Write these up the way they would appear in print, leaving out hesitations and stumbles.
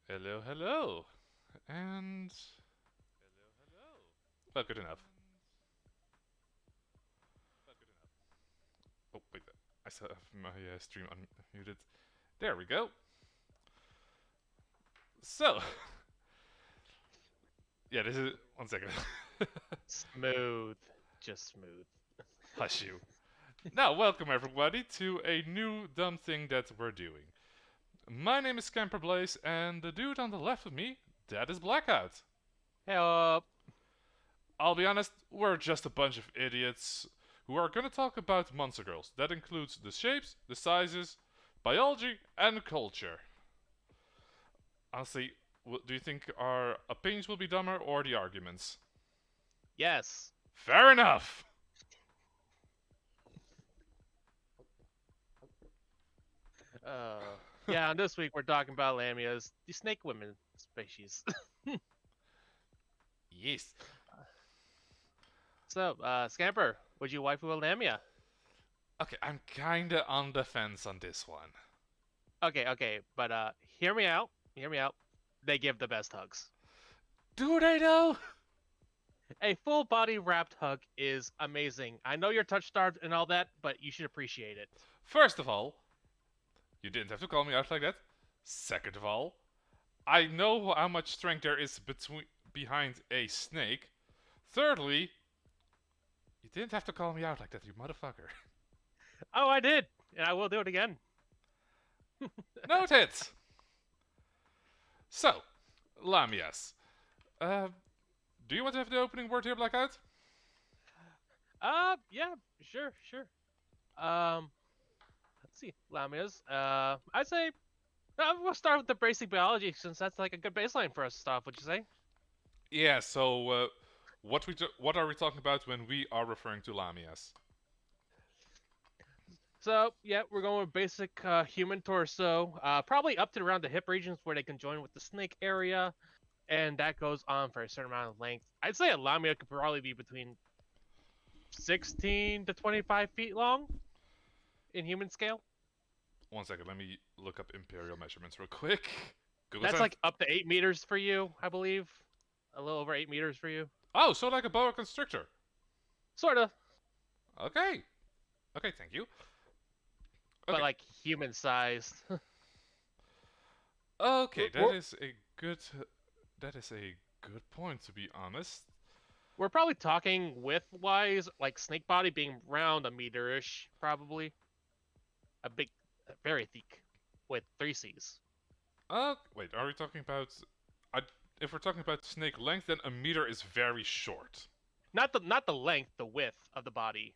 Hello, hello. And. Well, good enough. Oh, wait. I still have my stream unmuted. There we go. So. Yeah, this is. One second. Smooth. Just smooth. Hush you. Now, welcome everybody to a new dumb thing that we're doing. My name is Scamper and the dude on the left of me, that is Blackout. Help. I'll be honest, we're just a bunch of idiots who are gonna talk about Monster Girls. That includes the shapes, the sizes, biology, and culture. Honestly, do you think our opinions will be dumber or the arguments? Yes. Fair enough! Yeah, and this week we're talking about Lamias, the snake women species. Yes. So, Scamper, would you waifu a Lamia? Okay, I'm kinda on the fence on this one. Okay, but hear me out. Hear me out. They give the best hugs. Do they though? A full body wrapped hug is amazing. I know you're touch starved and all that, but you should appreciate it. First of all, you didn't have to call me out like that. Second of all, I know how much strength there is behind a snake. Thirdly, you didn't have to call me out like that, you motherfucker. Oh, I did, and I will do it again. Noted! So, Lamias. Uh, do you want to have the opening word here, Blackout? Yeah, sure. Um, let's see, Lamias. I'd say we'll start with the basic biology since that's like a good baseline for us to start. Would you say? Yeah. So, what are we talking about when we are referring to Lamias? So yeah, we're going with basic human torso, probably up to around the hip regions where they can join with the snake area, and that goes on for a certain amount of length. I'd say a Lamia could probably be between 16 to 25 feet long in human scale. 1 second. Let me look up imperial measurements real quick. Google That's Trend. like up to 8 meters for you, I believe. A little over 8 meters for you. Oh, so like a boa constrictor. Sorta, Okay. Okay. Thank you. but Okay. like human sized. Okay. we're, That we're, is a good. That is a good point, to be honest. we're probably talking width wise, like snake body being around a meter-ish, probably. A big, very thick, with three C's. Wait. Are we talking about? I, if we're talking about snake length, then a meter is very short. Not the length, the width of the body.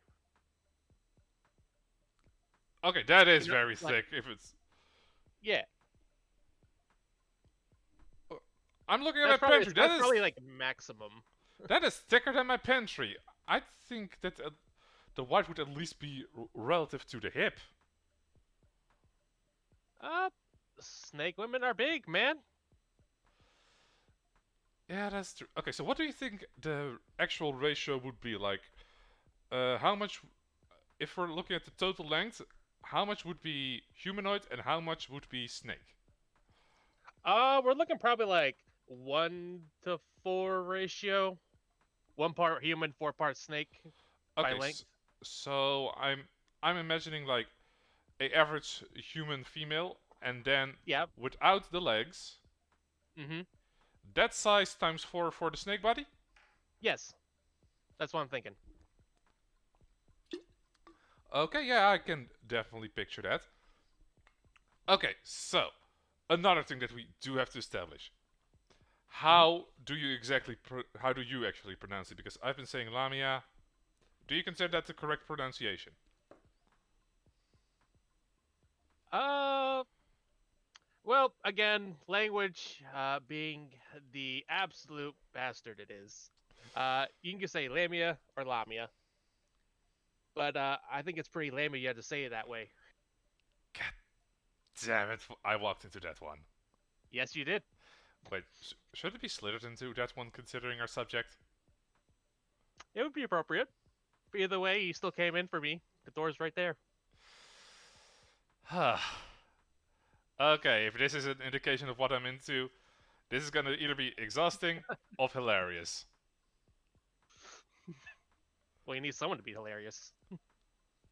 Okay, that is You know, very like thick. If it's, yeah, I'm looking at my pantry. that's probably like maximum. That is thicker than my pantry. I think that the white would at least be relative to the hip. Uh, snake women are big, man. Yeah, that's true. Okay, so what do you think the actual ratio would be like? How much, if we're looking at the total length, how much would be humanoid and how much would be snake? We're looking probably like 1 to 4 ratio. 1 part human, 4 part snake by Okay, length. so I'm imagining like a average human female, and then Yeah. without the legs, Mm-hmm. that size times four for the snake body. Yes, that's what I'm thinking. Okay, yeah, I can definitely picture that. Okay, so another thing that we do have to establish: Mm-hmm. how do you actually pronounce it? Because I've been saying Lamia. Do you consider that the correct pronunciation? Uh, well, again, language being the absolute bastard it is. You can just say Lamia or Lamia, but I think it's pretty lame of you to say it that way. God damn it! I walked into that one. Yes, you did. Wait, should it be slithered into that one considering our subject? It would be appropriate. But either way, you still came in for me. The door's right there. Okay, if this is an indication of what I'm into, This is gonna either be exhausting or hilarious. Well, you need someone to be hilarious.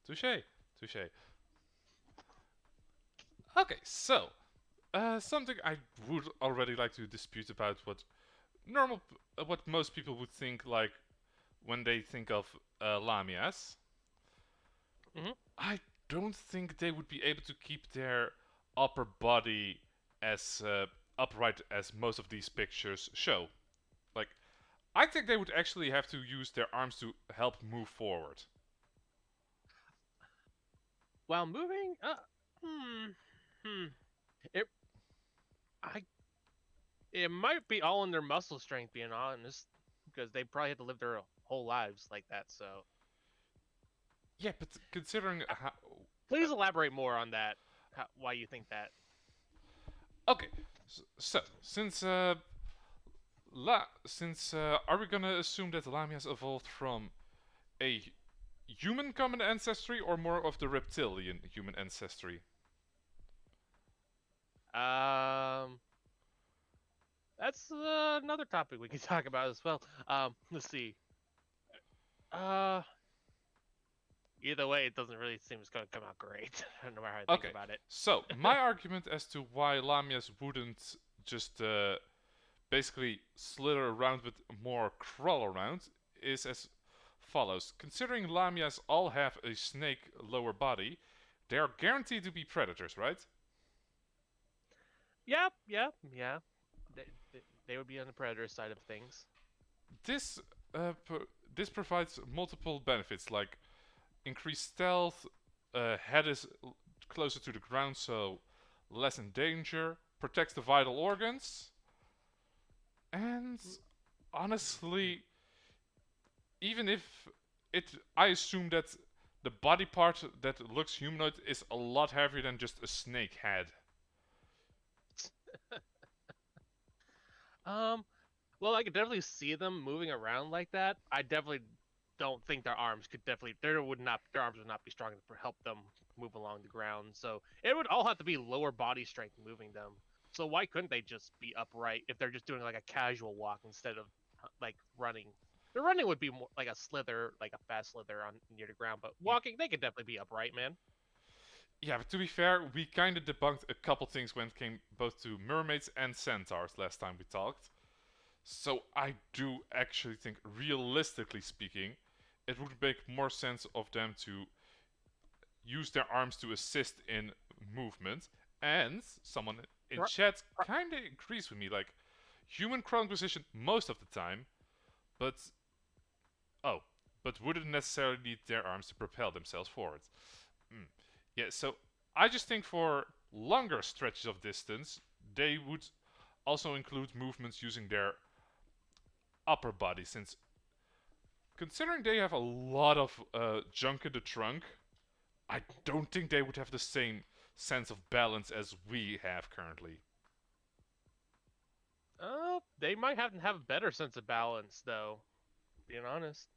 Touche, touche. Okay, so something I would already like to dispute about what most people would think like when they think of Lamias. Hmm. I don't think they would be able to keep their upper body as upright as most of these pictures show. Like, I think they would actually have to use their arms to help move forward. While moving, hmm, hmm. It, I, it might be all in their muscle strength, being honest, because they probably had to live their whole lives like that. So, Yeah, but considering how. please elaborate more on that. Why you think that? Okay, so are we gonna assume that Lamias evolved from a human common ancestry or more of the reptilian human ancestry? Um, that's another topic we can talk about as well. Let's see. Uh, Either way, it doesn't really seem it's gonna come out great, no matter how I think Okay, about it. so my argument as to why Lamias wouldn't just basically slither around with more crawl around is as follows. Considering Lamias all have a snake lower body, they are guaranteed to be predators, right? Yeah, yeah, yeah. They would be on the predator side of things. This uh, this provides multiple benefits like increased stealth, head is closer to the ground, so less in danger, protects the vital organs, and honestly, even if I assume that the body part that looks humanoid is a lot heavier than just a snake head. Um, well, I could definitely see them moving around like that. I definitely don't think their arms could definitely their arms would not be strong enough to help them move along the ground. So it would all have to be lower body strength moving them. So why couldn't they just be upright if they're just doing like a casual walk instead of like running? The running would be more like a slither, like a fast slither on near the ground, but walking they could definitely be upright, man. Yeah, but to be fair, we kind of debunked a couple things when it came both to mermaids and centaurs last time we talked. So I do actually think, realistically speaking, it would make more sense of them to use their arms to assist in movement. And someone in Ru- chat kind of agrees with me, like human crawling position most of the time, but oh, but wouldn't necessarily need their arms to propel themselves forward. Mm. Yeah, so I just think for longer stretches of distance, they would also include movements using their upper body, since considering they have a lot of junk in the trunk, I don't think they would have the same sense of balance as we have currently. They might have a better sense of balance though. Being honest.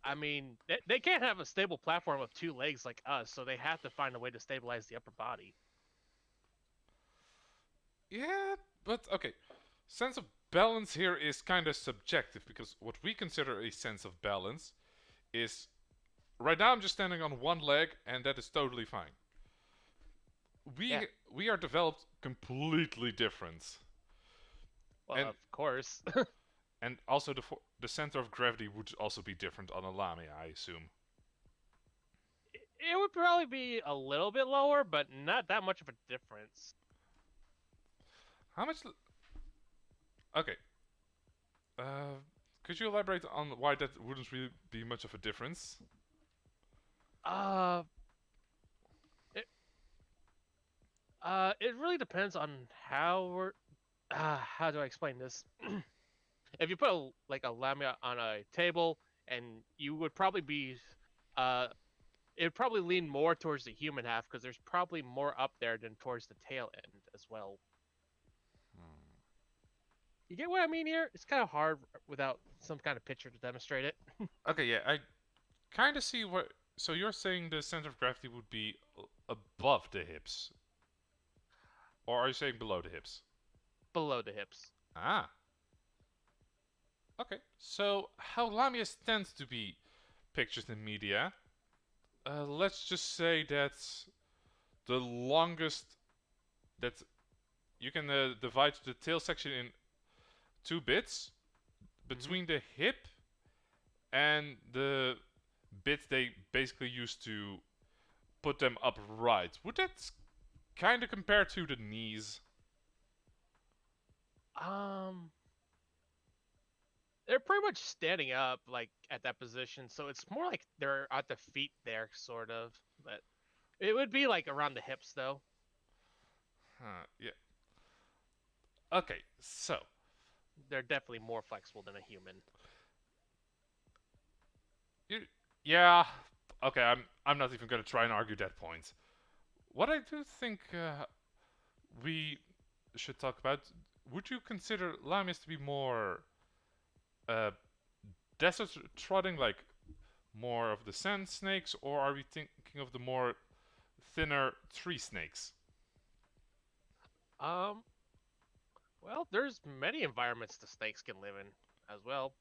I mean, they can't have a stable platform of two legs like us, so they have to find a way to stabilize the upper body. Yeah, but okay. Sense of balance here is kind of subjective because what we consider a sense of balance is right now I'm just standing on one leg and that is totally fine. Yeah, We are developed completely different. well, And of course. and also the center of gravity would also be different on a Lamia, I assume. It would probably be a little bit lower, but not that much of a difference. How much Okay. Uh could you elaborate on why that wouldn't really be much of a difference? Uh, it it really depends on how do I explain this? If you put like a lamia on a table, and you would probably be uh it would probably lean more towards the human half because there's probably more up there than towards the tail end as well. Hmm. You get what I mean here? It's kind of hard without some kind of picture to demonstrate it. Okay, yeah, I kind of see what. So you're saying the center of gravity would be above the hips. Or are you saying below the hips? below the hips. Ah, okay. So, how lamias tend to be pictured in media, let's just say that the longest that you can divide the tail section in two bits Hmm. between the hip and the bit they basically use to put them upright. Would that kind of compare to the knees? Um, they're pretty much standing up like at that position, so it's more like they're at the feet there, sort of. But it would be like around the hips, though. Yeah. Okay, so They're definitely more flexible than a human. you, yeah. Okay, I'm not even gonna try and argue that point. What I do think we should talk about. Would you consider lamias to be more uh, desert trotting, like more of the sand snakes, or are we thinking of the more thinner tree snakes? Um, well, there's many environments the snakes can live in as well.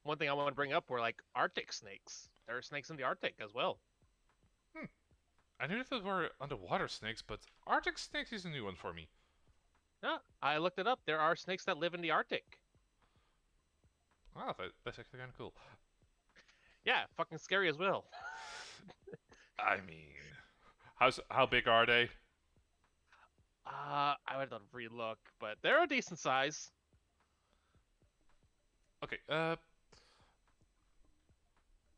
One thing I want to bring up were like Arctic snakes. There are snakes in the Arctic as well. Hmm. I knew that there were underwater snakes, but Arctic snakes is a new one for me. Yeah, I looked it up. There are snakes that live in the Arctic. Wow, that's actually kind of cool. Yeah, fucking scary as well. I mean, how big are they? I would have to relook, but they're a decent size. Okay,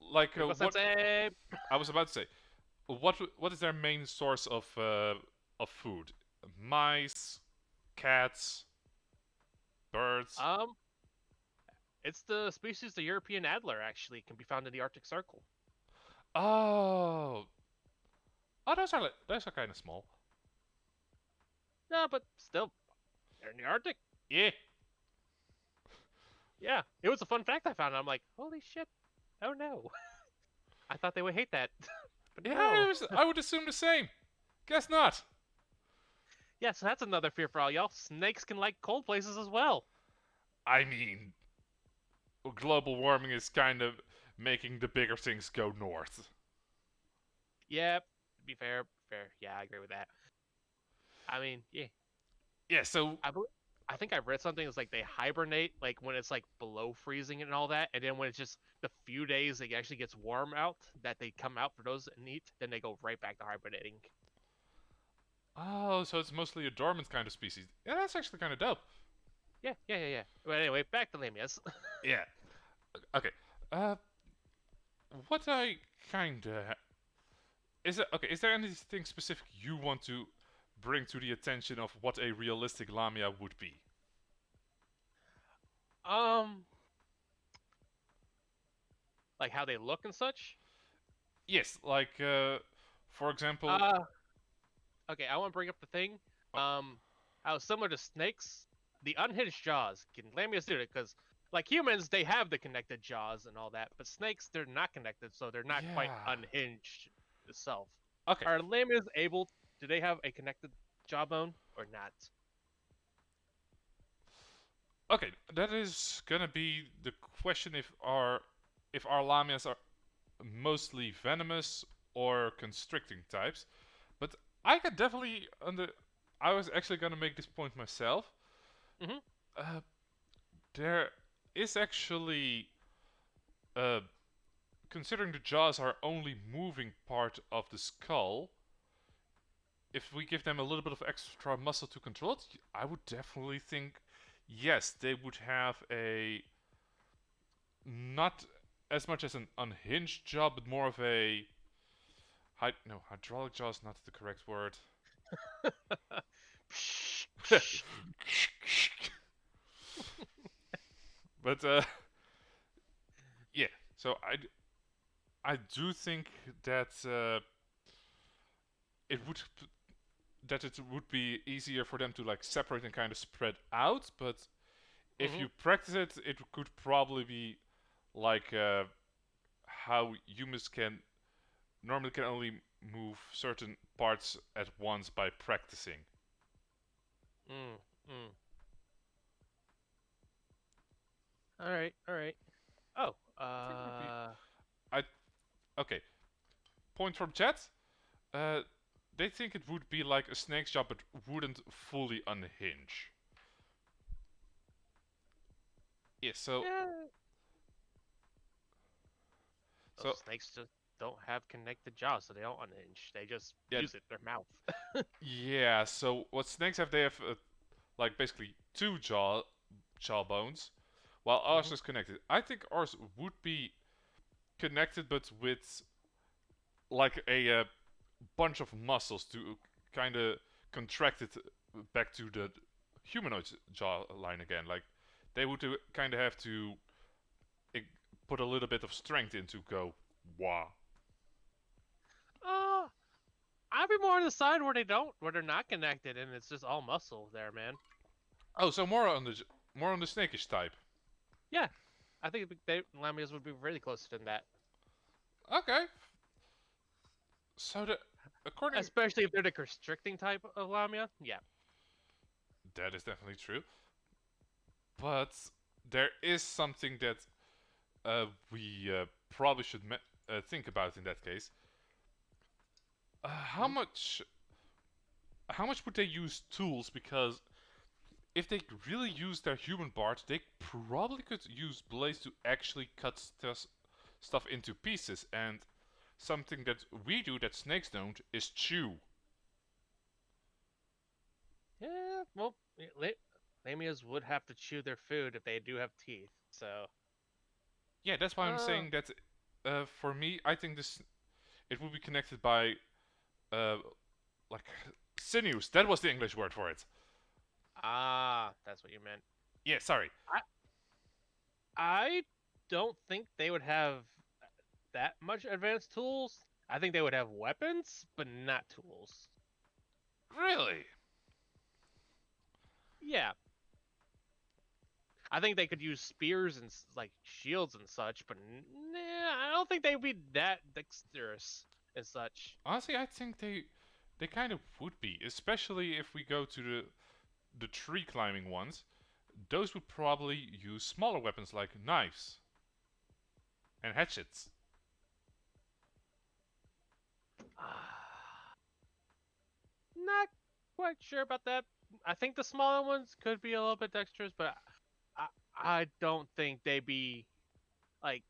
like Rico what Sensei. I was about to say. What is their main source of food? Mice, cats, birds. Um, it's the species the European adler actually can be found in the Arctic Circle. Oh, oh, those are kind of small. Yeah, but still, they're in the Arctic. Yeah, Yeah, it was a fun fact I found. I'm like, holy shit! Oh no, I thought they would hate that, but yeah. no. I would assume the same. Guess not. Yeah, so that's another fear for all y'all. Snakes can like cold places as well. I mean, global warming is kind of making the bigger things go north. Yeah, to be fair, fair. Yeah, I agree with that. I mean, yeah, Yeah. So, I bel I think I've read something that's like they hibernate like when it's like below freezing and all that, and then when it's just the few days it actually gets warm out that they come out for those that eat, then they go right back to hibernating. oh, so it's mostly a dormant kind of species. Yeah, that's actually kind of dope. Yeah, yeah, yeah, yeah. But anyway, back to Lamias. Yeah. Okay. Uh, what I kind of is it okay? Is there anything specific you want to bring to the attention of what a realistic Lamia would be? um, like how they look and such. Yes, like for example. Uh, okay, I want to bring up the thing. Oh, Um, how similar to snakes, the unhinged jaws can Lamias do it because, like humans, they have the connected jaws and all that, but snakes they're not connected, so they're not quite yeah. unhinged itself. Okay. Are Lamias able? Do they have a connected jawbone or not? Okay, that is gonna be the question if our lamias are mostly venomous or constricting types. But I could definitely under. I was actually gonna make this point myself. Mm-hmm. Uh, there is actually uh, considering the jaws are only moving part of the skull. If we give them a little bit of extra muscle to control it, I would definitely think yes, they would have a not as much as an unhinged jaw, but more of a no, hydraulic jaw is not the correct word. But yeah, so I do think that it would that it would be easier for them to like separate and kind of spread out. But if Mm-hmm. you practice it, it could probably be like how humans can normally can only move certain parts at once by practicing. Mm, mm. All right, all right. Oh, I think it would be. I okay. Point from chat. Uh, they think it would be like a snake's jaw, but wouldn't fully unhinge. Yeah. So yeah. Those so snakes just don't have connected jaws, so they don't unhinge. They just yeah use it their mouth. yeah. So what snakes have? They have like basically two jaw bones, while ours Hmm. is connected. I think ours would be connected, but with like a bunch of muscles to kind of contract it back to the humanoid jawline again. Like they would kind of have to eh, put a little bit of strength in to go wah. Uh, I'd be more on the side where where they're not connected, and it's just all muscle there, man. Oh, so more on the snakish type. Yeah, I think Lamias would be really close to that, Okay, so the according especially if they're the constricting type of Lamia. Yeah. that is definitely true, but there is something that we probably should think about in that case. Hmm? How much would they use tools? Because if they really use their human part, they probably could use blades to actually cut stuff into pieces. And something that we do that snakes don't is chew. Yeah. Well, Lamias would have to chew their food if they do have teeth. So, Yeah, that's why I'm uh, saying that. For me, I think this it would be connected by uh, like sinews. That was the English word for it. that's what you meant. Yeah, sorry. I I don't think they would have that much advanced tools. I think they would have weapons, but not tools. Really? Yeah, I think they could use spears and like shields and such, but I don't think they'd be that dexterous and such. Honestly, I think they kind of would be, especially if we go to the tree climbing ones. Those would probably use smaller weapons like knives and hatchets. Not quite sure about that. I think the smaller ones could be a little bit dexterous, but I I don't think they'd like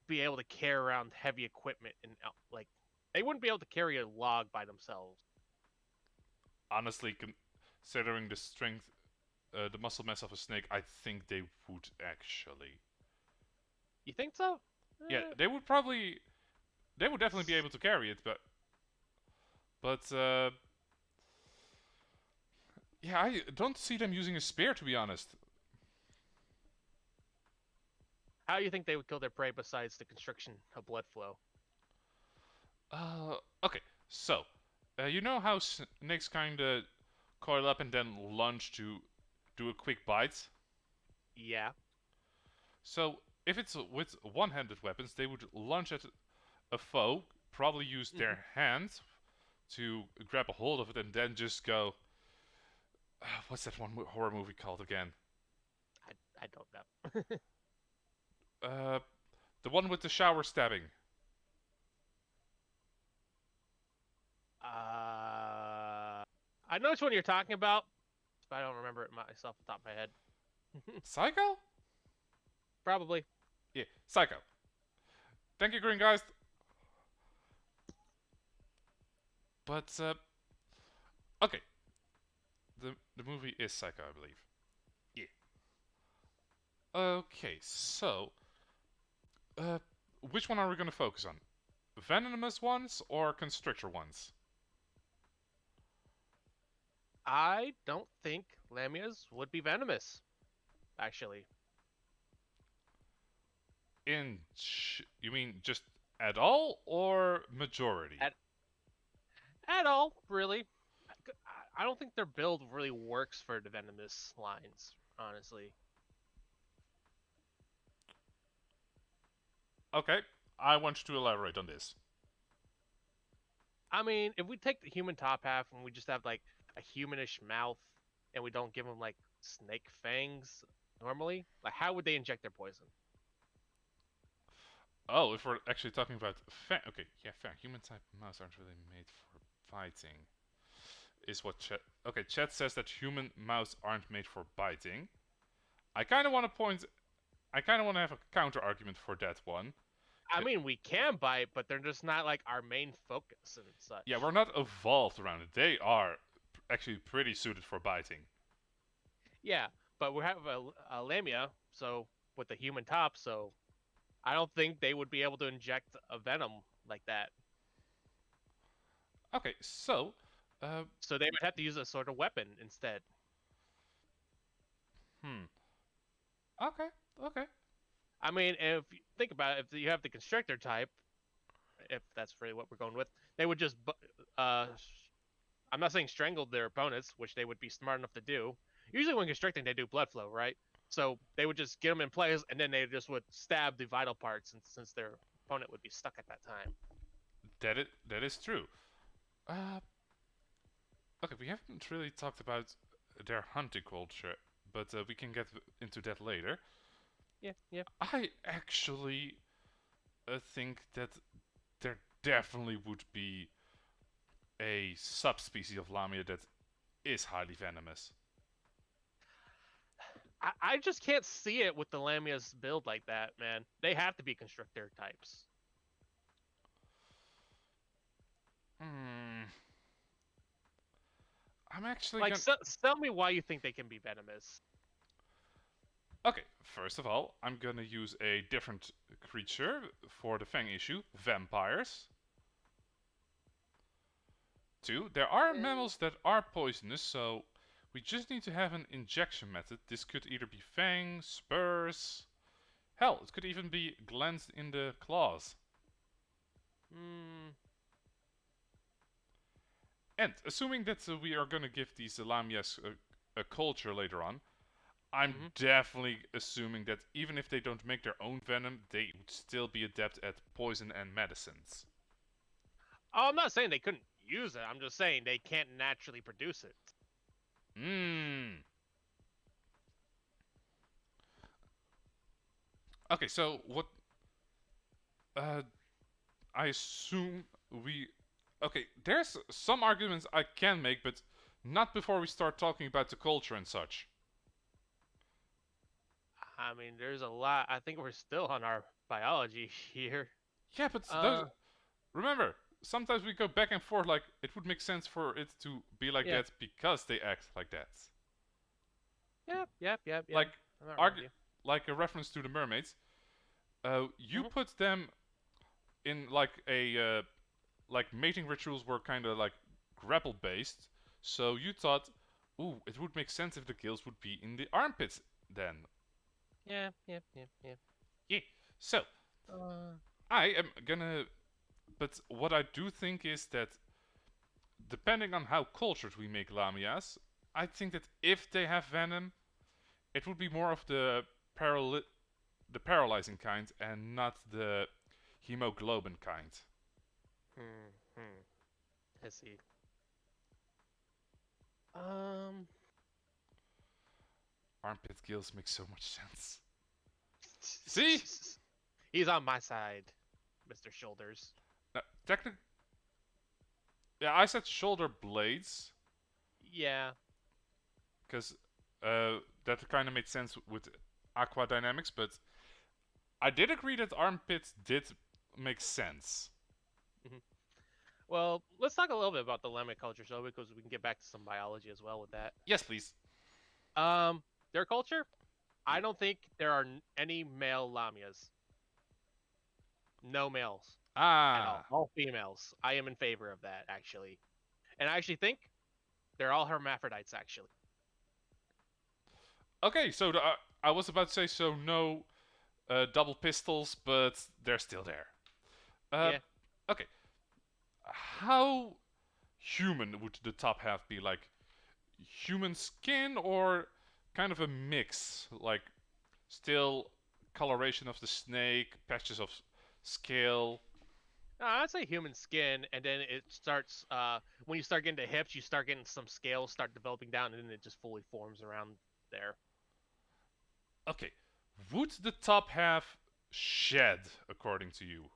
be able to carry around heavy equipment and like they wouldn't be able to carry a log by themselves. Honestly, considering the strength, the muscle mass of a snake, I think they would actually. You think so? Yeah, Eh, they would definitely be able to carry it, but yeah, I don't see them using a spear to be honest. How do you think they would kill their prey besides the constriction of blood flow? Okay, so you know how snakes kind of coil up and then lunge to do a quick bite? Yeah. So if it's with one-handed weapons, they would lunge at a foe, probably use Hmm. their hands to grab a hold of it, and then just go. What's that one horror movie called again? I don't know. Uh, the one with the shower stabbing. I know which one you're talking about, but I don't remember it myself off the top of my head. Psycho? Probably. Yeah, Psycho. Thank you, green guys. But okay, the movie is Psycho, I believe. Yeah. Okay, so uh, which one are we gonna focus on? Venomous ones or constrictor ones? I don't think Lamias would be venomous, actually. You mean just at all or majority? At at all, really. I don't think their build really works for the venomous lines, honestly. Okay, I want you to elaborate on this. I mean, if we take the human top half and we just have like a humanish mouth, and we don't give them like snake fangs normally, like how would they inject their poison? Oh, if we're actually talking about okay, yeah, fair. Human type mouse aren't really made for fighting. Is what chat. Okay, chat says that human mouse aren't made for biting. I kind of want to point. I kind of want to have a counter argument for that one. I mean, we can bite, but they're just not like our main focus and Yeah, such. we're not evolved around it. They are actually pretty suited for biting. Yeah, but we have a Lamia, so with the human top, so I don't think they would be able to inject a venom like that. Okay, so, uh, So they would have to use a sort of weapon instead. hmm. Okay, okay. I mean, if you think about it, if you have the constrictor type, if that's really what we're going with, they would just I'm not saying strangled their opponents, which they would be smart enough to do. Usually, when constricting, they do blood flow, right? So they would just get them in place, and then they just would stab the vital parts, since their opponent would be stuck at that time. That is true. Uh, okay, we haven't really talked about their hunting culture, but we can get into that later. Yeah, yeah. I actually think that there definitely would be a subspecies of Lamia that is highly venomous. I just can't see it with the Lamia's build like that, man. They have to be constrictor types. Hmm. I'm actually Like, gonna. so, tell me why you think they can be venomous. Okay, first of all, I'm gonna use a different creature for the Fang issue vampires. Two, there are mammals that are poisonous, so we just need to have an injection method. This could either be fangs, spurs, hell, it could even be glands in the claws. Hmm. And assuming that we are gonna give these Lamias a culture later on, I'm Mm-hmm. definitely assuming that even if they don't make their own venom, they would still be adept at poison and medicines. Oh, I'm not saying they couldn't use it. I'm just saying they can't naturally produce it. Mmm. Okay, so what? Uh, I assume we. Okay, there's some arguments I can make, but not before we start talking about the culture and such. I mean, there's a lot. I think we're still on our biology here. Yeah, but those. Uh, Remember, sometimes we go back and forth. Like it would make sense for it to be like yeah. that because they act like that. Yep, yep, yep, yep. Like, I'm not wrong with argu- you. like a reference to the mermaids. You Hmm. put them in like a like mating rituals were kind of like grapple based. So you thought, ooh, it would make sense if the gills would be in the armpits then. Yeah, yep, yep, yep. Yeah. So Uh, I am gonna. But what I do think is that depending on how cultured we make lamias, I think that if they have venom, it would be more of the paralyzing kind and not the hemoglobin kind. hmm. Let's see. Um, Armpit gills make so much sense. See? he's on my side, Mr. Shoulders. Technically, yeah, I said shoulder blades Yeah, because that kind of made sense with aqua dynamics, but I did agree that armpits did make sense. hmm. Well, let's talk a little bit about the lemon culture, so because we can get back to some biology as well with that. Yes, please. Um, their culture, I Yeah. don't think there are any male lamias. No males at Ah. all females. I am in favor of that actually, and I actually think they're all hermaphrodites actually. Okay, so I was about to say so no double pistols, but they're still there. Uh, Yeah. okay, how human would the top half be? Like human skin or kind of a mix? Like still coloration of the snake, patches of scale. I'd say human skin, and then it starts. When you start getting to hips, you start getting some scales start developing down, and then it just fully forms around there. Okay, would the top half shed according to you?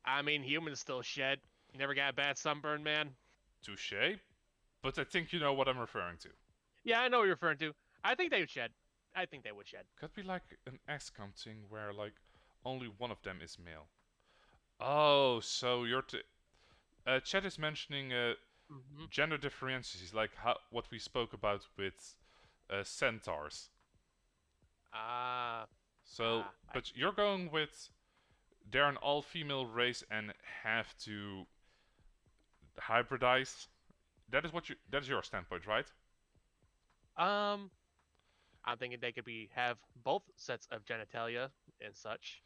I mean, humans still shed. You never got a bad sunburn, man. Touche, but I think you know what I'm referring to. Yeah, I know what you're referring to. I think they would shed. I think they would shed. Could be like an XCOM thing where like only one of them is male. Oh, so you're Chet is mentioning Hmm. gender differences, like what we spoke about with centaurs. Ah, So, I but see. you're going with they're an all-female race and have to hybridize. That is what you. That is your standpoint, right? Um, I'm thinking they could be have both sets of genitalia and such,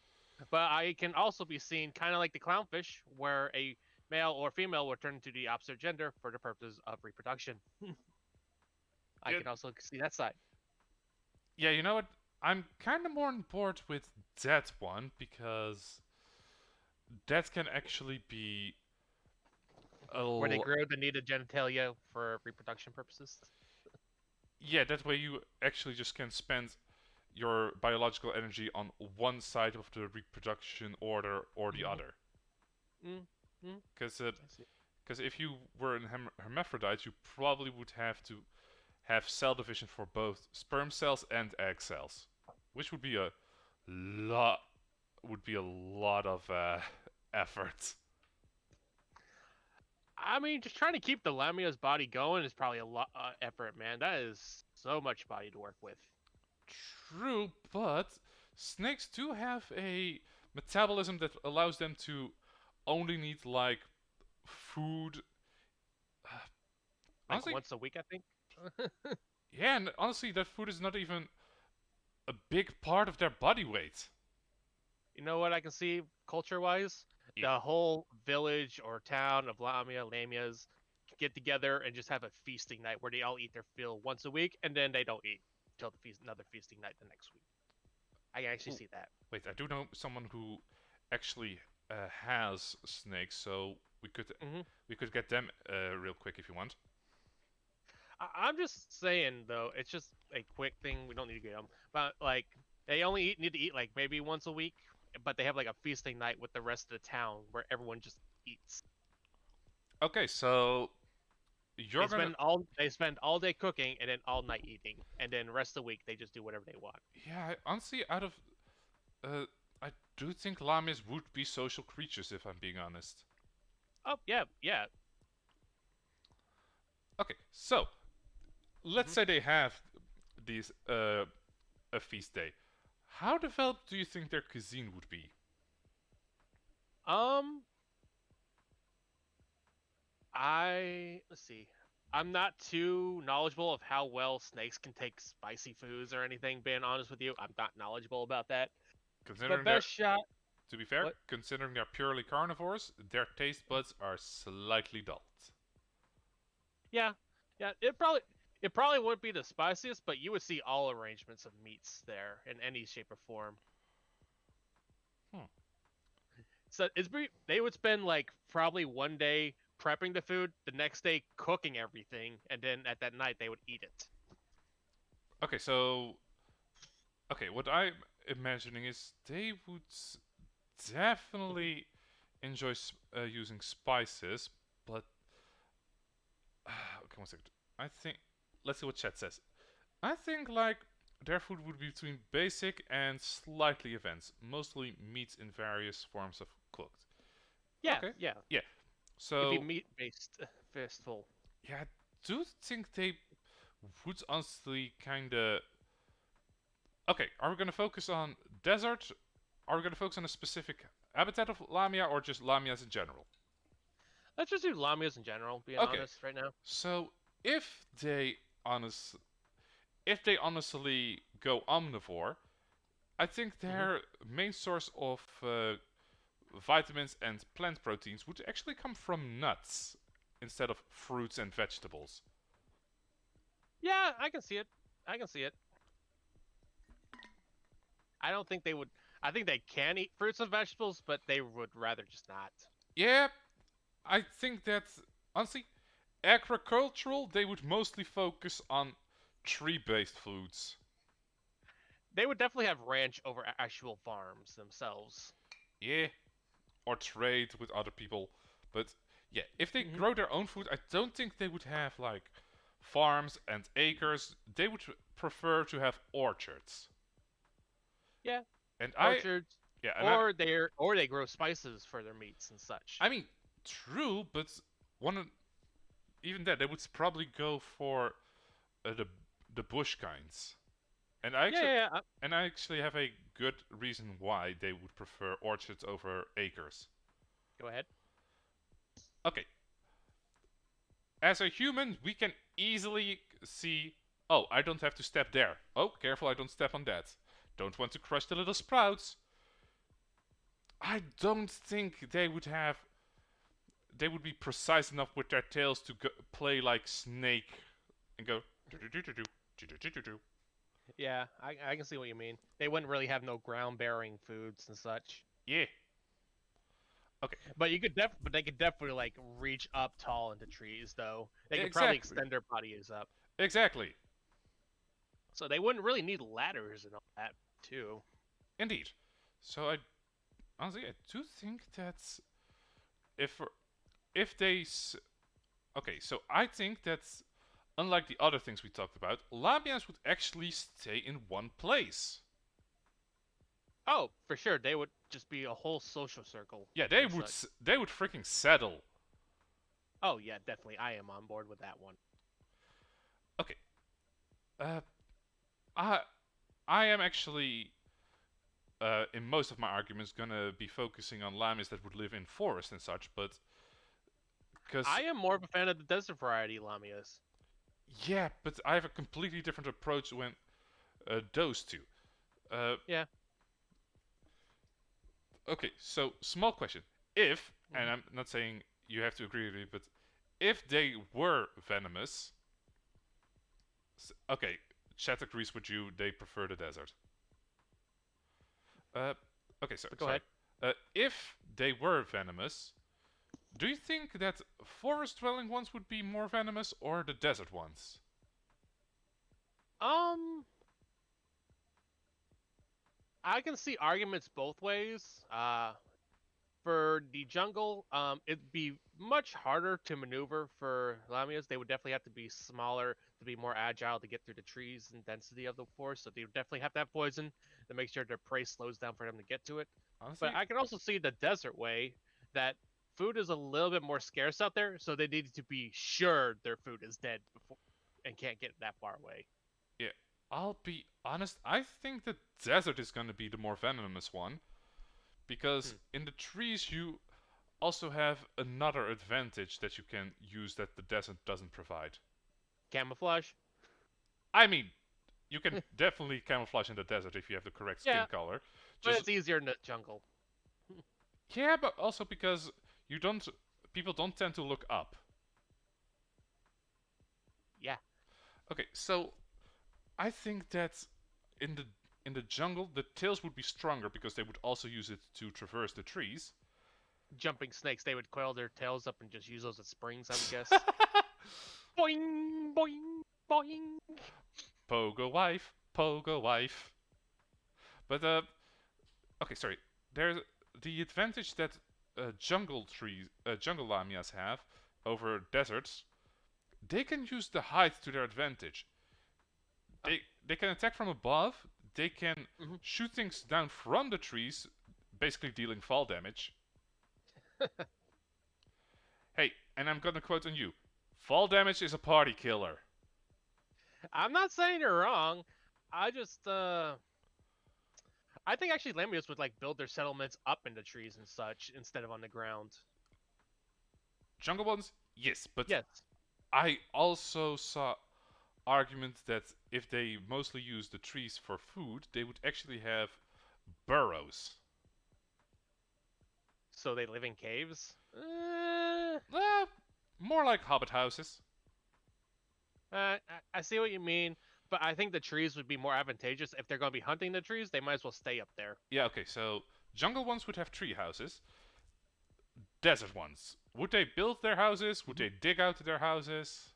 but I can also be seen kind of like the clownfish, where a male or female will turn to the opposite gender for the purposes of reproduction. I It, can also see that side. yeah, you know what? I'm kind of more on board with that one because that can actually be a Where they l- grow the needed genitalia for reproduction purposes. yeah. That way you actually just can spend your biological energy on one side of the reproduction order or the Mm-hmm. other. Mm-hmm. Because I see. if you were a hermaphrodite, you probably would have to have cell division for both sperm cells and egg cells, which lot would be a lot of effort. I mean, just trying to keep the Lamia's body going is probably a lot effort, man. That is so much body to work with. True, but snakes do have a metabolism that allows them to only need like food. Like Honestly, once a week, I think. yeah, and honestly, that food is not even a big part of their body weight. You know what I can see culture-wise? Yeah. The whole village or town of Lamias get together and just have a feasting night where they all eat their fill once a week, and then they don't eat till another feasting night the next week. I can actually Ooh, see that. wait, I do know someone who actually has snakes, so Hmm. we could get them real quick if you want. I'm just saying though, it's just a quick thing. We don't need to get them, but like they only need to eat like maybe once a week, but they have like a feasting night with the rest of the town where everyone just eats. Okay, so you're gonna They spend all day cooking and then all night eating, and then the rest of the week they just do whatever they want. yeah. Honestly, out of I do think llamas would be social creatures if I'm being honest. Oh yeah, yeah. Okay, so let's Hmm. say they have these a feast day. How developed do you think their cuisine would be? Um, let's see. I'm not too knowledgeable of how well snakes can take spicy foods or anything. Being honest with you, I'm not knowledgeable about that. But Considering they're best shot. To be fair, What? considering they're purely carnivores, their taste buds are slightly dulled. Yeah, yeah. It probably wouldn't be the spiciest, but you would see all arrangements of meats there in any shape or form. Hmm. So they would spend like probably one day prepping the food, the next day cooking everything, and then at that night they would eat it. Okay, so what I'm imagining is they would Mhm. definitely enjoy using spices, but okay, one second. I think let's see what chat says. I think like their food would be between basic and slightly advanced, mostly meats in various forms of cooked. Yeah, Okay, yeah. yeah. It'd be So meat based fistful. yeah, I do think they would honestly kind of. Okay, are we gonna focus on desert? Are we gonna focus on a specific habitat of Lamia or just Lamias in general? Let's just do lamias in general. Being Okay, honest, right now. so if they honest, if they honestly go omnivore, I think Hmm. their main source of vitamins and plant proteins would actually come from nuts instead of fruits and vegetables. Yeah, I can see it. I can see it. I don't think they would. I think they can eat fruits and vegetables, but they would rather just not. Yeah, I think that honestly, agricultural they would mostly focus on tree-based foods. They would definitely have ranch over actual farms themselves. Yeah, or trade with other people. But yeah, if they Hmm. grow their own food, I don't think they would have like farms and acres. They would prefer to have orchards. Yeah, And I orchards, yeah, and or they grow spices for their meats and such. I mean true, but one even that they would probably go for the bush kinds. And I Yeah, actually yeah, yeah. and I actually have a good reason why they would prefer orchards over acres. Go ahead. Okay, as a human, we can easily see, oh, I don't have to step there. Oh, careful, I don't step on that. Don't want to crush the little sprouts. I don't think they would be precise enough with their tails to play like Snake and go do do do do do do do do do. Yeah, I can see what you mean. They wouldn't really have no ground bearing foods and such. Yeah. Okay. But but they could definitely like reach up tall into trees though. They could probably Exactly. extend their bodies up. Exactly. So they wouldn't really need ladders and all that too. Indeed. So I honestly I do think that's if if they okay, so I think that's unlike the other things we talked about, Lamias would actually stay in one place. Oh, for sure, they would just be a whole social circle Yeah, and such. they would freaking settle. Oh yeah, definitely. I am on board with that one. Okay. Uh I I am actually in most of my arguments gonna be focusing on Lamias that would live in forests and such, but because I am more of a fan of the desert variety Lamias. yeah, but I have a completely different approach when those two. Uh, Yeah. okay, so small question. If, and Hmm. I'm not saying you have to agree with me, but if they were venomous, okay, chat agrees with you. They prefer the desert. Uh, okay, so But go sorry. ahead. If they were venomous, do you think that forest-dwelling ones would be more venomous or the desert ones? Um, I can see arguments both ways. For the jungle, it'd be much harder to maneuver for Lamias. They would definitely have to be smaller to be more agile to get through the trees and density of the forest. So they would definitely have to have poison to make sure their prey slows down for them to get to it. But Honestly, I can also see the desert way that food is a little bit more scarce out there, so they need to be sure their food is dead before and can't get that far away. yeah, I'll be honest. I think the desert is going to be the more venomous one because Hmm. in the trees you also have another advantage that you can use that the desert doesn't provide. Camouflage. I mean, you can definitely camouflage in the desert if you have the correct skin Yeah, color. but Just it's easier in the jungle. yeah, but also because you don't people don't tend to look up. Yeah, Okay, so I think that in the in the jungle the tails would be stronger because they would also use it to traverse the trees. jumping snakes, they would coil their tails up and just use those as springs, I would guess. Boing, boing, boing. Pogo wife, pogo wife. But okay, sorry. There's the advantage that jungle lamias have over deserts. They can use the height to their advantage. Oh, They can attack from above. They can mhm. shoot things down from the trees, basically dealing fall damage. Hey, and I'm gonna quote on you. Fall damage is a party killer. I'm not saying you're wrong. I just, I think actually Lamias would like build their settlements up into trees and such instead of on the ground. Jungle ones, yes, but Yes, I also saw argument that if they mostly use the trees for food, they would actually have burrows. so they live in caves. More like hobbit houses. I see what you mean, but I think the trees would be more advantageous if they're going to be hunting the trees. They might as well stay up there. Yeah, okay, so jungle ones would have tree houses. Desert ones. Would they build their houses? Would Mhm. they dig out their houses?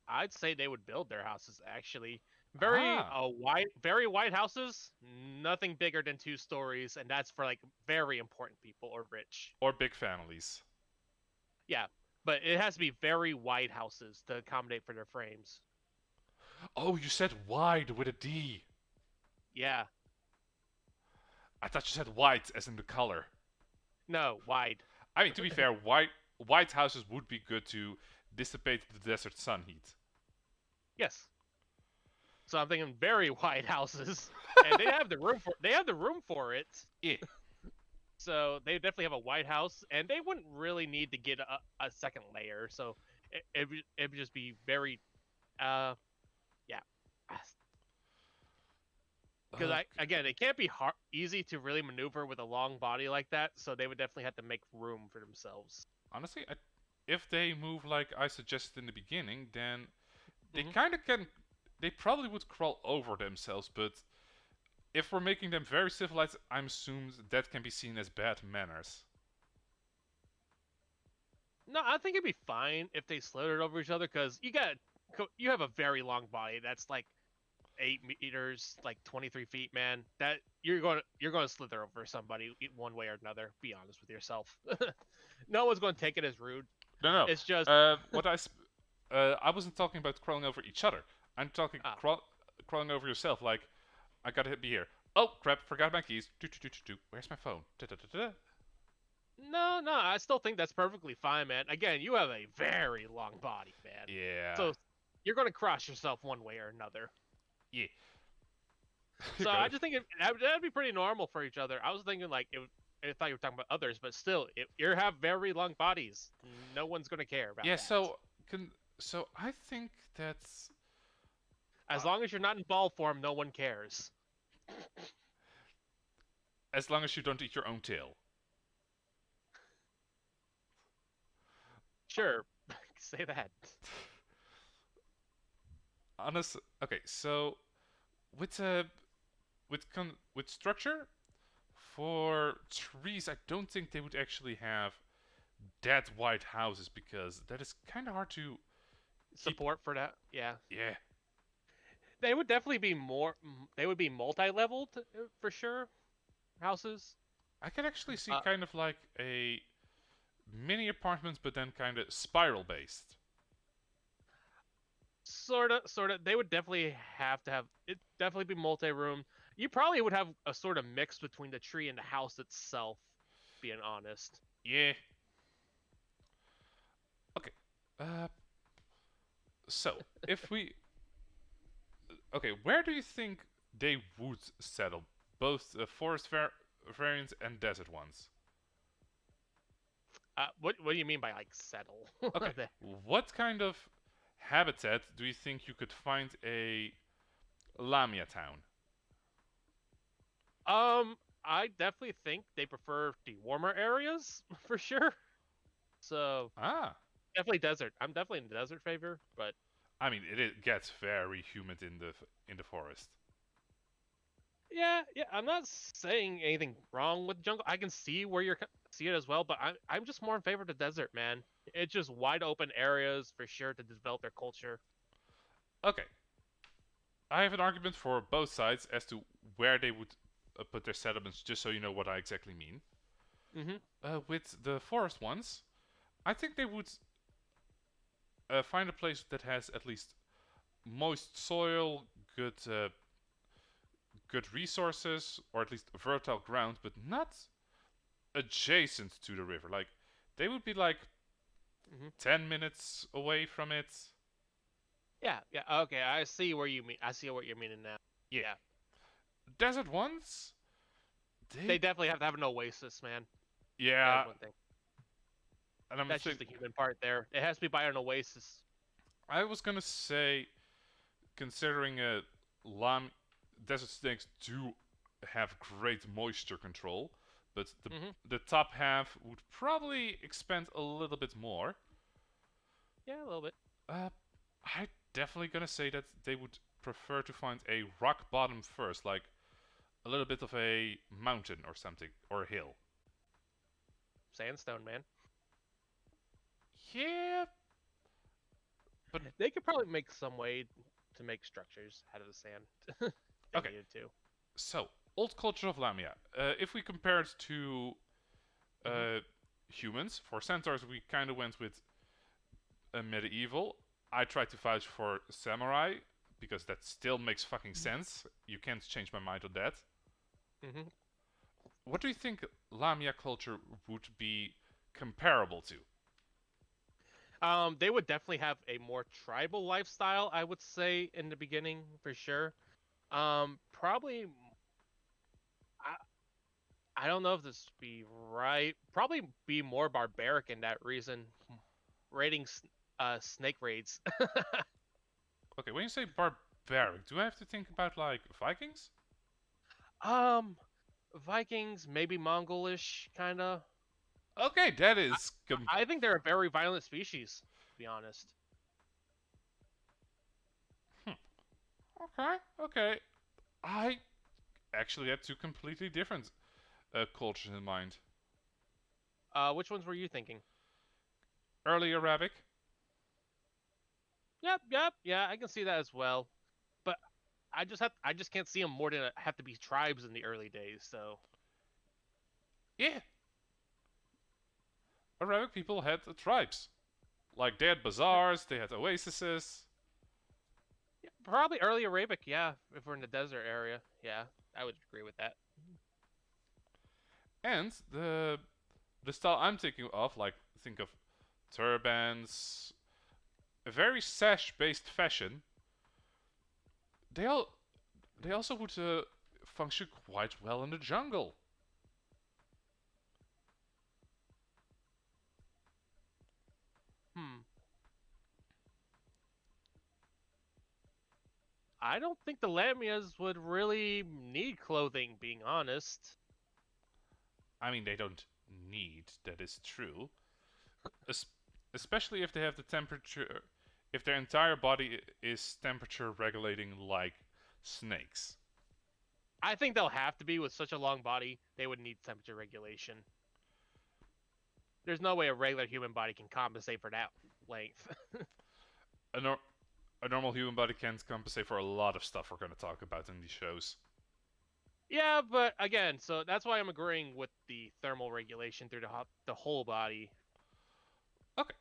I'd say they would build their houses actually. Ah, Very white houses. Nothing bigger than 2 stories, and that's for like very important people or rich. or big families. Yeah, but it has to be very wide houses to accommodate for their frames. Oh, you said wide with a D. Yeah, I thought you said white as in the color. no, wide. I mean, to be fair, white houses would be good to dissipate the desert sun heat. Yes. So I'm thinking very wide houses, and they have the room for it. Yeah. So they definitely have a wide house, and they wouldn't really need to get a second layer. So it would just be very yeah. Because Uh, again, it can't be easy to really maneuver with a long body like that. So they would definitely have to make room for themselves. honestly, if they move like I suggested in the beginning, then they Hmm. kind of can. They probably would crawl over themselves, but if we're making them very civilized, I'm assumed that can be seen as bad manners. No, I think it'd be fine if they slithered over each other because you have a very long body that's like 8 meters, like 23 feet, man. That you're going to slither over somebody one way or another. Be honest with yourself. No one's going to take it as rude. No, no. It's just I wasn't talking about crawling over each other. I'm talking ah, crawling over yourself. Like I gotta be here. Oh crap! Forgot my keys. Where's my phone? no. I still think that's perfectly fine, man. Again, you have a very long body, man. Yeah. So you're going to cross yourself one way or another. Yeah. So I just think that'd be pretty normal for each other. I was thinking like I thought you were talking about others, but still, you have very long bodies. No one's gonna care about Yeah. that. So I think that's As long as you're not in ball form, no one cares. as long as you don't eat your own tail. Sure, say that. Honest. Okay. So with with structure for trees, I don't think they would actually have that wide houses because that is kind of hard to keep. Support for that, yeah. Yeah. They would definitely be more. They would be multi-leveled for sure. Houses. I can actually see Uh, kind of like a mini apartment, but then kind of spiral based. Sort of. They would definitely have to have it. Definitely be multi-room. You probably would have a sort of mix between the tree and the house itself. Being honest. Yeah. Okay. Uh, so if we okay, where do you think they would settle? Both forest variants and desert ones. What do you mean by like settle? Okay. The- What kind of habitat do you think you could find a Lamia town? I definitely think they prefer the warmer areas for sure. So Ah, definitely desert. I'm definitely in the desert favor, but I mean it gets very humid in the forest. yeah. I'm not saying anything wrong with jungle. I can see where you're see it as well, but I'm just more in favor of the desert, man. It's just wide open areas for sure to develop their culture. Okay, I have an argument for both sides as to where they would put their settlements, just so you know what I exactly mean. Mm-hmm. With the forest ones, I think they would find a place that has at least moist soil, good resources, or at least fertile ground, but not adjacent to the river. Like they would be like Mm-hmm. 10 minutes away from it. Yeah. Okay, I see where you mean. I see what you're meaning now. Yeah. Yeah. Desert ones, They they definitely have to have an oasis, man. That is yeah, one thing. and I'm That's just the human part there. It has to be by an oasis. I was gonna say, considering lam desert snakes do have great moisture control, but Mm-hmm. the top half would probably expand a little bit more. Yeah, a little bit. Uh, I definitely gonna say that they would prefer to find a rock bottom first, like a little bit of a mountain or something, or a hill. Sandstone, man. Yeah, but They could probably make some way to make structures out of the sand. if they okay. needed to. So, old culture of Lamia. If we compare it to Hmm. uh, humans, for centaurs we kind of went with a medieval. I tried to vouch for samurai because that still makes fucking sense. You can't change my mind on that. Hmm. What do you think Lamia culture would be comparable to? They would definitely have a more tribal lifestyle, I would say, in the beginning for sure. Probably, I don't know if this would be right. Probably be more barbaric in that reason, raiding snake raids. Okay, when you say barbaric, do I have to think about like Vikings? um, Vikings, maybe Mongolish, kind of. Okay, that is I think they're a very violent species, to be honest. hmm. Okay, okay. I actually had two completely different cultures in mind. Which ones were you thinking? Early Arabic. Yep, yep, yeah, I can see that as well. But I just can't see them more than have to be tribes in the early days. So Yeah, Arabic people had tribes. Like they had bazaars, they had oases, yeah, probably early Arabic. Yeah, if we're in the desert area, yeah, I would agree with that. and the style I'm thinking of, like think of turbans, a very sash-based fashion. They all they also would function quite well in the jungle. Hmm. I don't think the Lamias would really need clothing, being honest. I mean, they don't need, that is true. Es- Especially if they have the temperature, if their entire body is temperature regulating like snakes. I think they'll have to be with such a long body. They would need temperature regulation. There's no way a regular human body can compensate for that length. A, nor- a normal human body can't compensate for a lot of stuff we're going to talk about in these shows. Yeah, but again, so that's why I'm agreeing with the thermal regulation through the whole body. Okay,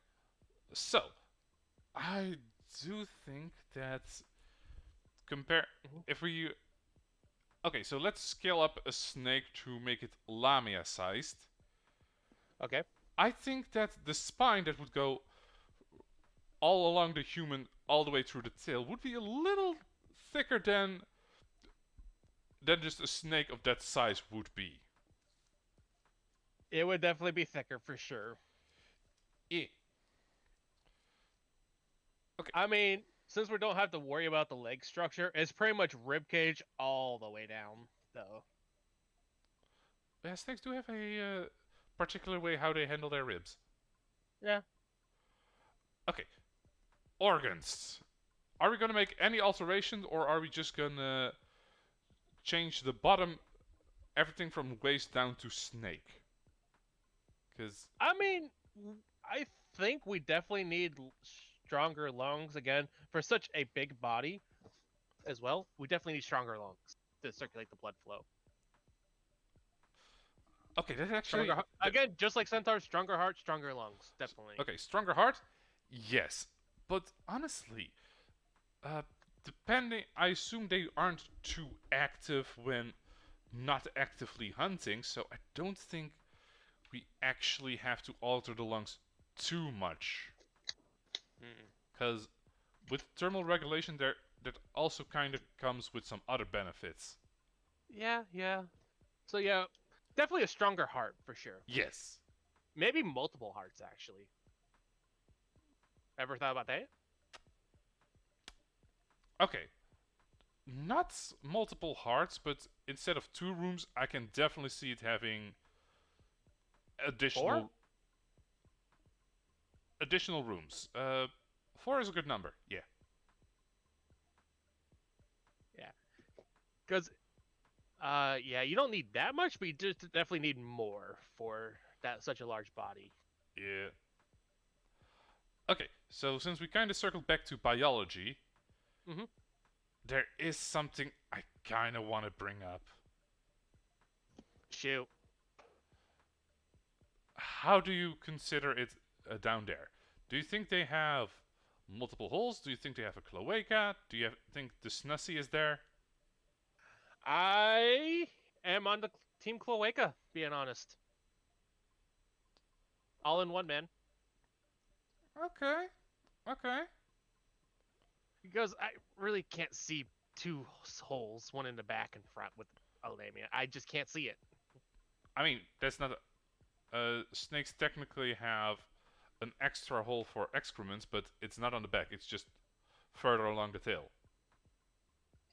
so I do think that compare Mhm. if we okay, so let's scale up a snake to make it lamia sized. Okay. I think that the spine that would go all along the human all the way through the tail would be a little thicker than just a snake of that size would be. It would definitely be thicker for sure. Yeah. Okay. I mean, since we don't have to worry about the leg structure, it's pretty much rib cage all the way down, though. Yeah, snakes do have a particular way how they handle their ribs. Yeah. Okay. Organs. Are we gonna make any alterations, or are we just gonna change the bottom, everything from waist down to snake? Because I mean, I think we definitely need stronger lungs again for such a big body as well. We definitely need stronger lungs to circulate the blood flow. okay, that Stronger actually that, again, just like centaurs, stronger heart, stronger lungs, definitely. okay, stronger heart, yes, but honestly, uh, depending, I assume they aren't too active when not actively hunting, so I don't think we actually have to alter the lungs too much. Mm. Because with thermal regulation, there that also kind of comes with some other benefits. Yeah, yeah. So yeah, definitely a stronger heart for sure. Yes. Maybe multiple hearts actually. Ever thought about that? Okay. Not multiple hearts, but instead of two rooms, I can definitely see it having Four? additional rooms. Four is a good number. Yeah. Because yeah, you don't need that much, but you just definitely need more for that such a large body. Yeah. Okay, so since we kind of circled back to biology, Hmm. there is something I kind of want to bring up. Shoot. How do you consider it down there? Do you think they have multiple holes? Do you think they have a cloaca? Do you think the Snussie is there? I am on the team Cloaca, being honest. All in one, man. Okay, okay. Because I really can't see two holes, one in the back and front with a Lamia. I just can't see it. I mean, that's not. Snakes technically have an extra hole for excrements, but it's not on the back. It's just further along the tail.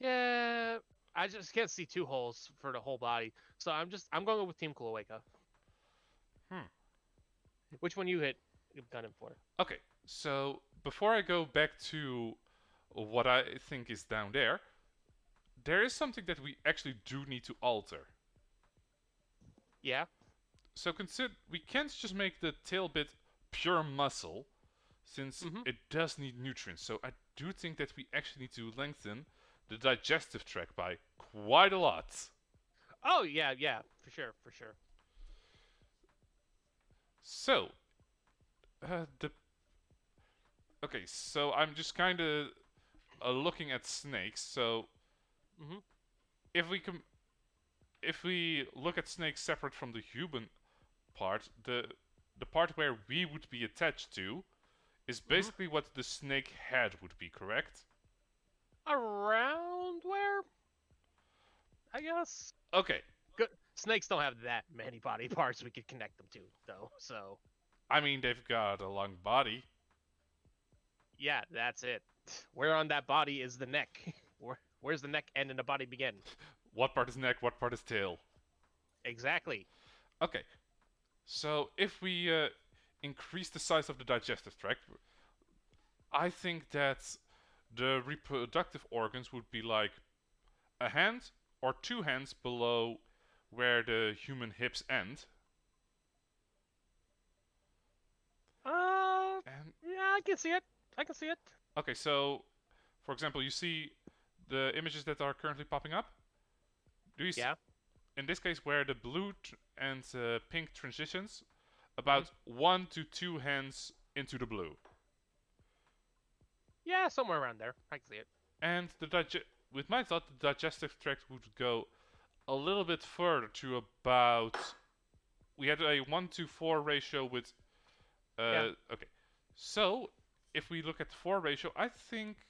Yeah, I just can't see two holes for the whole body. So I'm going with Team Cloaca. Hmm. Which one you hit gunning for? Okay, so before I go back to what I think is down there is something that we actually do need to alter. Yeah. So consider we can't just make the tail bit pure muscle, since Mm-hmm. it does need nutrients. So I do think that we actually need to lengthen the digestive tract by quite a lot. Oh yeah, yeah, for sure, for sure. So, the okay, so I'm just kind of looking at snakes. So Mm-hmm. if we com- if we look at snakes separate from the human part, the part where we would be attached to is Mm-hmm. basically what the snake head would be, correct? Around where? I guess. Okay, Good. Snakes don't have that many body parts we could connect them to, though. So I mean they've got a long body. yeah, that's it. Where on that body is the neck? Where's the neck end and the body begin? What part is neck? What part is tail? Exactly. Okay, so if we increase the size of the digestive tract, I think that the reproductive organs would be like a hand or two hands below where the human hips end. Uh, And yeah, I can see it. I can see it. okay, so for example, you see the images that are currently popping up. Do you Yeah. in this case where the blue and pink transitions Hmm. about 1 to 2 hands into the blue, Yeah, somewhere around there. I can see it. and with my thought, the digestive tract would go a little bit further to about. We had a 1 to 4 ratio with. Yeah. Okay, so if we look at the 4 ratio, I think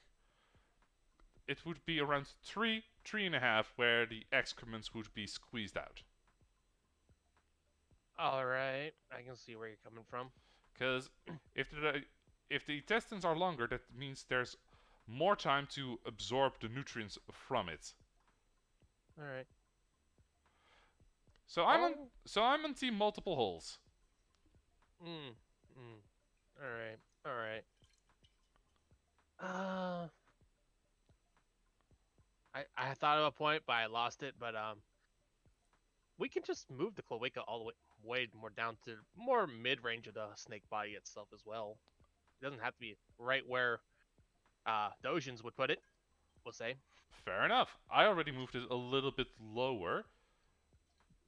it would be around 3, 3.5, where the excrements would be squeezed out. All right. I can see where you're coming from. Because if the intestines are longer, that means there's more time to absorb the nutrients from it. All right. So I'm on Oh. so I'm on team multiple holes. Mm. Mm. All right. All right. Uh, I thought of a point, but I lost it. But we can just move the cloaca all the way more down to more mid range of the snake body itself as well. It doesn't have to be right where the oceans would put it. We'll say. Fair enough. I already moved it a little bit lower,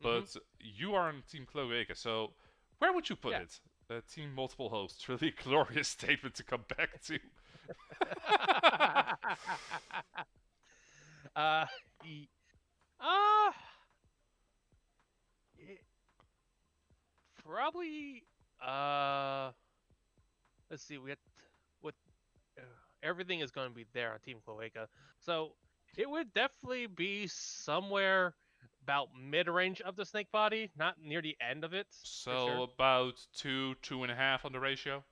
Mm-hmm. but you are on team Cloaca, so where would you put Yeah. it? Team multiple hosts. Really glorious statement to come back to. uh, y- uh, it- probably. Uh, let's see. We got with uh, everything is going to be there on Team Cloaca, so it would definitely be somewhere about mid range of the snake body, not near the end of it for So sure. about 2, 2.5 on the ratio.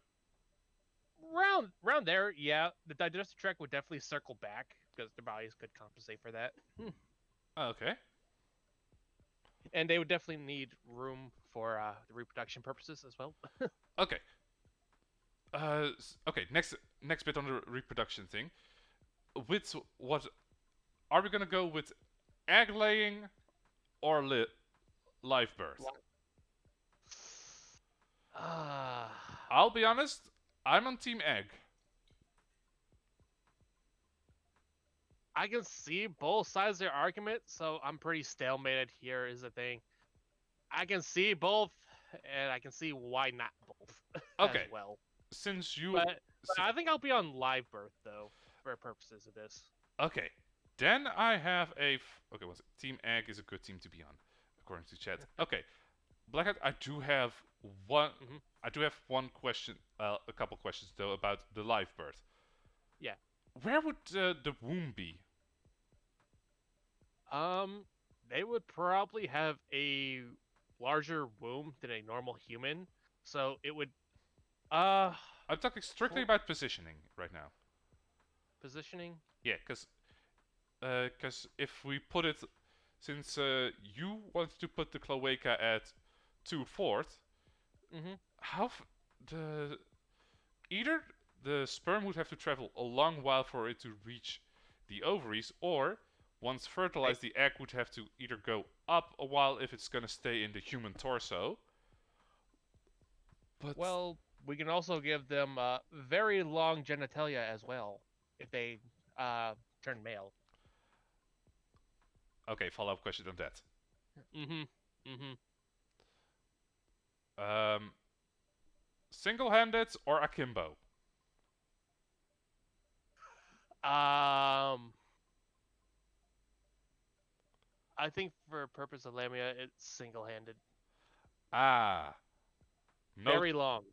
Round there, yeah. The digestive tract would definitely circle back because their bodies could compensate for that. Okay. And they would definitely need room for the reproduction purposes as well. Okay. Okay. Next bit on the reproduction thing. With what are we gonna go with? egg laying or live birth? Li- Ah, I'll be honest, I'm on team egg. I can see both sides of their argument, so I'm pretty stalemated here. Is the thing. I can see both, and I can see why not both as Okay, well. since you But I think I'll be on live birth though, for purposes of this. okay, then I have okay. What's it? Team egg is a good team to be on, according to chat. Okay, Blackhead, one. Hmm. I do have one question, a couple questions though about the live birth. Yeah. Where would the womb be? Um, they would probably have a larger womb than a normal human, so it would uh I'm talking strictly for about positioning right now. positioning. Yeah, because if we put it, since you wanted to put the cloaca at 2/4, Mm-hmm. how the either the sperm would have to travel a long while for it to reach the ovaries, or once fertilized, the egg would have to either go up a while if it's gonna stay in the human torso. But Well, we can also give them very long genitalia as well if they uh turn male. okay, follow-up question on that. Mm-hmm. Mm-hmm. Um, Single-handed or akimbo? Um, I think for purpose of Lamia, it's single-handed. Ah, no. Very long.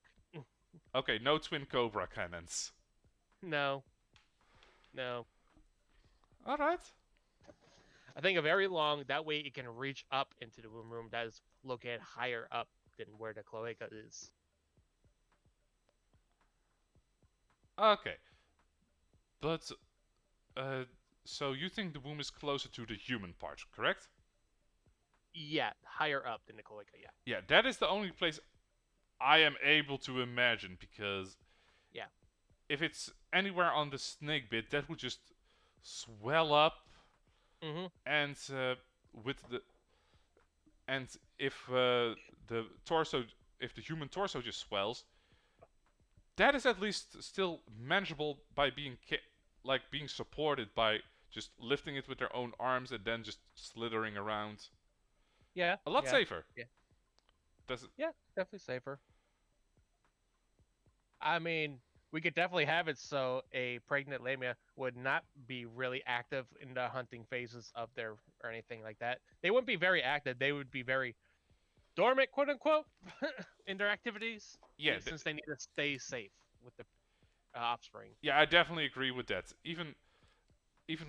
Okay, no twin cobra cannons. No, no. All right. I think a very long. That way, it can reach up into the womb room that is located higher up than where the cloaca is. Okay, but uh, so you think the womb is closer to the human part, correct? Yeah, higher up than the cloaca. Yeah, Yeah, that is the only place I am able to imagine because yeah. if it's anywhere on the snake bit, that would just swell up, Mm-hmm. and with the and if the torso, if the human torso just swells, that is at least still manageable by being like being supported by just lifting it with their own arms and then just slithering around. Yeah, A lot yeah, safer. yeah, Does it? yeah. Definitely safer. I mean, we could definitely have it so a pregnant lamia would not be really active in the hunting phases of their or anything like that. They wouldn't be very active. They would be very dormant, quote unquote, in their activities, Yeah, since they need to stay safe with the offspring. yeah, I definitely agree with that. Even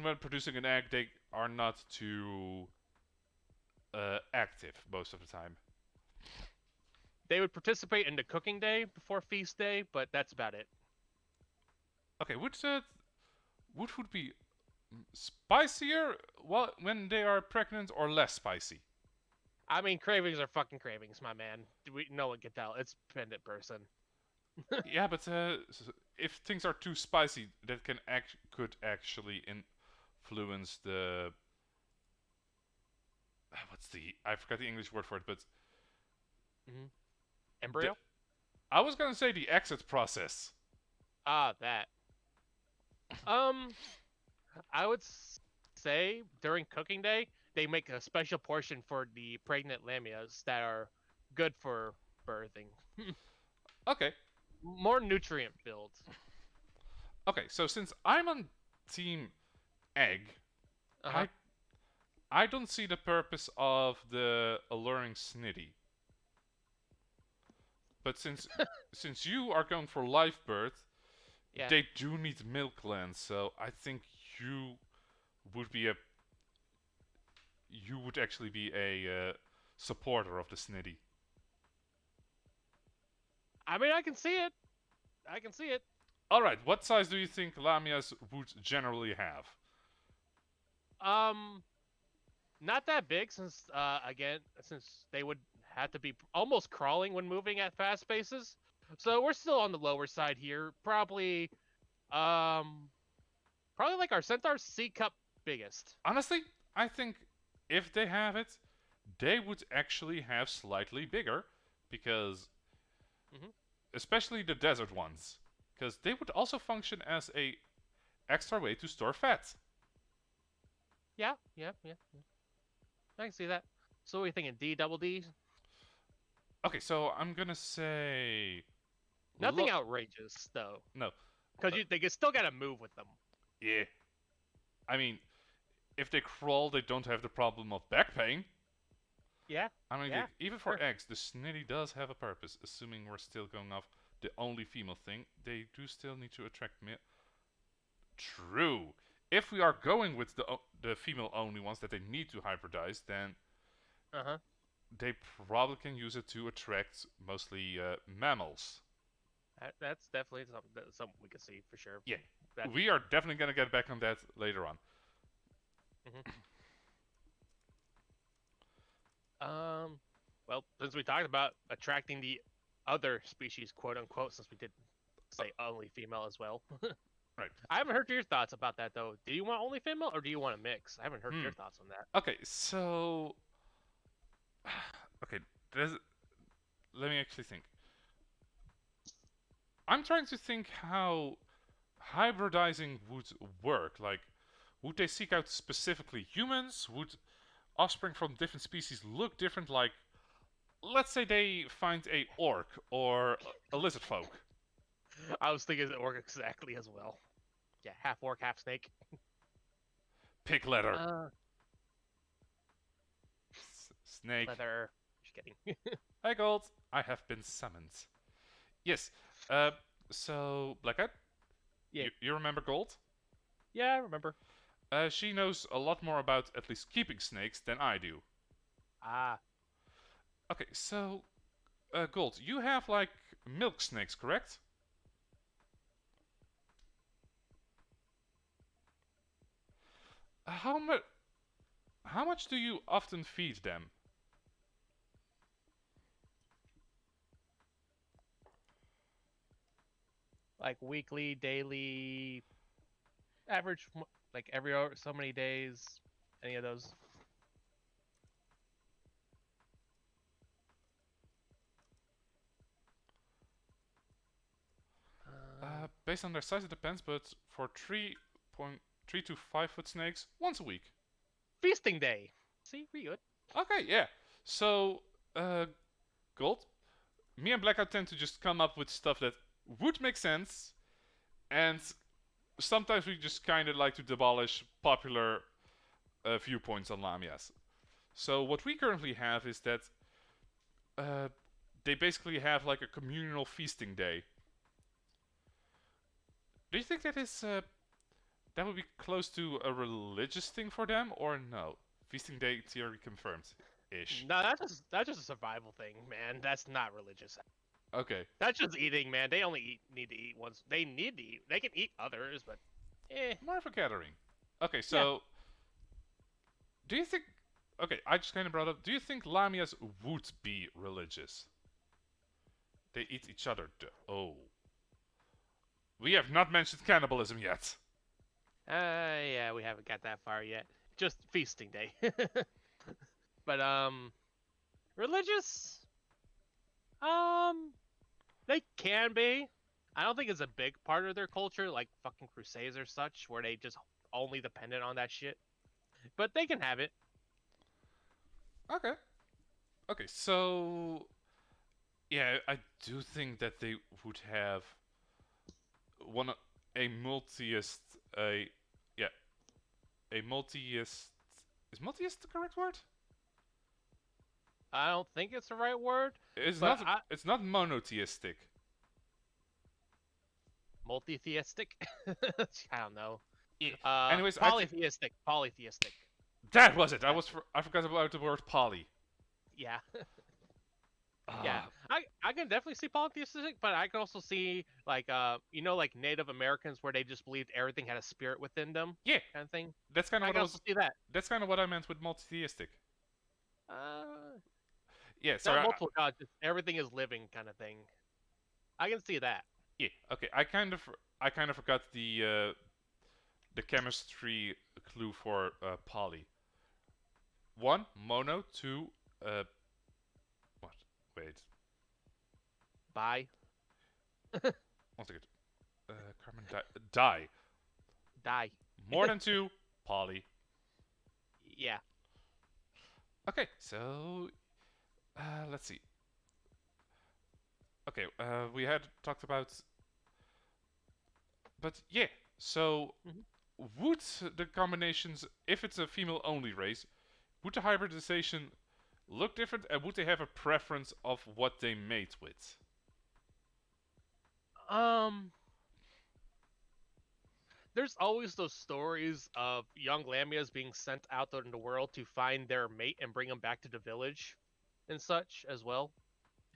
when producing an egg, they are not too active most of the time. They would participate in the cooking day before feast day, but that's about it. Okay, which would be spicier when they are pregnant or less spicy? I mean, cravings are fucking cravings, my man. No one can tell. It's dependent person. Yeah, but if things are too spicy, that could actually influence the what's the I forgot the English word for it, but Hmm. the, Embryo? I was gonna say the exit process. Ah, that. Um, I would say during cooking day, they make a special portion for the pregnant lamias that are good for birthing. Okay, More nutrient filled. okay. So since I'm on team egg, Uh huh. I I don't see the purpose of the alluring snitty. But since you are going for live birth, Yeah. they do need milk glands. So I think you would be a you would actually be a supporter of the snitty. I mean, I can see it. I can see it. All right, what size do you think lamias would generally have? Um, not that big since again since they would have to be almost crawling when moving at fast paces. So we're still on the lower side here. Um probably like our centaur C cup biggest. Honestly, I think if they have it, they would actually have slightly bigger, because Hmm. especially the desert ones, because they would also function as a extra way to store fat. Yeah, yeah, yeah, yeah. I can see that. So what are you thinking? D double D? Okay, so I'm gonna say Nothing look. outrageous though, No, because uh, they can still gotta move with them. yeah. I mean, if they crawl, they don't have the problem of back pain. Yeah, I mean, yeah, even for sure. eggs, the snitty does have a purpose. Assuming we're still going off the only female thing, they do still need to attract male. True. If we are going with the female only ones that they need to hybridize, then Uh huh. they probably can use it to attract mostly mammals. That's definitely something we can see for sure. Yeah, That. we are definitely gonna get back on that later on. Hmm. Um. Well, since we talked about attracting the other species, quote unquote, since we did Uh, say only female as well. right. I haven't heard your thoughts about that though. Do you want only female or do you want a mix? I haven't heard Hmm. your thoughts on that. Okay, so okay, let me actually think. I'm trying to think how hybridizing would work. Like, would they seek out specifically humans? Would offspring from different species look different? Like, let's say they find a orc or a lizard folk. I was thinking it work exactly as well. Yeah, half orc, half snake. Pig leather. Uh, Snake. leather. Just kidding. Hi, Gold. I have been summoned. Yes. Uh, so, Blackhead, Yeah, you remember Gold? yeah, I remember. She knows a lot more about at least keeping snakes than I do. Ah, Okay, so, Gold, you have like milk snakes, correct? How much? How much do you often feed them? like weekly, daily, average, like every so many days. Any of those? Based on their size, it depends, but for 3.3 to 5 foot snakes, once a week. Feasting day. See, we good. Okay, yeah. So, uh, Gold, me and Blackout tend to just come up with stuff that would make sense, and sometimes we just kind of like to demolish popular viewpoints on Lamias. So, what we currently have is that uh, they basically have like a communal feasting day. Do you think that would be close to a religious thing for them, or no? Feasting day theory confirmed, ish. No, that's just a survival thing, man. That's not religious. Okay, That's just eating, man. They only need to eat once. They need to eat. They can eat others, but eh, more of a gathering. Okay, yeah. so do you think? Okay, I just kind of brought up. Do you think Lamias would be religious? They eat each other. Oh, we have not mentioned cannibalism yet. Yeah, we haven't got that far yet. Just feasting day. But religious? Um, they can be. I don't think it's a big part of their culture, like fucking crusades or such, where they just only dependent on that shit. But they can have it. Okay. Okay, so yeah, I do think that they would have one a multiist a yeah a multiist is multiist the correct word? I don't think it's the right word, It's but not. It's not monotheistic. multi-theistic. I don't know. Yeah. Anyways, Polytheistic. Polytheistic. that was it. That, I forgot about the word poly. yeah. Yeah, Ah, I can definitely see polytheistic, but I can also see like like Native Americans where they just believed everything had a spirit within them, yeah. kind of thing. That's kind of I what can I also was. see that. That's kind of what I meant with multitheistic. Uh, Yeah. Sorry. not multiple gods, just everything is living kind of thing. I can see that. Yeah. Okay. I kind of forgot the chemistry clue for poly. one, mono. Two, uh, what? Wait, Bi. one second. Carbon di. Die. More than two, poly. Yeah. Okay, so let's see. Okay, we had talked about, but yeah. So Hmm. would the combinations, if it's a female-only race, would the hybridization look different, and would they have a preference of what they mate with? Um. There's always those stories of young Lamias being sent out there in the world to find their mate and bring them back to the village and such as well.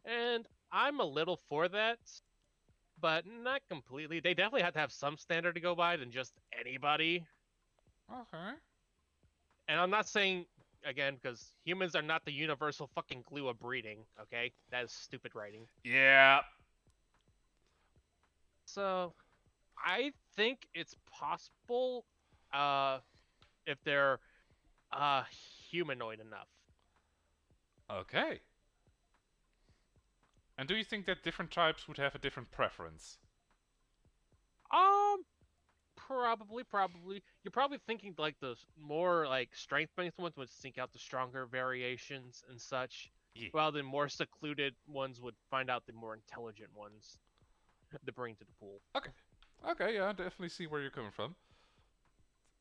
And I'm a little for that, but not completely. They definitely have to have some standard to go by than just anybody. Okay. And I'm not saying again because humans are not the universal fucking glue of breeding. Okay, that is stupid writing. Yeah. So I think it's possible, uh, if they're uh humanoid enough. Okay. And do you think that different tribes would have a different preference? Um, probably. You're probably thinking like the more like strength-based ones would seek out the stronger variations and such, Yeah. while the more secluded ones would find out the more intelligent ones to bring to the pool. Okay. Okay, yeah, I definitely see where you're coming from.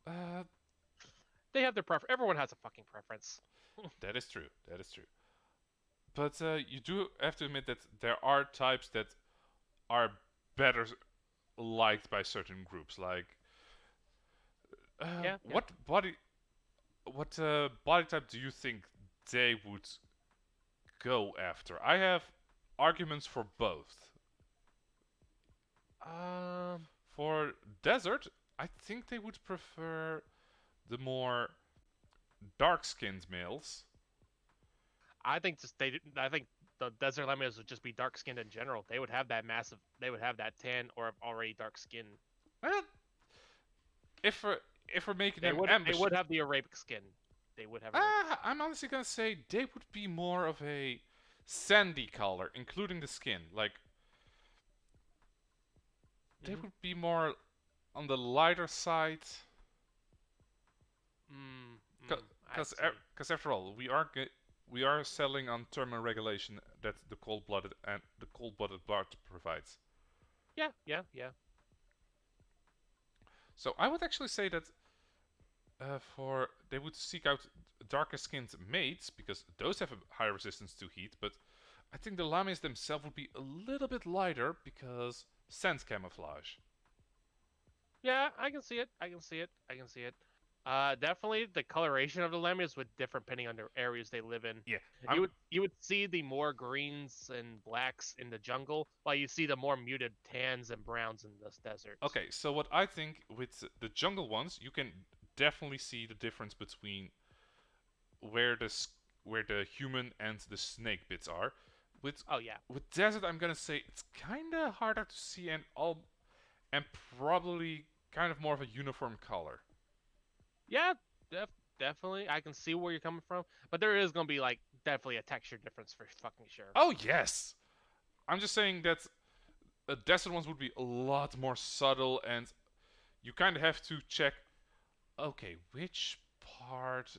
Uh, They have their preference. Everyone has a fucking preference. that is true. That is true. But you do have to admit that there are types that are better liked by certain groups. Like, Yeah, yeah. what body type do you think they would go after? I have arguments for both. Um, For desert, I think they would prefer the more dark-skinned males. I think just they. I think the desert lemmings would just be dark skinned in general. They would have that massive. They would have that tan or already dark skin. Well, if we're if we're making They them would. They ambush, would have the Arabic skin. They would have Arabic skin. I'm honestly gonna say they would be more of a sandy color, including the skin. Like they Mm-hmm. would be more on the lighter side. I see. Because after all, we are settling on term and regulation that the cold-blooded blood provides. Yeah, yeah, yeah. So I would actually say that for they would seek out darker skinned mates because those have a higher resistance to heat. But I think the Lamias themselves would be a little bit lighter because scent camouflage. Yeah, I can see it. I can see it. I can see it. Definitely the coloration of the lemurs would differ depending on the areas they live in. Yeah, You I'm would you would see the more greens and blacks in the jungle, while you see the more muted tans and browns in the desert. okay. So what I think with the jungle ones, you can definitely see the difference between where where the human and the snake bits are. With Oh yeah, with desert, I'm gonna say it's kind of harder to see and probably kind of more of a uniform color. yeah, definitely. I can see where you're coming from, but there is gonna be like definitely a texture difference for fucking sure. Oh yes, I'm just saying that the desert ones would be a lot more subtle, and you kind of have to check. Okay, which part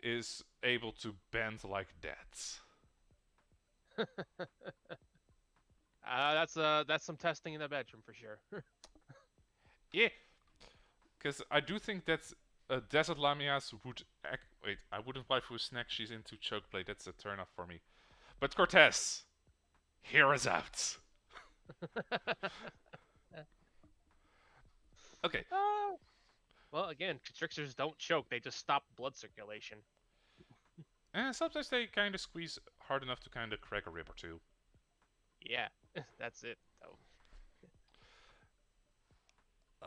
is able to bend like that? That's some testing in the bedroom for sure. Yeah, because I do think that desert lamias would. Wait, I wouldn't buy for a snack. She's into chokeplay. That's a turn off for me. But Cortez, hear us out. Okay, uh, well, again, constrictors don't choke; they just stop blood circulation. and sometimes they kind of squeeze hard enough to kind of crack a rib or two. Yeah, that's it. Though.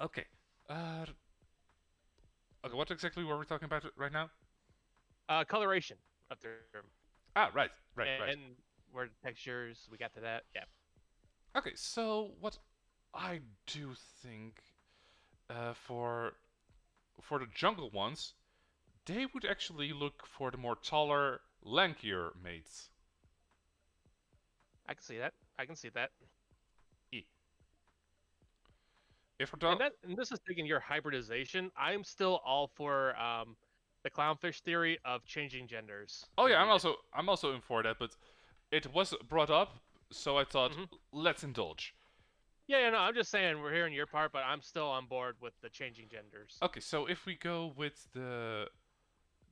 Okay. Uh, okay, what exactly were we talking about right now? Coloration of the room Ah, right. and where the textures. We got to that. Yeah. Okay, so what I do think for the jungle ones, they would actually look for the more taller, lankier mates. I can see that. I can see that. E. If we're And talking, this is taking your hybridization. I'm still all for the clownfish theory of changing genders oh when yeah, needed. I'm also in for that, but it was brought up, so I thought Hmm. let's indulge. Yeah, yeah, no, I'm just saying we're hearing your part, but I'm still on board with the changing genders. Okay, so if we go with the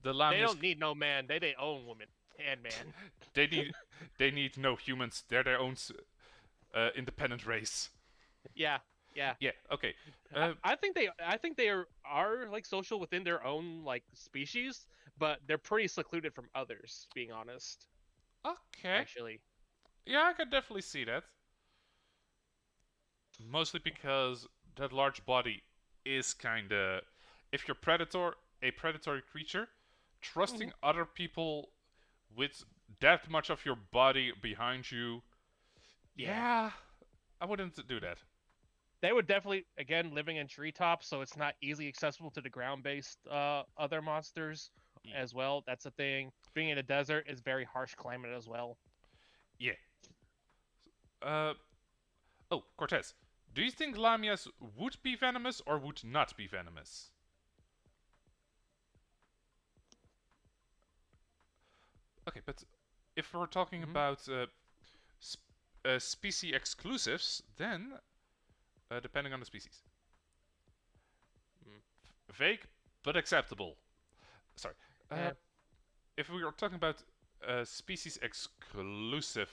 They Lamia's, don't need no man. They own women and man. they need they need no humans. They're their own independent race. Yeah, yeah. Yeah. Okay. I, Uh, I think they are like social within their own like species, but they're pretty secluded from others. Being honest, okay. actually. Yeah, I can definitely see that. Mostly because that large body is kinda, if you're a predatory creature, Hmm. trusting other people with that much of your body behind you, Yeah. yeah, I wouldn't do that. They would definitely, again, living in treetops, so it's not easily accessible to the ground-based other monsters Y- as well. That's a thing. Being in a desert is very harsh climate as well. Yeah. Uh. Oh, Cortez. Do you think Lamias would be venomous or would not be venomous? Okay, but if we're talking Hmm. about sp- species exclusives, then depending on the species, vague but acceptable. Sorry. Uh, Yeah. if we are talking about species exclusive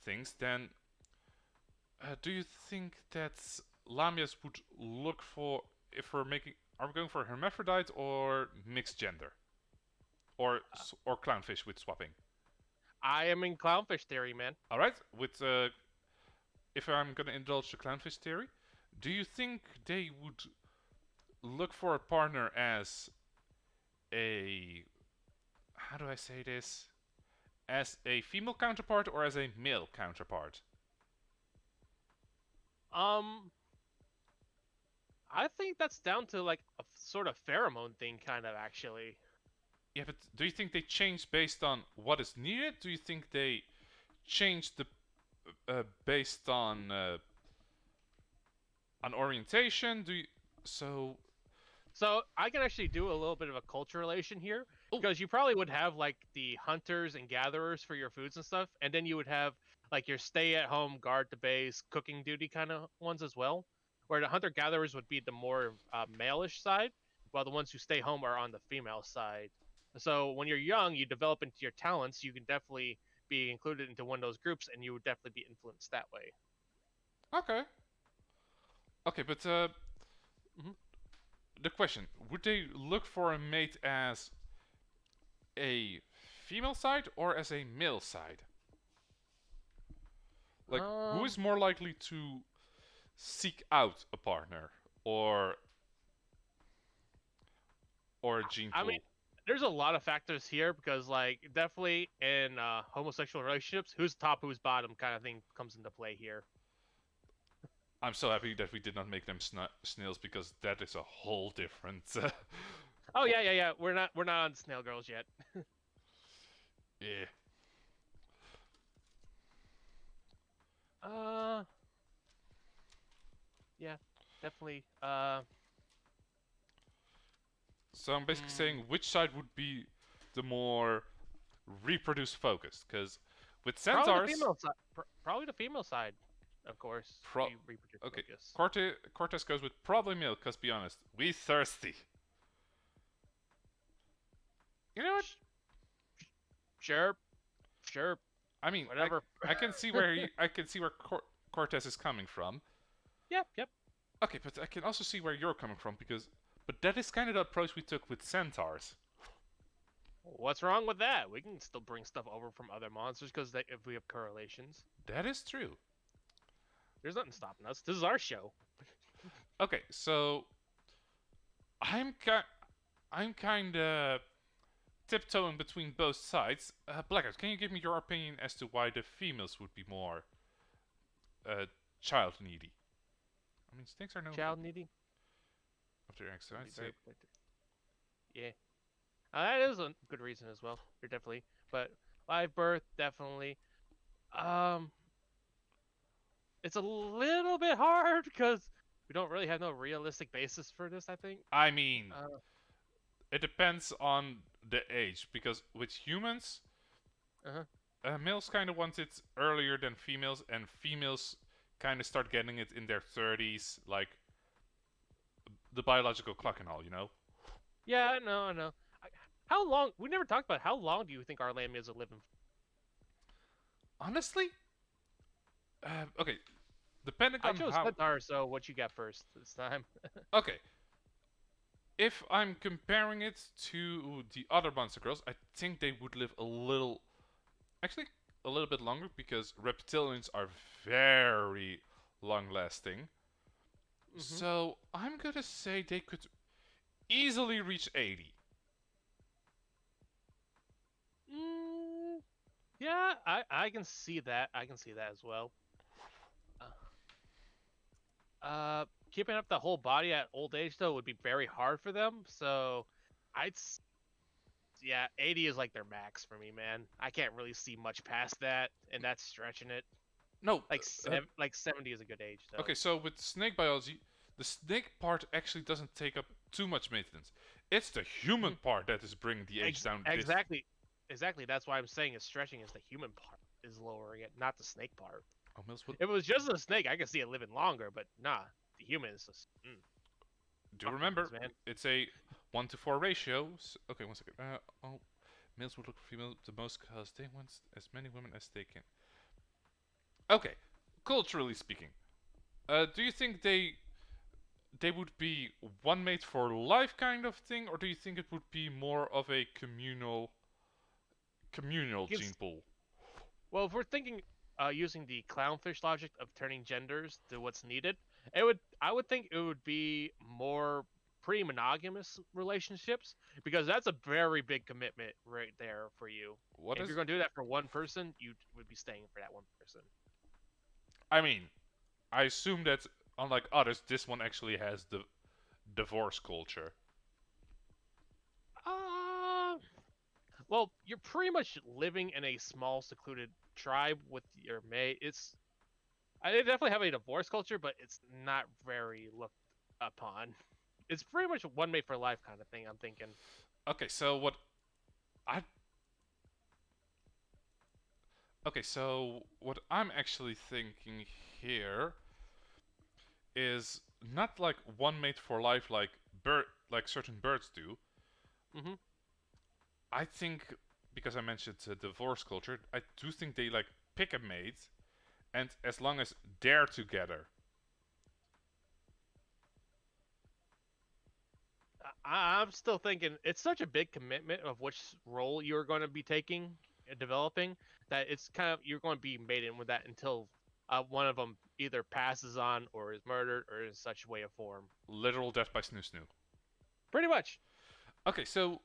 things, then do you think that Lamias would look for, if we're making, are we going for hermaphrodite or mixed gender, or or clownfish with swapping? I am in clownfish theory, man. All right, with if I'm gonna indulge the clownfish theory, do you think they would look for a partner as a, how do I say this, as a female counterpart or as a male counterpart? Um, I think that's down to like a sort of pheromone thing, kind of actually. Yeah, but do you think they change based on what is needed? Do you think they change the based on orientation? Do you, so? So I can actually do a little bit of a culture relation here Oh, because you probably would have like the hunters and gatherers for your foods and stuff, and then you would have like your stay-at-home guard the base, cooking duty kind of ones as well, where the hunter-gatherers would be the more male-ish side, while the ones who stay home are on the female side. So when you're young, you develop into your talents. You can definitely be included into one of those groups, and you would definitely be influenced that way. okay, okay, but Hmm. the question: would they look for a mate as a female side or as a male side? Like, who is Um, more likely to seek out a partner or a gene I mean, pool? there's a lot of factors here because, like, definitely in homosexual relationships, who's top, who's bottom kind of thing comes into play here. I'm so happy that we did not make them snails because that is a whole different. Oh yeah, yeah, yeah. We're not on snail girls yet. Yeah. Uh, yeah, definitely. So I'm basically Hmm, saying which side would be the more reproduce focused, because with probably the centaurs, female side. Probably the female side, of course. pro. Be reproduce Okay, focus. Cortez goes with probably male, because be honest, we thirsty. You know what? Sh- Sure, sure, I mean, whatever. I can see where I can see where Cortez is coming from. Yep, yep. Okay, but I can also see where you're coming from because, but that is kind of the approach we took with centaurs. What's wrong with that? We can still bring stuff over from other monsters because if we have correlations, That is true. there's nothing stopping us. This is our show. Okay, so I'm ki- I'm kind of tiptoeing between both sides. Blackheart, can you give me your opinion as to why the females would be more uh, child needy? I mean, snakes are known for Child needy. of their eggs, so Can I'd be very say protective. Yeah. That is a good reason as well. You're definitely, but live birth definitely. Um, it's a little bit hard because we don't really have no realistic basis for this. I think. I mean, Uh, it depends on the age, because with humans, uh-huh. males kind of want it earlier than females, and females kind of start getting it in their 30s, like the biological clock and all, you know? Yeah, I know, I know. How long? We never talked about how long do you think our lamias are living? Honestly, okay, depending I on chose how. Centaur, so what you got first this time? Okay, if I'm comparing it to the other monster girls, I think they would live a little. Actually, a little bit longer, because reptilians are very long lasting. Mm-hmm. So I'm gonna say they could easily reach 80. Mm, yeah, I can see that. I can see that as well. Keeping up the whole body at old age though would be very hard for them. So, I'd yeah, 80 is like their max for me, man. I can't really see much past that, and that's stretching it. No, Like 70 is a good age though. okay, so with snake biology, the snake part actually doesn't take up too much maintenance. It's the human Mhm. part that is bringing the age down this. Exactly, exactly. That's why I'm saying it's stretching is the human part is lowering it, not the snake part. Oh, Mills, what If it was just the snake, I could see it living longer, but nah, the human is just do fuck remember? humans, man. It's a 1 to 4 ratio. Okay, 1 second. Oh, males would look for females the most because they want as many women as they can. Okay, culturally speaking, do you think they would be one mate for life kind of thing, or do you think it would be more of a communal You can gene pool? Well, if we're thinking using the clownfish logic of turning genders to what's needed, I would think it would be more pre-monogamous relationships because that's a very big commitment right there for you. What If you're is? going to do that for one person, you would be staying for that one person. I mean, I assume that unlike others, this one actually has the divorce culture. Uh, well, you're pretty much living in a small secluded tribe with your mate. They definitely have a divorce culture, but it's not very looked upon. It's pretty much one mate for life kind of thing. I'm thinking. Okay, so what I what I'm actually thinking here is not like one mate for life like like certain birds do. Hmm. I think, because I mentioned divorce culture, I do think they like pick a mate, and as long as they're together. I'm still thinking it's such a big commitment of which role you're going to be taking and developing that it's kind of you're going to be mated with that until one of them either passes on or is murdered or in such way of form. Literal death by snoo snoo. Pretty much. Okay, so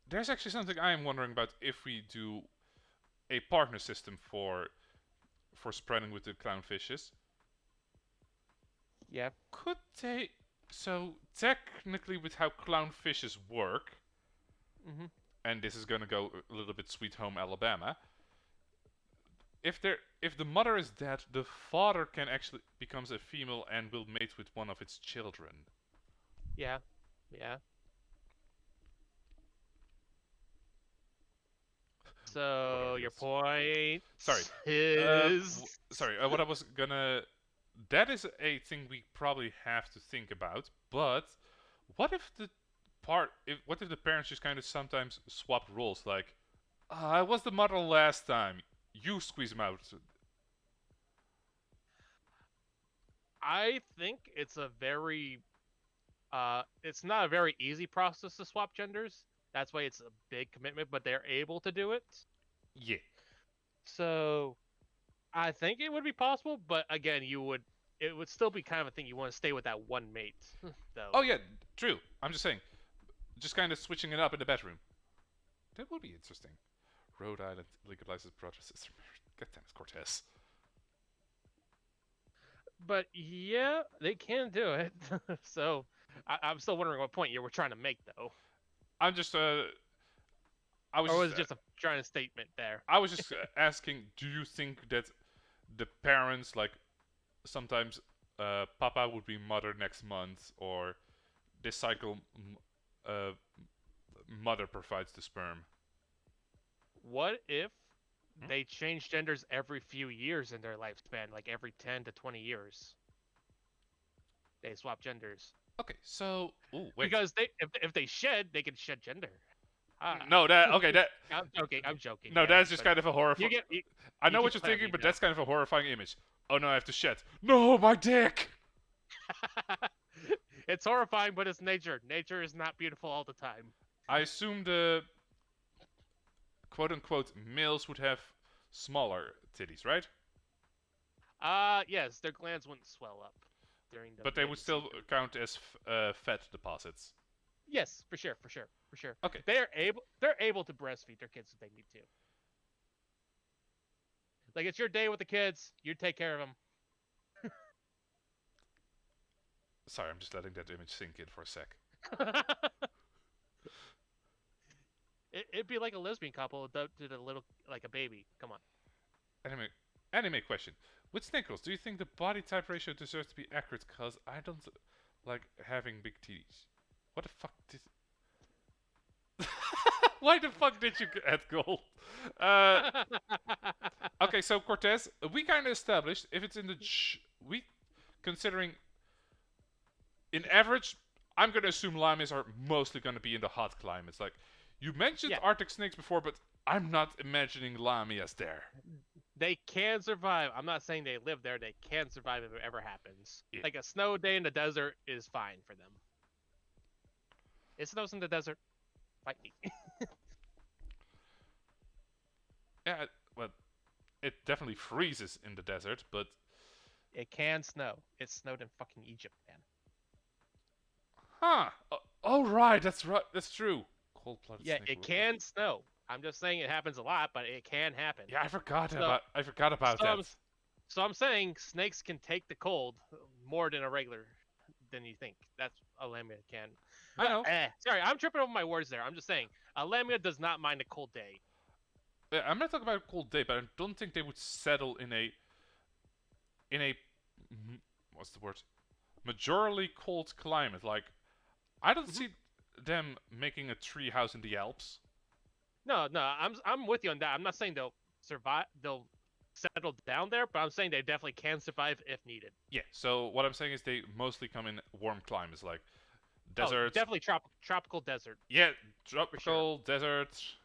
there's actually something I am wondering about if we do a partner system for spreading with the clownfishes. Yeah. Could they? So technically, with how clownfishes work, Hmm. and this is gonna go a little bit Sweet Home Alabama. If the mother is dead, the father can actually becomes a female and will mate with one of its children. Yeah. Yeah. What are So the your odds? point Sorry, is sorry. What I was gonna. That is a thing we probably have to think about. But what if the what if the parents just kind of sometimes swap roles? Like, I was the mother last time. You squeeze him out. I think it's not a very easy process to swap genders. That's why it's a big commitment, but they're able to do it. Yeah. So I think it would be possible, but again, it would still be kind of a thing you want to stay with that one mate, though. Oh yeah, true. I'm just saying, just kind of switching it up in the bedroom. That would be interesting. Rhode Island legalizes brother sister marriage. God damn it, Cortez. But yeah, they can do it. So I'm still wondering what point you were trying to make, though. I'm just I was Or just was it just a trying a statement there? I was just asking, do you think that the parents, like, sometimes Papa would be mother next month, or this cycle uh, mother provides the sperm? What if Hmm? they change genders every few years in their lifespan, like every 10 to 20 years? They swap genders. Okay, so wait. Because if they shed, they can shed gender. Ah. No, that okay. That I'm joking. I'm joking. no, Yeah, that's just but kind of a you horrifying. get you, I you know get what you're what I thinking, mean, but though. that's kind of a horrifying image. Oh no, I have to shed. No, my dick. It's horrifying, but it's nature. Nature is not beautiful all the time. I assume the quote unquote males would have smaller titties, right? Yes, their glands wouldn't swell up during the But they would mating still season. count as fat deposits. Yes, for sure, for sure, for sure. Okay. They're able to breastfeed their kids if they need to. Like it's your day with the kids, you take care of them. Sorry, I'm just letting that image sink in for a sec. It'd be like a lesbian couple did a little like a baby. Come on. Anime, anime question. With snake rolls, do you think the body type ratio deserves to be accurate? Cause I don't like having big titties. What the fuck did? Why the fuck did you add gold? Uh, okay, so Cortez, we kind of established if it's in the we considering in average, I'm gonna assume Lamias are mostly gonna be in the hot climates. Like you mentioned Yeah, Arctic snakes before, but I'm not imagining Lamias there. they can survive. I'm not saying they live there. They can survive if it ever happens. Yeah. Like a snow day in the desert is fine for them. It snows in the desert. Fight me. Yeah, well, it definitely freezes in the desert, but It can snow. It snowed in fucking Egypt, man. huh? Oh right, that's right, that's true. Cold-blooded Yeah, snake. it can snow. I'm just saying it happens a lot, but it can happen. Yeah, So, I forgot about so that. I'm saying snakes can take the cold more than a regular than you think. That's a lamia can. I know. Sorry, I'm tripping over my words there. I'm just saying a lamia does not mind a cold day. I'm not talking about a cold day, but I don't think they would settle in a what's the word? Majorly cold climate. Like I don't Mhm. see them making a tree house in the Alps. No, no, I'm with you on that. I'm not saying they'll survive. They'll settle down there, but I'm saying they definitely can survive if needed. Yeah. So what I'm saying is they mostly come in warm climates, like Oh, deserts. definitely tropical desert Yeah, for sure. tropical deserts,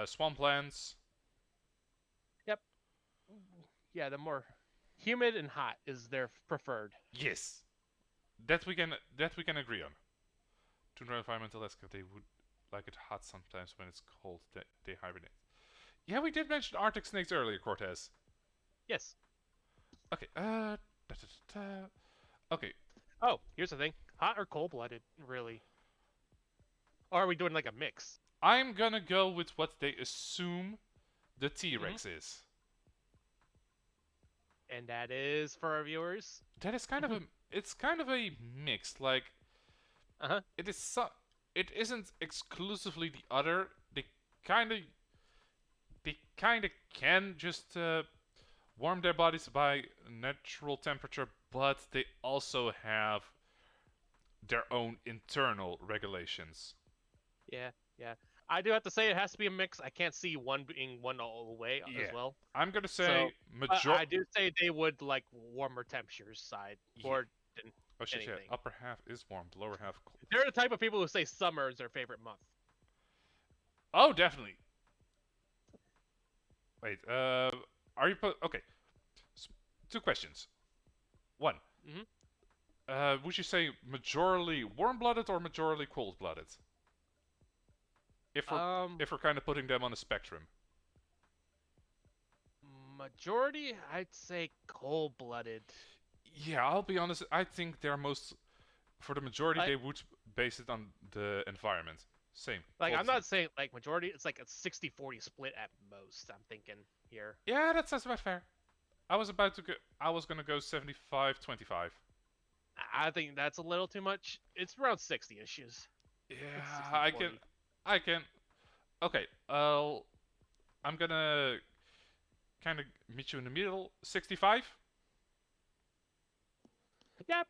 swamplands. Yep. Yeah, the more humid and hot is their preferred. Yes, that we can agree on. Tundra environment Alaska, they would like it hot sometimes when it's cold. They hibernate. Yeah, we did mention Arctic snakes earlier, Cortez. Yes. Okay. Okay. Oh, here's the thing: hot or cold-blooded, really? Or are we doing like a mix? I'm gonna go with what they assume the Hmm. T-Rex is. And that is for our viewers. That is kind of a. It's kind of a mix. Like Uh-huh. it is. It isn't exclusively the other. Kind of. They kind of can just warm their bodies by natural temperature, but they also have their own internal regulations. Yeah, yeah. I do have to say it has to be a mix. I can't see one being one all the way as Yeah, well. I'm gonna So say major. I do say they would like warmer temperatures side Yeah. more than Oh shit, yeah. anything. Upper half is warm, the lower half cold. They're the type of people who say summer is their favorite month. Oh, definitely. Wait, are you okay? Two questions. One, Hmm. would you say majorly warm-blooded or majorly cold-blooded? Um, If we're kind of putting them on a spectrum. Majority, I'd say cold-blooded. Yeah, I'll be honest. I think they're most for the majority Like, they would base it on the environment. Same. like Cold I'm as me. not saying like majority. It's like a 60-40 split at most. I'm thinking here. Yeah, that sounds about fair. I was about to go. I was gonna go 75-25. I think that's a little too much. It's around 60 issues. Yeah, It's 60 I can. 40. I can. Okay, I'm gonna kind of meet you in the middle. 65.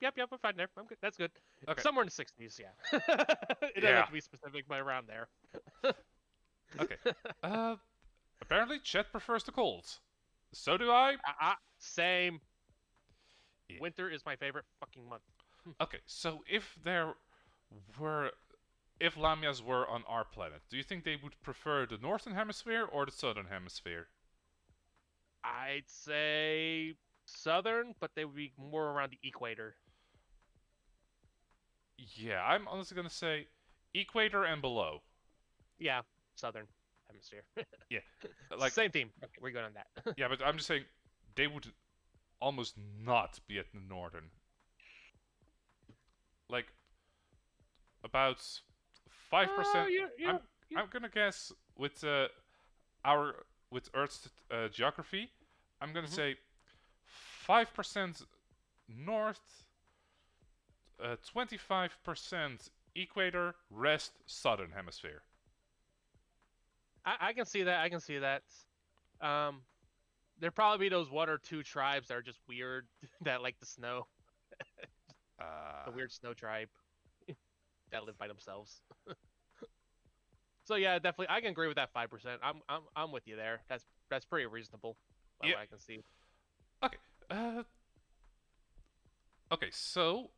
Yep. We're fine there. I'm good. That's good. Okay. Somewhere in the 60s, yeah. It doesn't Yeah. have to be specific, but around there. Okay. Uh, apparently Chet prefers the cold. So do I. Same. Yeah. Winter is my favorite fucking month. Okay. So were, if Lamias were on our planet, do you think they would prefer the northern hemisphere or the southern hemisphere? I'd say southern, but they would be more around the equator. Yeah, I'm honestly gonna say equator and below. Yeah, southern hemisphere. Yeah, like Same theme. Okay, we're good on that. yeah, but I'm just saying they would almost not be at the northern. Like about 5%. You I'm gonna guess with our with Earth's geography. I'm gonna hmm say 5% north, 25% equator, rest southern hemisphere. I can see that. I can see that. Um, There'd probably be those one or two tribes that are just weird that like the snow, the Uh, weird snow tribe that live by themselves. So yeah, definitely, I can agree with that 5%. I'm with you there. That's pretty reasonable by yeah. what I can see. Okay. Uh, okay. So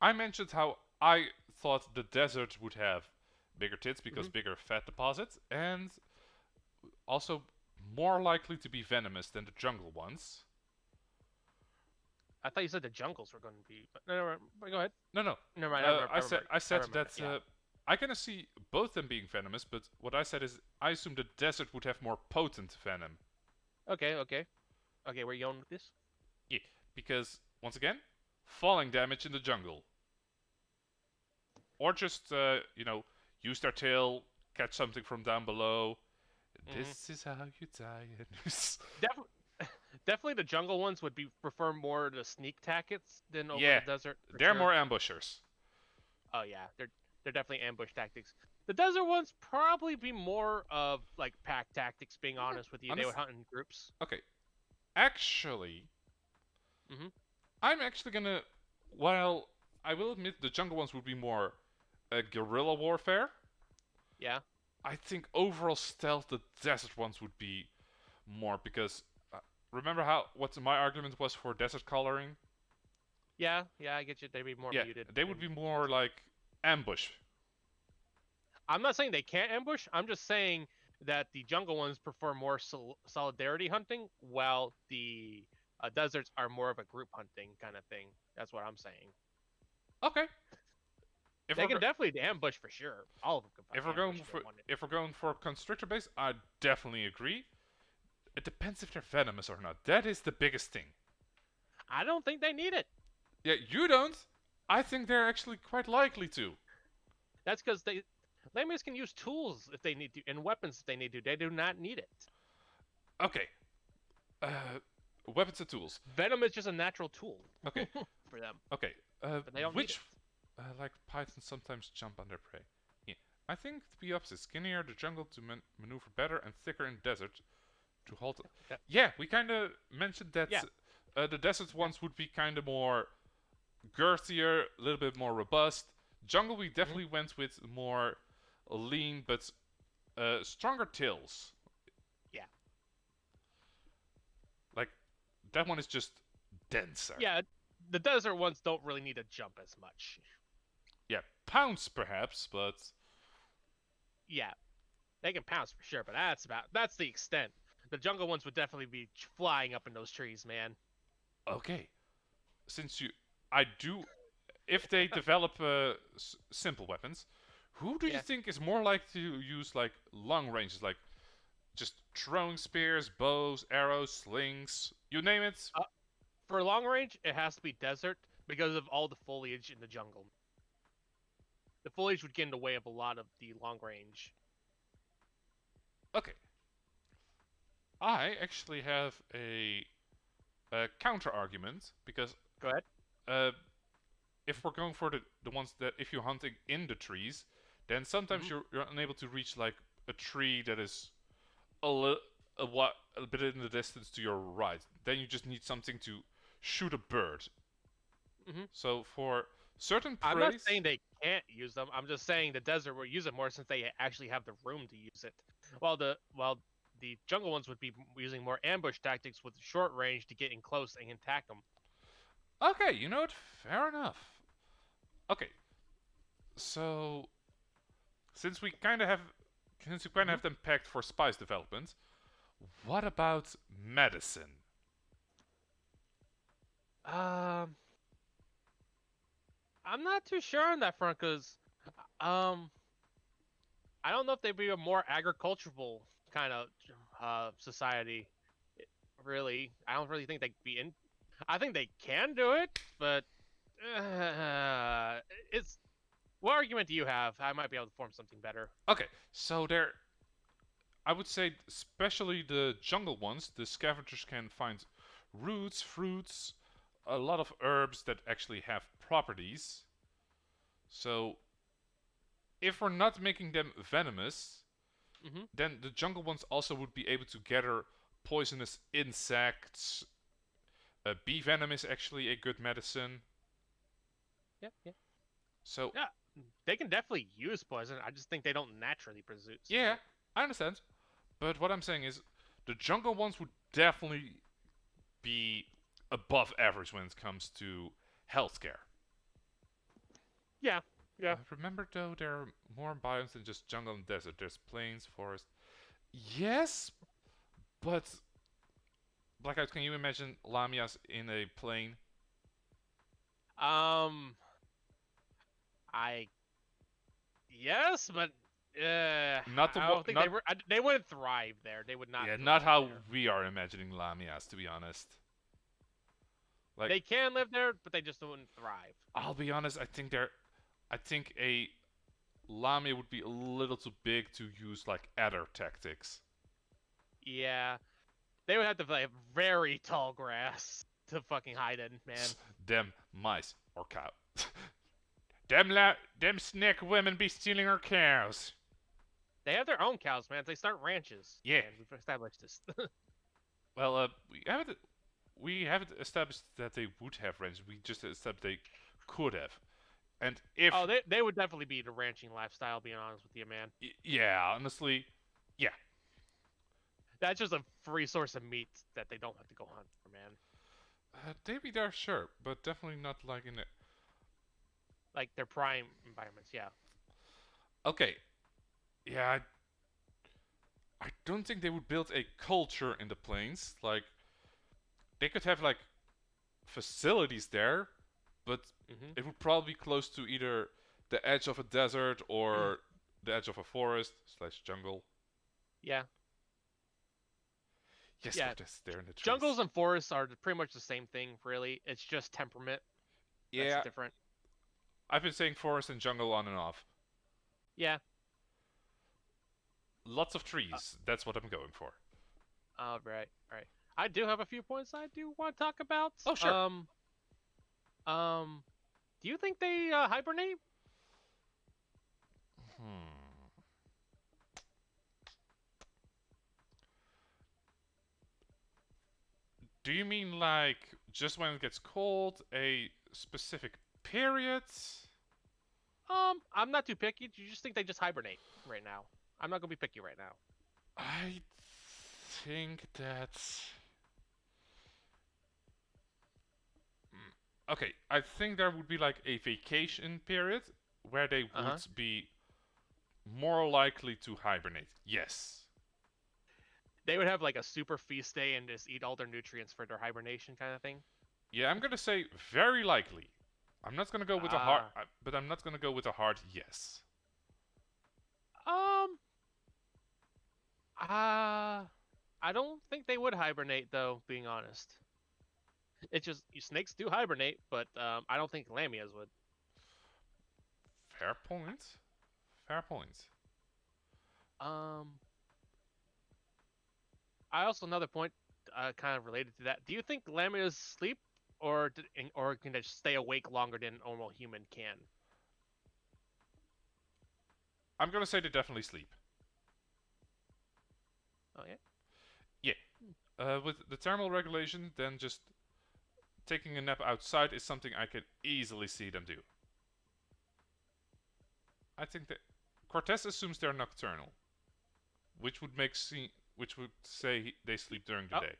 I mentioned how I thought the desert would have bigger tits because hmm bigger fat deposits, and also more likely to be venomous than the jungle ones. I thought you said the jungles were going to be, but no, go ahead. No, no. Never mind. I I said remember that that. Yeah. I can see both them being venomous, but what I said is I assume the desert would have more potent venom. Okay. Where you going with this? Yeah, because once again, falling damage in the jungle, or just use their tail, catch something from down below. hmm This is how you die. Definitely, definitely the jungle ones would be prefer more the sneak tactics than over Yeah, the desert for they're sure. more ambushers. Oh yeah, they're definitely ambush tactics. The desert ones probably be more of like pack tactics. Being Yeah, honest with you, they would honest. hunt in groups. Okay, actually, hmm I'm actually gonna. While I will admit the jungle ones would be more guerrilla warfare, Yeah, I think overall stealth the desert ones would be more because remember how what my argument was for desert coloring? yeah. I get you. They'd be more Yeah, muted they would and be more desert. like ambush. I'm not saying they can't ambush. I'm just saying that the jungle ones prefer more solidarity hunting, while the deserts are more of a group hunting kind of thing. That's what I'm saying. Okay, if They we're can definitely ambush for sure. All of them can if probably we're ambush going if they for wanted. if we're going for constrictor base, I definitely agree. It depends if they're venomous or not. That is the biggest thing. I don't think they need it. Yeah, you don't. I think they're actually quite likely to. That's because they Lamias can use tools if they need to and weapons if they need to. They do not need it. Okay, uh, weapons and tools. Venom is just a natural tool Okay, for them, okay. but they don't need it. Which like pythons sometimes jump on their prey. Yeah, I think to be opposite. Skinnier the jungle to maneuver better, and thicker in desert to halt. That- Yeah, we kind of mentioned that yeah, the desert yeah. ones would be kind of more girthier, a little bit more robust. Jungle, we hmm definitely went with more lean but stronger tails. Yeah. Like that one is just denser. Yeah, the desert ones don't really need to jump as much. Yeah, pounce perhaps, but Yeah, they can pounce for sure, but that's the extent. The jungle ones would definitely be flying up in those trees, man. okay. Since I do, if they develop simple weapons, who do you Yeah. think is more likely to use like long ranges, like just throwing spears, bows, arrows, slings, you name it? Uh, for long range, it has to be desert because of all the foliage in the jungle. The foliage would get in the way of a lot of the long range. Okay, I actually have a counter argument because Go ahead. uh, if we're going for the ones that if you're hunting in the trees, then sometimes hmm you're unable to reach like a tree that is a, li- a bit in the distance to your right. Then you just need something to shoot a bird. Hmm. So for certain I'm not preys, saying they can't use them. I'm just saying the desert will use it more since they actually have the room to use it. While the jungle ones would be using more ambush tactics with short range to get in close and attack them. okay, you know what? Fair enough. Okay, so since we kind of have since we kind of Hmm. have them pegged for spice development, what about medicine? Um, I'm not too sure on that front because um, I don't know if they'd be a more agricultural kind of society. Really, I don't really think they'd be in. I think they can do it, but uh, it's what argument do you have? I might be able to form something better. Okay, so there, I would say, especially the jungle ones, the scavengers can find roots, fruits, a lot of herbs that actually have properties. So if we're not making them venomous, Hmm. then the jungle ones also would be able to gather poisonous insects. Bee venom is actually a good medicine. Yeah, yeah, So yeah. They can definitely use poison. I just think they don't naturally produce yeah, it. I understand. But what I'm saying is, the jungle ones would definitely be above average when it comes to healthcare. Yeah, yeah. Remember though, there are more biomes than just jungle and desert. There's plains, forest. Yes, but Blackout, can you imagine Lamias in a plain? Um, I yes, but Not the I don't think they not were. They wouldn't thrive there. They would not yeah, not thrive how there. we are imagining Lamias, to be honest. Like, They can live there, but they just wouldn't thrive. I'll be honest, I think a Lamia would be a little too big to use like adder tactics. Yeah, they would have to like very tall grass to fucking hide in, man. Them mice or cow. Them snake women be stealing our cows. They have their own cows, man. They start ranches, Yeah. and we've established this. Well, we haven't established that they would have ranges. We just established they could have. And if Oh, they would definitely be the ranching lifestyle. Being honest with you, man, yeah, honestly, yeah. that's just a free source of meat that they don't have to go hunt for, man. Maybe they're sure, but definitely not like in it. Like their prime environments, yeah. Okay, yeah. I don't think they would build a culture in the plains. Like they could have like facilities there, but Hmm. it would probably be close to either the edge of a desert or the edge of a forest slash jungle. Yeah, Yes, yeah. we're just there in the trees. Jungles and forests are pretty much the same thing, really. It's just temperament that's Yeah, different. I've been saying forest and jungle on and off. Yeah. Lots of Uh, trees. That's what I'm going for. right, right. I do have a few points I do want to talk about. Oh, sure. Um, do you think they hibernate? Hmm. Do you mean like just when it gets cold, a specific period? I'm not too picky. Do you just think they just hibernate right now? I'm not gonna be picky right now. I think that. Okay, I think there would be like a vacation period where they Uh would huh. be more likely to hibernate. Yes. They would have like a super feast day and just eat all their nutrients for their hibernation kind of thing. Yeah, I'm gonna say very likely. I'm not gonna go with a hard, Ah. but I'm not gonna go with a hard yes. Um. I don't think they would hibernate though. Being honest, it's just snakes do hibernate, but I don't think lamias would. Fair point. Fair point. Um. I also another point, kind of related to that. Do you think lamias sleep, or can they stay awake longer than a normal human can? I'm gonna say they definitely sleep. Oh yeah. Yeah. With the thermal regulation, then just taking a nap outside is something I could easily see them do. I think that Cortez assumes they're nocturnal, which would which would say they sleep during the Oh day.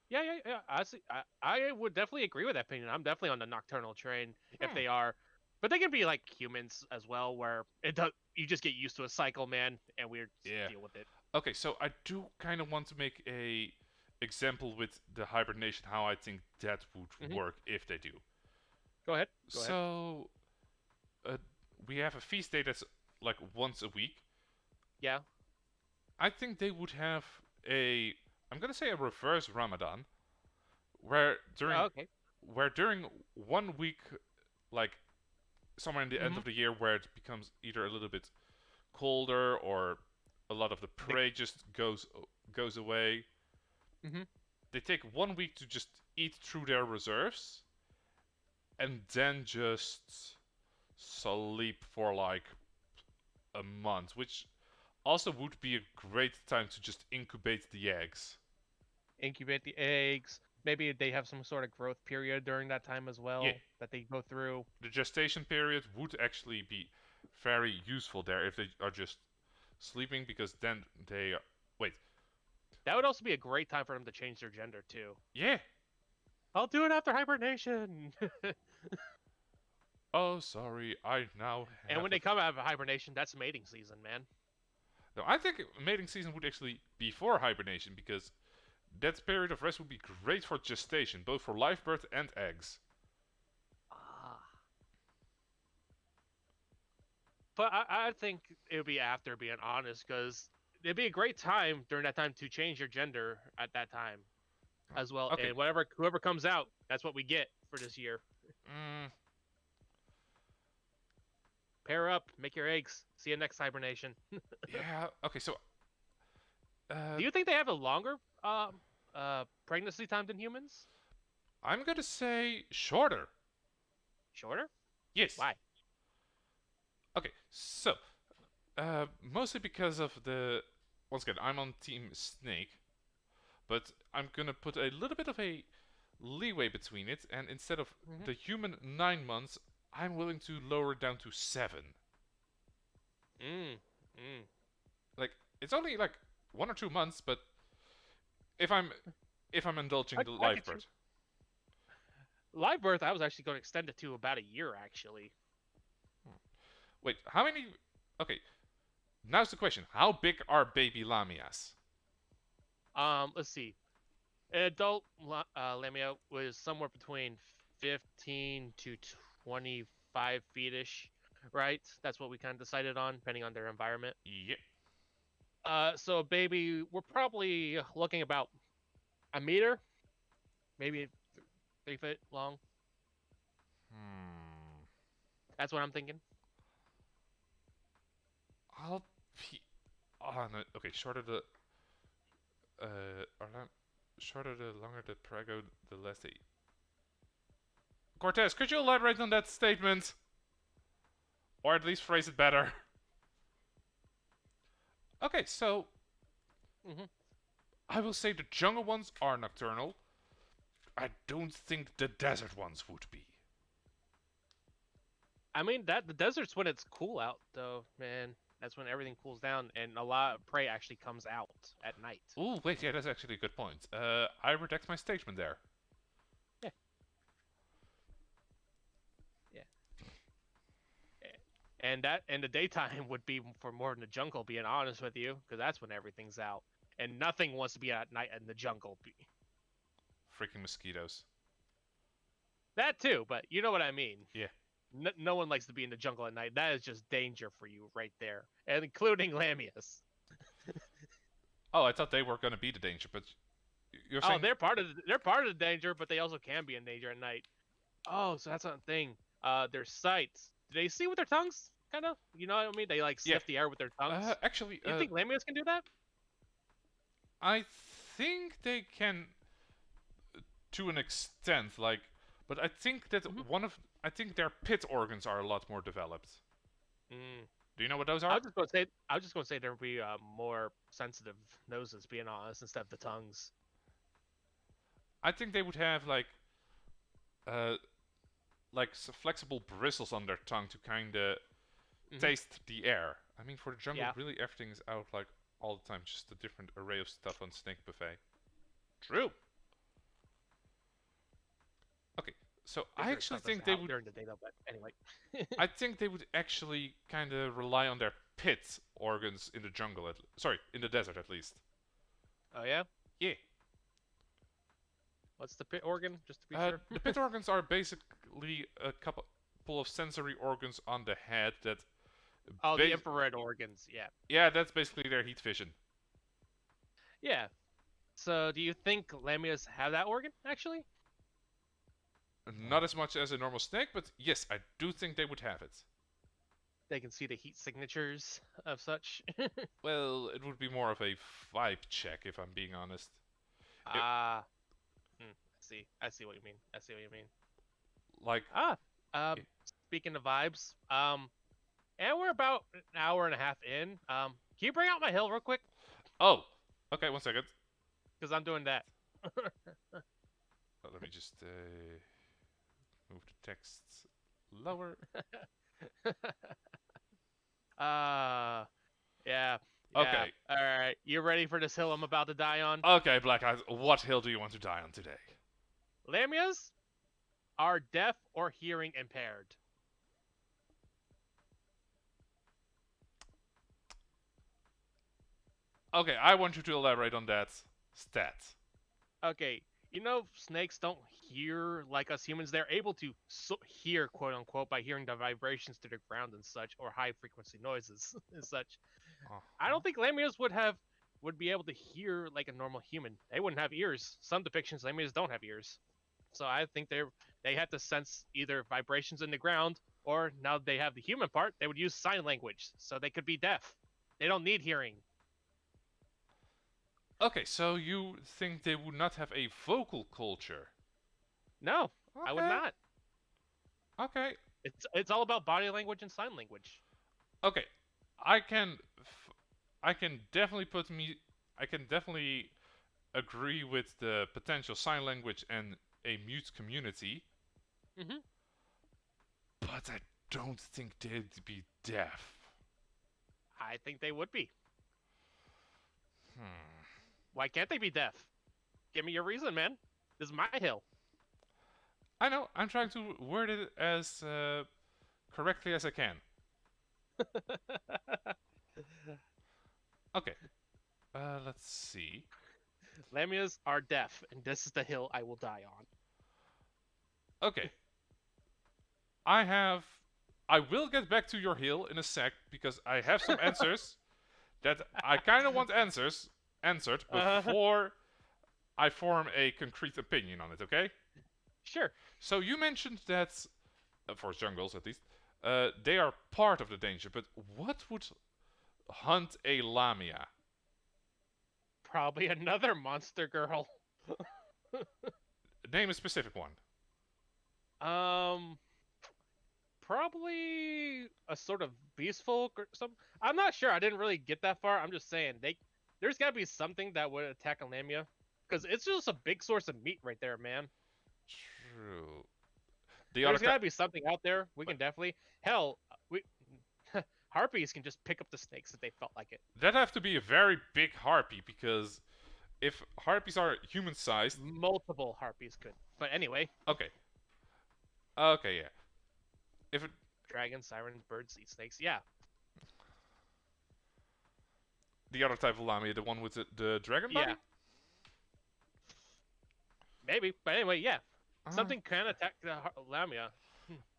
yeah, yeah, yeah. I see. I would definitely agree with that opinion. I'm definitely on the nocturnal train if Hmm. they are, but they can be like humans as well, where it does. You just get used to a cycle, man, and we just Yeah. deal with it. Okay, so I do kind of want to make a example with the hibernation, how I think that would Hmm. work if they do. Go ahead. Go ahead. So uh, we have a feast day that's like once a week. Yeah. I think they would have a, I'm gonna say a reverse Ramadan, where Oh, during okay. where during 1 week, like somewhere in the end Hmm. of the year, where it becomes either a little bit colder or a lot of the The, prey just goes away. hmm. They take 1 week to just eat through their reserves and then just sleep for like a month, which also would be a great time to just incubate the eggs. Incubate the eggs. Maybe they have some sort of growth period during that time as Yeah, well that they go through. the gestation period would actually be very useful there if they are just sleeping, because then they are, wait, That would also be a great time for them to change their gender too. yeah. I'll do it after hibernation. Oh, sorry, I now And have when a. they come out of hibernation, that's mating season, man. No, I think mating season would actually be before hibernation, because that period of rest would be great for gestation, both for live birth and eggs. Ah. But I think it would be after, being honest, because it'd be a great time during that time to change your gender at that time as well. Okay. And whatever whoever comes out, that's what we get for this year. Mm, Pair up, make your eggs. See you next hibernation. yeah. Okay. So, uh, Do you think they have a longer pregnancy time than humans? I'm gonna say shorter. Shorter? Yes. Why? Okay. So, mostly because of the. Once again, I'm on Team Snake, but I'm gonna put a little bit of a leeway between it, and instead of Hmm. the human 9 months, I'm willing to lower it down to 7. Mm. Mm. Like, it's only like 1 or 2 months, but if I'm if I'm indulging the I live get you. birth. Live birth, I was actually going to extend it to about a year, actually. Wait, how many? Okay, now's the question: how big are baby lamias? Let's see. An adult lamia was somewhere between 15 to 25 feet-ish, right? That's what we kind of decided on, depending on their environment. Yep. So a baby, we're probably looking about a meter, maybe 3 foot long. Hmm. That's what I'm thinking. I'll. Oh no. Okay, shorter the shorter the longer the prego, the less they. Cortez, could you elaborate on that statement, or at least phrase it better? Okay, so Hmm. I will say the jungle ones are nocturnal. I don't think the desert ones would be. I mean, that the desert's when it's cool out, though, man. That's when everything cools down, and a lot of prey actually comes out at night. Oh, wait, yeah, that's actually a good point. I redact my statement there. Yeah, yeah. And that and the daytime would be for more in the jungle, being honest with you, because that's when everything's out, and nothing wants to be at night in the jungle. Freaking mosquitoes. That too, but you know what I mean. Yeah. No one likes to be in the jungle at night. That is just danger for you right there, and including lamias. Oh, I thought they were gonna be the danger, but you're Oh, saying. they're part of the danger, but they also can be in danger at night. Oh, so that's one thing. Their sights. Do they see with their tongues? Kind of. You know what I mean? They like Yeah. sniff the air with their tongues. Actually, Do you think lamias can do that? I think they can to an extent, like, but I think that Hmm. I think their pit organs are a lot more developed. Mm. Do you know what those I are? was just gonna say, I was just gonna say there would be more sensitive noses, being honest, instead of the tongues. I think they would have uh, flexible bristles on their tongue to kind of Hmm. taste the air. I mean, for the jungle, Yeah, really everything is out like all the time, just a different array of stuff on Snake Buffet. True. Okay, so I different actually stuff is think they out would. during the day though. But anyway, I think they would actually kind of rely on their pit organs in the jungle. Sorry, in the desert at least. oh yeah, Yeah. what's the pit organ? Just to be sure. The pit organs are basically a couple of sensory organs on the head that. Oh, the infrared organs. Yeah, Yeah, that's basically their heat vision. yeah. So, do you think lamias have that organ actually? Not as much as a normal snake, but yes, I do think they would have it. They can see the heat signatures of such. Well, it would be more of a vibe check, if I'm being honest. It, Ah, I see. I see what you mean. I see what you mean. like, Ah, eh, speaking of vibes, and we're about an hour and a half in. Can you bring out my hill real quick? oh, okay, 1 second. Because I'm doing that. Let me just move the text lower. uh, yeah, yeah. Okay, All right, you ready for this hill I'm about to die on? okay, Black Eyes, what hill do you want to die on today? Lamias are deaf or hearing impaired. Okay, I want you to elaborate on that stat. Okay, snakes don't hear like us humans. They're able to hear, quote unquote, by hearing the vibrations to the ground and such, or high frequency noises and such. I Uh-huh. don't think lamias would be able to hear like a normal human. They wouldn't have ears. Some depictions lamias don't have ears. So I think they have to sense either vibrations in the ground, or now that they have the human part, they would use sign language. So they could be deaf. They don't need hearing. Okay, so you think they would not have a vocal culture? No, I would Okay, not. okay, It's all about body language and sign language. okay. I can, I can definitely put me, I can definitely agree with the potential sign language and a mute community, Hmm. but I don't think they'd be deaf. I think they would be. Hmm. Why can't they be deaf? Give me your reason, man. This is my hill. I know. I'm trying to word it as correctly as I can. Okay. Let's see. Lamias are deaf, and this is the hill I will die on. Okay. I have. I will get back to your hill in a sec because I have some answers that I kind of want answered uh, before I form a concrete opinion on it. Okay. sure. So you mentioned that for jungles at least, they are part of the danger. But what would hunt a lamia? Probably another monster girl. Name a specific one. um, Probably a sort of beast folk or something. I'm not sure. I didn't really get that far. I'm just saying there's got to be something that would attack a lamia, because it's just a big source of meat right there, man. True. The other There's got to be something out there. We can definitely hell we harpies can just pick up the snakes if they felt like it. that have to be a very big harpy because if harpies are human sized, Multiple harpies could. But anyway, okay, okay, yeah. If it, dragons, sirens, birds eat snakes. Yeah, the other type of lamia, the one with the dragon yeah, body, maybe. But anyway, yeah, uh, something can attack the lamia.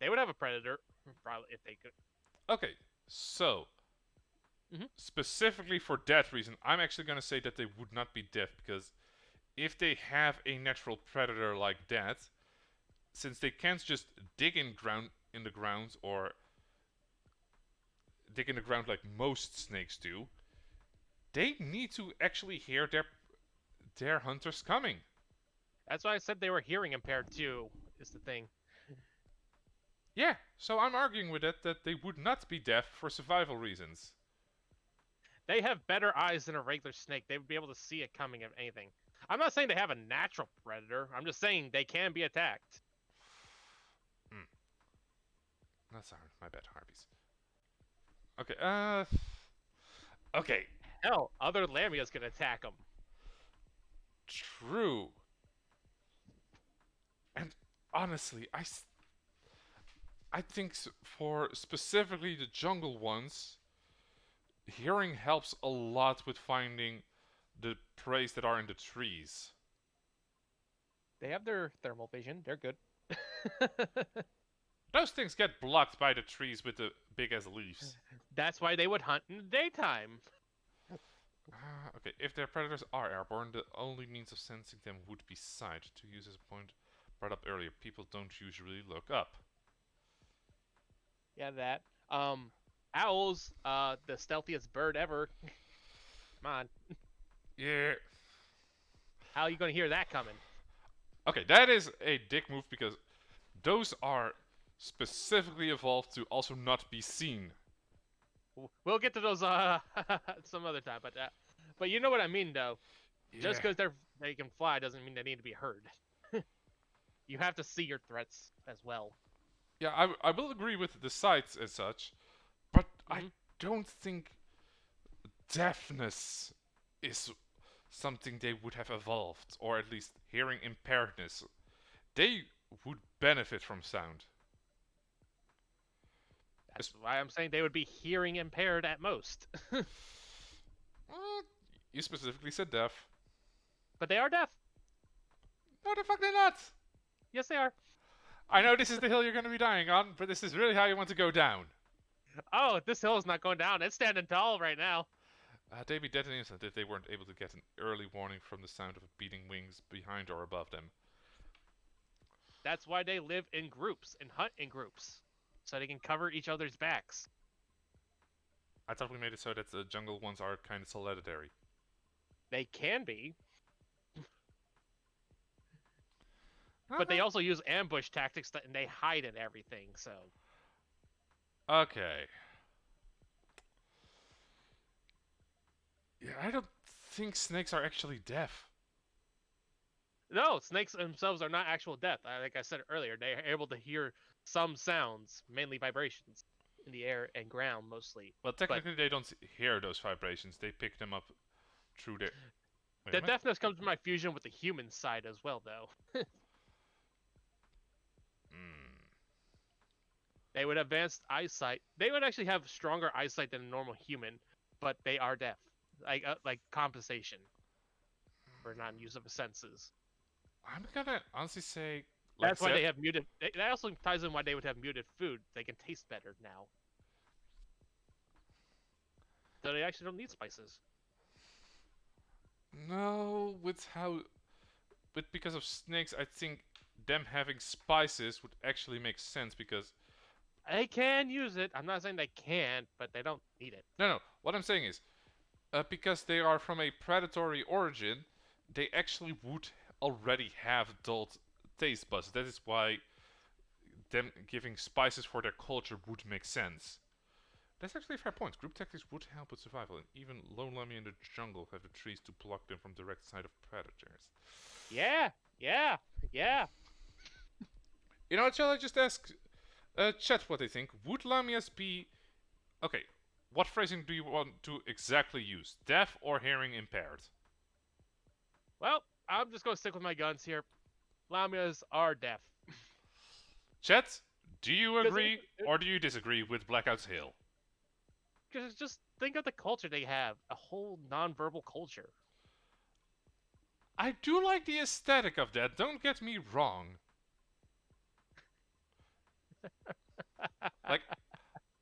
They would have a predator, probably, if they could. okay. So Hmm. specifically for that reason, I'm actually gonna say that they would not be deaf because if they have a natural predator like that, since they can't just dig in the ground or dig in the ground like most snakes do, they need to actually hear their hunters coming. That's why I said they were hearing impaired too. Is the thing. Yeah, so I'm arguing with it that they would not be deaf for survival reasons. They have better eyes than a regular snake. They would be able to see it coming of anything. I'm not saying they have a natural predator. I'm just saying they can be attacked. Hmm. That's my bad, Harpies. Okay, okay, Hell, other Lamias can attack them. true. And honestly, I think for specifically the jungle ones, hearing helps a lot with finding the preys that are in the trees. They have their thermal vision. They're good. Those things get blocked by the trees with the big ass leaves. That's why they would hunt in the daytime. Okay, if their predators are airborne, the only means of sensing them would be sight. To use as a point brought up earlier, people don't usually look up. Yeah, that. Owls, the stealthiest bird ever. Come on. Yeah. How are you going to hear that coming? Okay, that is a dick move because those are specifically evolved to also not be seen. We'll get to those some other time, but you know what I mean though. Just Yeah. because they can fly doesn't mean they need to be heard. You have to see your threats as well. Yeah, I will agree with the sights as such, but I Hmm. don't think deafness is something they would have evolved, or at least hearing impairedness. They would benefit from sound. That's why I'm saying they would be hearing impaired at most. Uh, you specifically said deaf. But they are deaf. No, the fuck they're not! Yes, they are. I know this is the hill you're going to be dying on, but this is really how you want to go down. Oh, this hill is not going down. It's standing tall right now. They'd be dead in an instant if they weren't able to get an early warning from the sound of beating wings behind or above them. That's why they live in groups and hunt in groups, so they can cover each other's backs. I thought we made it so that the jungle ones are kind of solitary. They can be, but they Okay. also use ambush tactics and they hide in everything. So Okay. Yeah, I don't think snakes are actually deaf. no, snakes themselves are not actual death. Like I said earlier, they are able to hear some sounds, mainly vibrations, in the air and ground mostly. Well, But technically, they don't hear those vibrations. They pick them up through their. Wait a the minute. deafness comes from my fusion with the human side as well, though. Hmm. They would have advanced eyesight. They would actually have stronger eyesight than a normal human, but they are deaf, like compensation for non-use of senses. I'm gonna honestly say, like I That's why said, they have muted. That also ties in why they would have muted food. They can taste better now, so they actually don't need spices. no, with how. But because of snakes, I think them having spices would actually make sense because. They can use it. I'm not saying they can't, but they don't need it. No, no, what I'm saying is, because they are from a predatory origin, they actually would already have dulled taste buds. That is why them giving spices for their culture would make sense. That's actually a fair point. Group tactics would help with survival, and even lone Lamia in the jungle have the trees to block them from direct sight of predators. Yeah, yeah, yeah. You know what, shall I just ask chat what they think? Would Lamias be... Okay, what phrasing do you want to exactly use? Deaf or hearing impaired? Well, I'm just gonna stick with my guns here. Lamias are deaf. Chat, do you Because agree or do you disagree with Blackout's Hill? just think of the culture they have, a whole non-verbal culture. I do like the aesthetic of that, don't get me wrong. Like,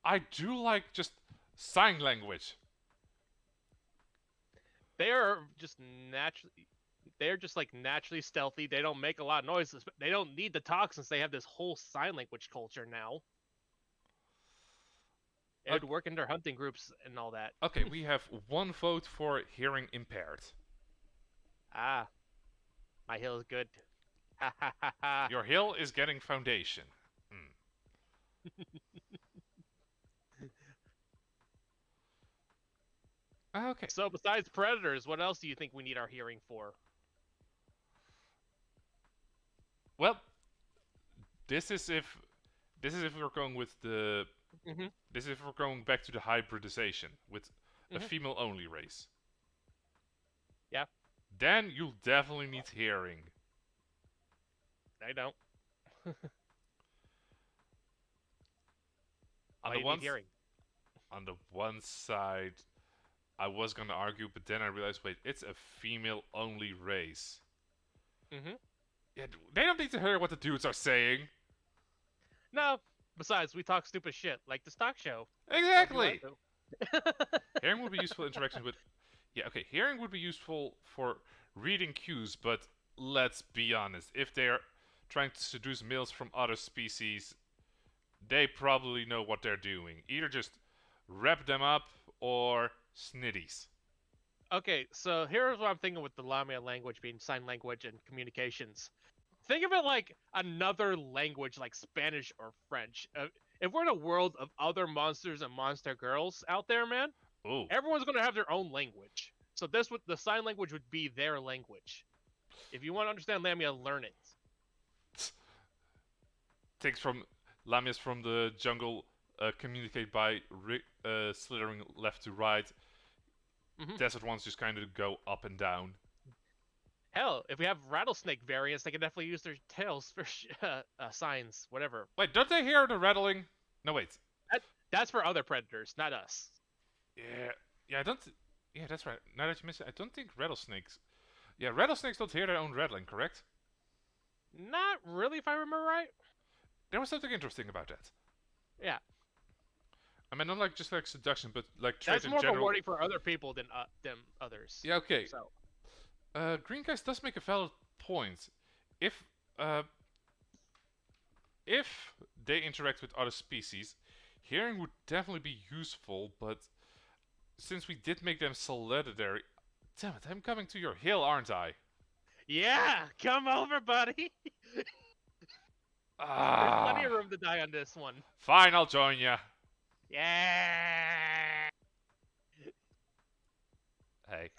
I do like just sign language. They are just naturally, they're just like naturally stealthy. They don't make a lot of noises. But they don't need the toxins. They have this whole sign language culture now. It would work in their hunting groups and all that. Okay, we have one vote for hearing impaired. Ah, my hill is good. Ha ha ha ha. Your hill is getting foundation. Hmm. Okay. So besides predators, what else do you think we need our hearing for? Well, this is if this is if we're going with the Hmm. this is if we're going back to the hybridization with a Hmm. female only race. Yeah, Then you'll definitely need hearing. I don't. On Why the do you need one hearing? on the one side, I was gonna argue, but then I realized, wait, it's a female only race. Hmm. Yeah, they don't need to hear what the dudes are saying. No. Besides, we talk stupid shit like this talk show. So if you want Exactly. to. Hearing would be useful in interactions with. Yeah, okay. Hearing would be useful for reading cues, but let's be honest. If they're trying to seduce males from other species, they probably know what they're doing. Either just wrap them up or snitties. Okay, so here's what I'm thinking with the Lamia language being sign language and communications. Think of it like another language like Spanish or French. If we're in a world of other monsters and monster girls out there, man, Oh, everyone's gonna have their own language. So this would the sign language would be their language. If you want to understand Lamia, learn it. things from Lamias from the jungle communicate by slithering left to right. Hmm. Desert ones just kind of go up and down. Hell, if we have rattlesnake variants, they can definitely use their tails for signs, whatever. Wait, don't they hear the rattling? No, wait. That, that's for other predators, not us. Yeah, yeah, I don't. Yeah, that's right. Now that you mention it, I don't think rattlesnakes. Yeah, rattlesnakes don't hear their own rattling, correct? Not really, if I remember right. There was something interesting about that. Yeah, I mean, not like just like seduction, but like trait that's in more of a general. warning for other people than others. Yeah, okay. So Green Guys does make a valid point. If uh, if they interact with other species, hearing would definitely be useful. But since we did make them solitary, damn it, I'm coming to your hill, aren't I? yeah, come over, buddy. There's plenty Ah, of room to die on this one. fine, I'll join ya. Yeah. Hey.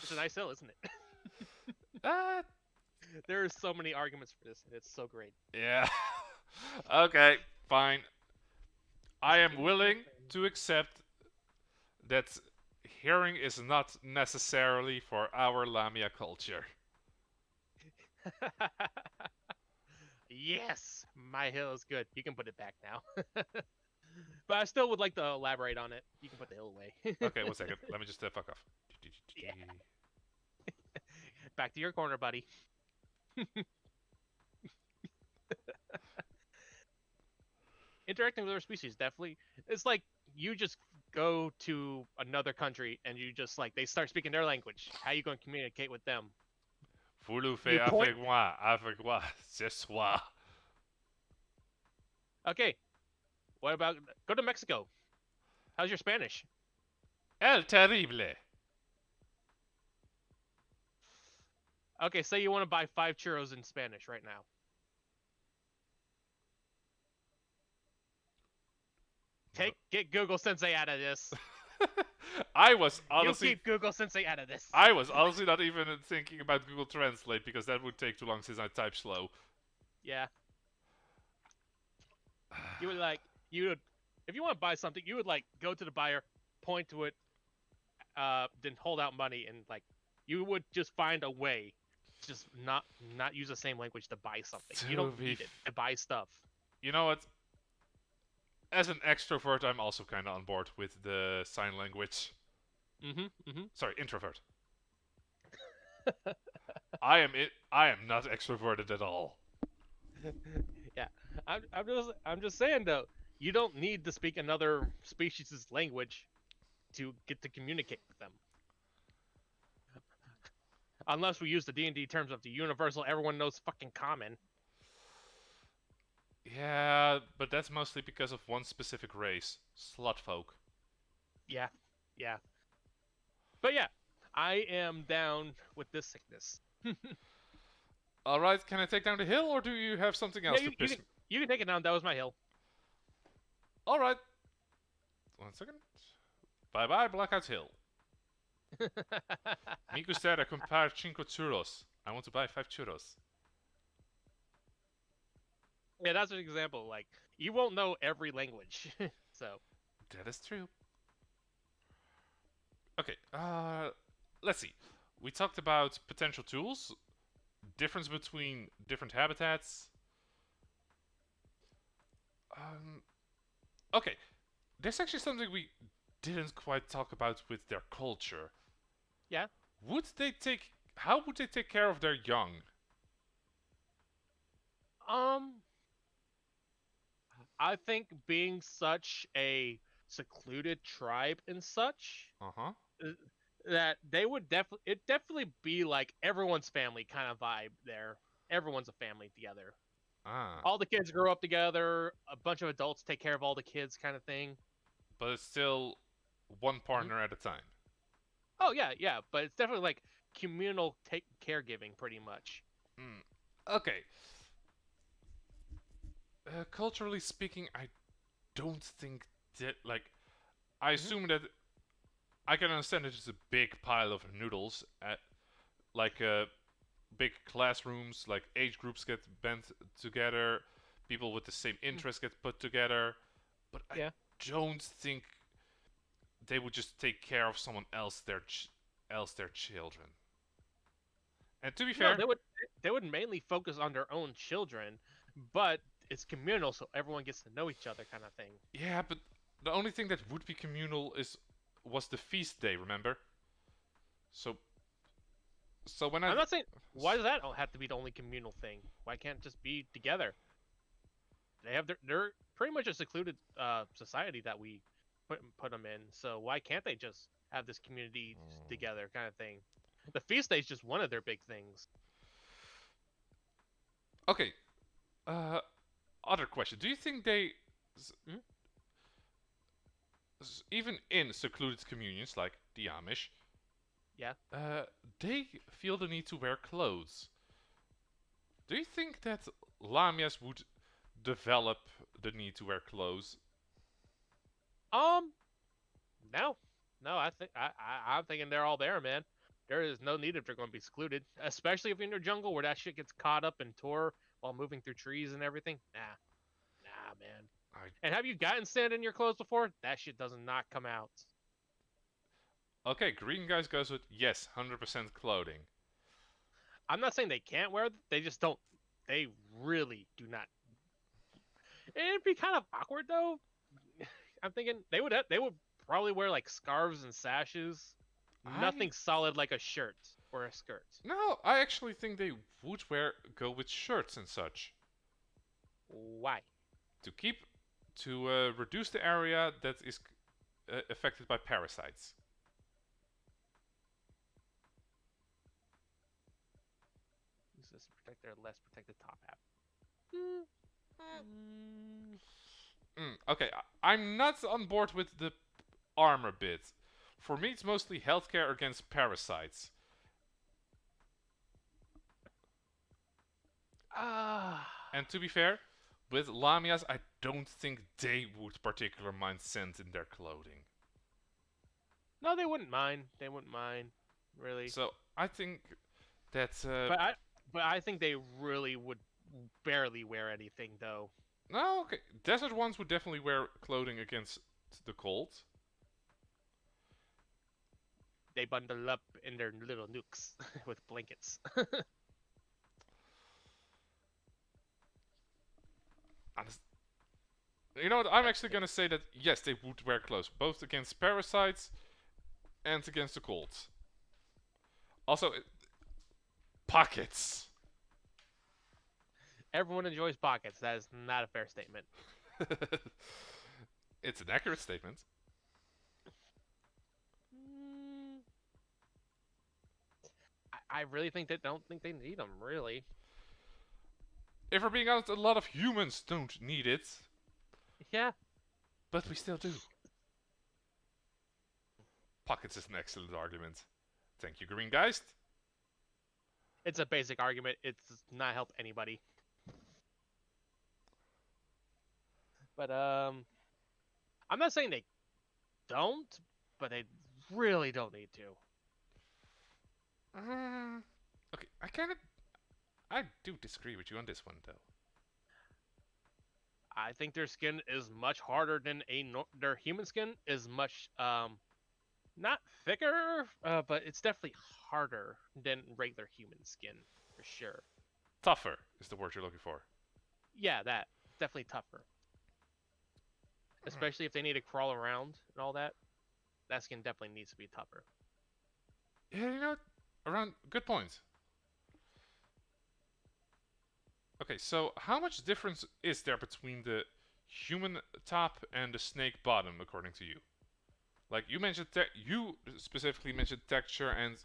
It's a nice hill, isn't it? uh, There are so many arguments for this, and it's so great. yeah. Okay, fine. I It's a am beautiful willing to accept that hearing is not necessarily for our Lamia culture. thing. Yes, my hill is good. You can put it back now. But I still would like to elaborate on it. You can put the hill away. Okay, 1 second. Let me just fuck off. Yeah. Back to your corner, buddy. Interacting with other species definitely. It's like you just go to another country and you just like they start speaking their language. How you going to communicate with them? Voulez You faire point. avec moi, ce soir. Okay. What about go to Mexico? How's your Spanish? El terrible. Okay, say you want to buy 5 churros in Spanish right now. Get Google Sensei out of this. I was You honestly, keep Google Sensei out of this. I was honestly not even thinking about Google Translate because that would take too long since I type slow. Yeah. You would like you would if you want to buy something, you would like go to the buyer, point to it, then hold out money and like you would just find a way to just not use the same language to buy something. You To don't be need it to buy stuff. You know what? As an extrovert, I'm also kind of on board with the sign language. Mm-hmm. Sorry, introvert. I am not extroverted at all. Yeah. I'm just saying though, you don't need to speak another species' language to get to communicate with them. Unless we use the D&D terms of the universal everyone knows fucking common. Yeah, but that's mostly because of one specific race, slutfolk. Yeah. Yeah. But yeah, I am down with this sickness. Alright, can I take down the hill, or do you have something Yeah, else to piss me? you can take it down. That was my hill. Alright. 1 second. Bye bye, Blackout Hill. Me gustaría comprar 5 churros. I want to buy 5 churros. Yeah, that's an example. Like, you won't know every language, so. That is true. Okay, let's see. We talked about potential tools, difference between different habitats. Okay, there's actually something we didn't quite talk about with their culture. Yeah. How would they take care of their young? Um, I think being such a secluded tribe and such, Uh-huh. uh, that they would definitely be like everyone's family kind of vibe there. Everyone's a family together. Ah, All the kids grow up together. A bunch of adults take care of all the kids, kind of thing. but it's still one Mhm. partner at a time. Oh yeah, yeah, but it's definitely like communal take caregiving, pretty much. Mm. Okay. Culturally speaking, I don't think that, like, I Hmm. assume that I can understand that it's a big pile of noodles at, like, big classrooms, like age groups get bent together, people with the same interests get put together, but I Yeah. don't think they would just take care of someone else their children. And to be No, fair, they would mainly focus on their own children, but it's communal, so everyone gets to know each other, kind of thing. yeah, but the only thing that would be communal was the feast day. Remember? So so when I I'm not saying why does that have to be the only communal thing? Why can't it just be together? They have they're pretty much a secluded society that we put them in. So why can't they just have this community together, kind of thing? The feast day is just one of their big things. okay, uh, other question: do you think they, Hmm. even in secluded communions like the Amish, Yeah. uh, they feel the need to wear clothes? Do you think that Lamias would develop the need to wear clothes? Um. No. No. I'm thinking they're all there, man. There is no need if they're going to be secluded, especially if you're in your jungle where that shit gets caught up and tore while moving through trees and everything. Nah, man. I And have you gotten sand in your clothes before? That shit does not come out. Okay, green guys goes with yes, 100% clothing. I'm not saying they can't wear them. They just don't. They really do not. It'd be kind of awkward though. I'm thinking they would probably wear like scarves and sashes. I Nothing solid like a shirt or a skirt. No, I actually think they would go with shirts and such Why? to keep to reduce the area that is affected by parasites. This is to protect their less protected top half. Mm, mm, Okay, I'm not on board with the armor bit. For me, it's mostly healthcare against parasites. Ah. And to be fair, with Lamias, I don't think they would particularly mind scent in their clothing. No, they wouldn't mind. They wouldn't mind, really. So I think that But I think they really would barely wear anything though. no, okay, desert ones would definitely wear clothing against the cold. They bundle up in their little nooks with blankets. Honest- You know what? I'm That's actually gonna say that yes, they would wear clothes, both against parasites and against the cold. Also, pockets. Everyone enjoys pockets. That is not a fair statement. It's an accurate statement. Mm, I really think they don't think they need them. Really. If we're being honest, a lot of humans don't need it, Yeah. but we still do. Pockets is an excellent argument. Thank you, Green Geist. It's a basic argument. It does not help anybody. But I'm not saying they don't, but they really don't need to. Uh, okay, I do disagree with you on this one though. I think their skin is much harder than their human skin is much not thicker, but it's definitely harder than regular human skin for sure. Tougher is the word you're looking for. Yeah, that definitely tougher, Alright. especially if they need to crawl around and all that. That skin definitely needs to be tougher. Yeah, around good points. Okay, so how much difference is there between the human top and the snake bottom, according to you? Like you mentioned, you specifically mentioned texture and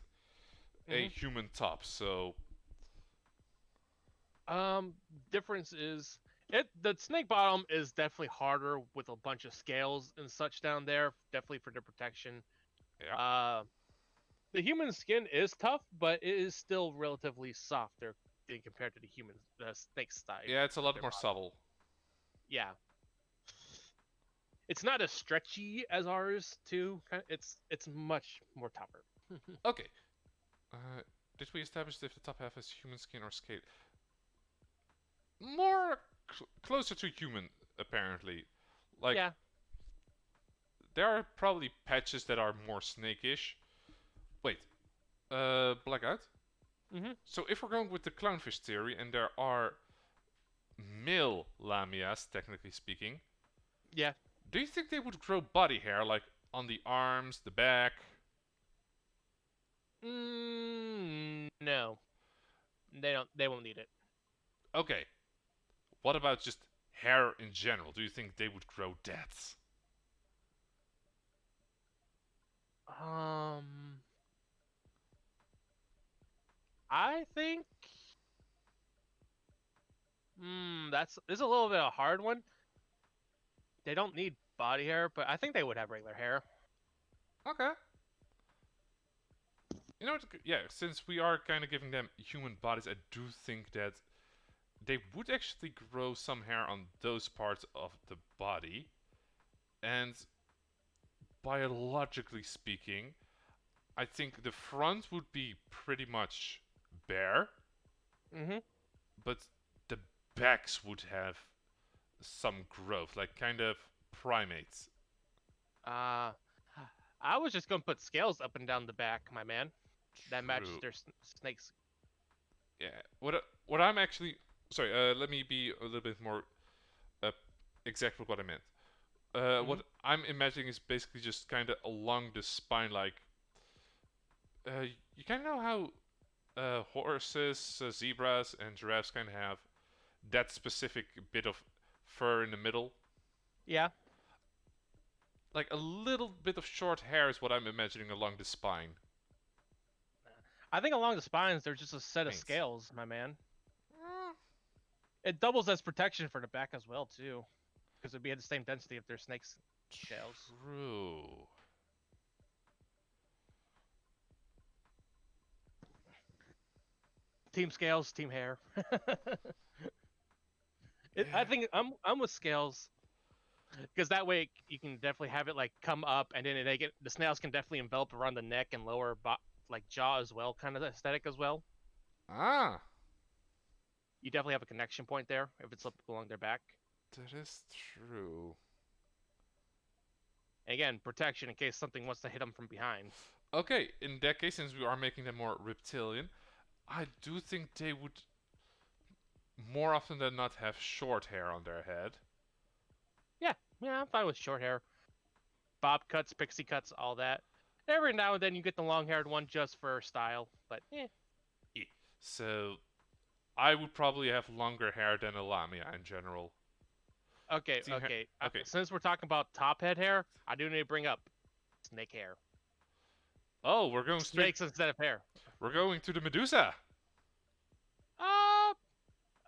a hmm human top. So Um, difference is the snake bottom is definitely harder with a bunch of scales and such down there, definitely for the protection. yeah, Uh, the human skin is tough, but it is still relatively softer than compared to the snake side yeah, it's a of lot their more body. subtle. Yeah, it's not as stretchy as ours too. It's much more tougher. Okay, uh, did we establish if the top half is human skin or scale? More closer to human, apparently. Like Yeah. there are probably patches that are more snake-ish. Wait, blackout. hmm So if we're going with the clownfish theory, and there are male lamias, technically speaking, Yeah. do you think they would grow body hair, like on the arms, the back? No, they don't. They won't need it. Okay, what about just hair in general? Do you think they would grow that? Um, I think. That's this is a little bit of a hard one. They don't need body hair, but I think they would have regular hair. Okay. You know what? Yeah, since we are kind of giving them human bodies, I do think that they would actually grow some hair on those parts of the body. And biologically speaking, I think the front would be pretty much bare, hmm but the backs would have some growth, like kind of primates. Uh, I was just gonna put scales up and down the back, my man. That matches True. their snakes. Yeah. What I'm actually sorry. Let me be a little bit more uh, exact with what I meant. hmm What I'm imagining is basically just kind of along the spine, like you kind of know how horses, zebras, and giraffes kind of have that specific bit of fur in the middle. Yeah, Like a little bit of short hair is what I'm imagining along the spine. I think along the spines there's just a set of Thanks. scales, my man. Mm, It doubles as protection for the back as well too, because it'd be at the same density of their snakes' scales. true. Team scales, team hair. I Yeah. think I'm with scales because that way you can definitely have it like come up and then they get the snails can definitely envelop around the neck and lower like jaw as well, kind of aesthetic as well. Ah, You definitely have a connection point there if it's up along their back. that is true. And again, protection in case something wants to hit them from behind. Okay, in that case, since we are making them more reptilian, I do think they would more often than not have short hair on their head. Yeah, yeah, I'm fine with short hair, bob cuts, pixie cuts, all that. Every now and then you get the long-haired one just for style, but Eh. So I would probably have longer hair than a lamia in general. okay, Team hair. okay. Okay. Since we're talking about top head hair, I do need to bring up snake hair. Oh, we're going straight. Snakes instead of hair. We're going to the Medusa. Uh,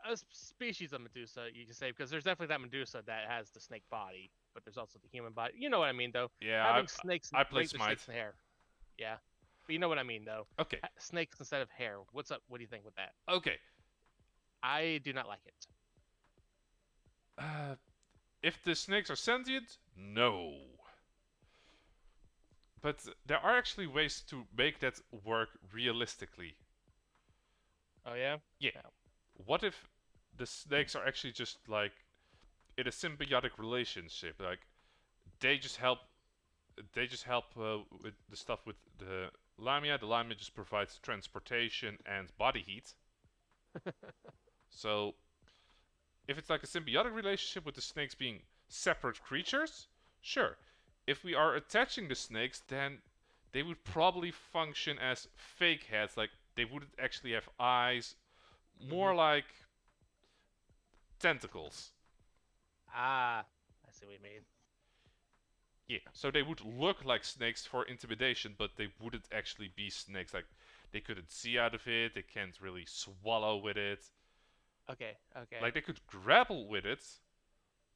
a species of Medusa, you can say, because there's definitely that Medusa that has the snake body, but there's also the human body. You know what I mean, though. Yeah, Having snakes, I play regular Smite. snakes and hair. Yeah. But you know what I mean, though. Okay, Snakes instead of hair. What's up? What do you think with that? okay. I do not like it. Uh, if the snakes are sentient, no. But there are actually ways to make that work realistically. Oh yeah. Yeah. No. What if the snakes are actually just like in a symbiotic relationship? Like they just help. They just help with the stuff with the Lamia. The Lamia just provides transportation and body heat. So if it's like a symbiotic relationship with the snakes being separate creatures, sure. If we are attaching the snakes, then they would probably function as fake heads. Like they wouldn't actually have eyes, hmm more like tentacles. Ah, I see what you mean. Yeah, so they would look like snakes for intimidation, but they wouldn't actually be snakes. Like they couldn't see out of it, they can't really swallow with it. Okay. Okay. Like they could grapple with it,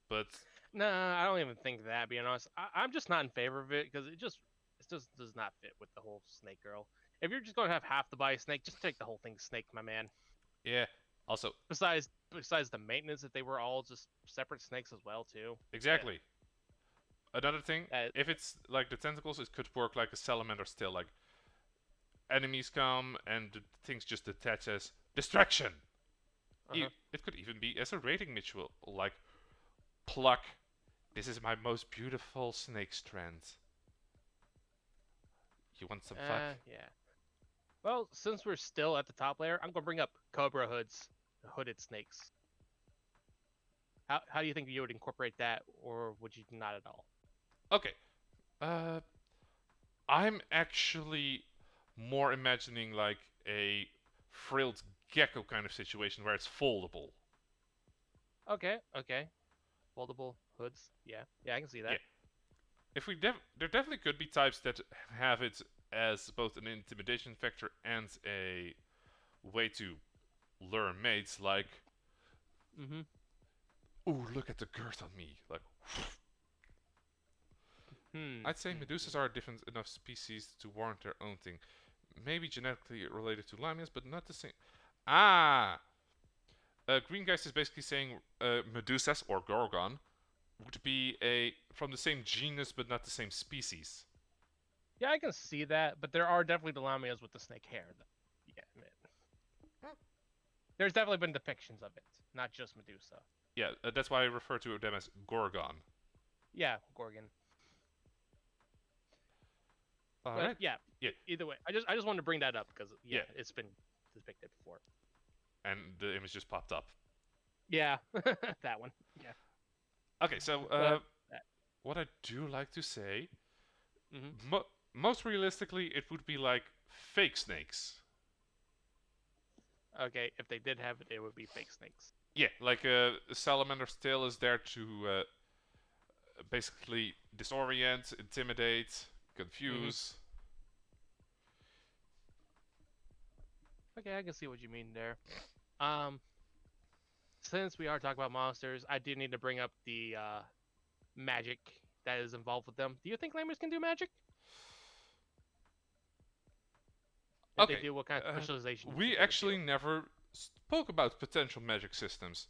but No, I don't even think that. Being honest, I'm just not in favor of it because it just does not fit with the whole snake girl. If you're just gonna have half the body snake, just take the whole thing snake, my man. yeah. Also, Besides the maintenance, that they were all just separate snakes as well too. Yeah. exactly. Another thing, if it's like the tentacles, it could work like a salamander still. Like enemies come and the things just detach as distraction. Uh-huh. It could even be as a rating ritual, like pluck. This is my most beautiful snake strand. You want some fuck? Yeah. Well, since we're still at the top layer, I'm gonna bring up cobra hoods, hooded snakes. How do you think you would incorporate that, or would you not at all? Okay. Uh, I'm actually more imagining like a frilled gecko kind of situation where it's foldable. Okay. Okay. Foldable hoods. Yeah. Yeah, I can see Yeah. that. If we there definitely could be types that have it as both an intimidation factor and a way to lure mates. Like, Mm-hmm. ooh, look at the girth on me. Like, Hmm. I'd say Medusas are a different enough species to warrant their own thing. Maybe genetically related to Lamias, but not the same. Ah! Green Geist is basically saying Medusas, or Gorgon, would be a from the same genus but not the same species. Yeah, I can see that, but there are definitely the Lamias with the snake hair. Yeah, man. There's definitely been depictions of it, not just Medusa. Yeah, that's why I refer to them as Gorgon. Yeah, Gorgon. But Alright. yeah, Yeah, either way, I just wanted to bring that up because yeah, yeah. it's been depicted before. And the image just popped up. Yeah, that one. Yeah. Okay, so But what I do like to say, hmm most realistically, it would be like fake snakes. okay, if they did have it, it would be fake snakes. Yeah, like a salamander's tail is there to basically disorient, intimidate, hmm confuse. Okay, I can see what you mean there. Um, since we are talking about monsters, I do need to bring up the magic that is involved with them. Do you think lamers can do magic? If they Okay, do, what kind of uh, specialization do you think we they would do? actually never spoke about potential magic systems.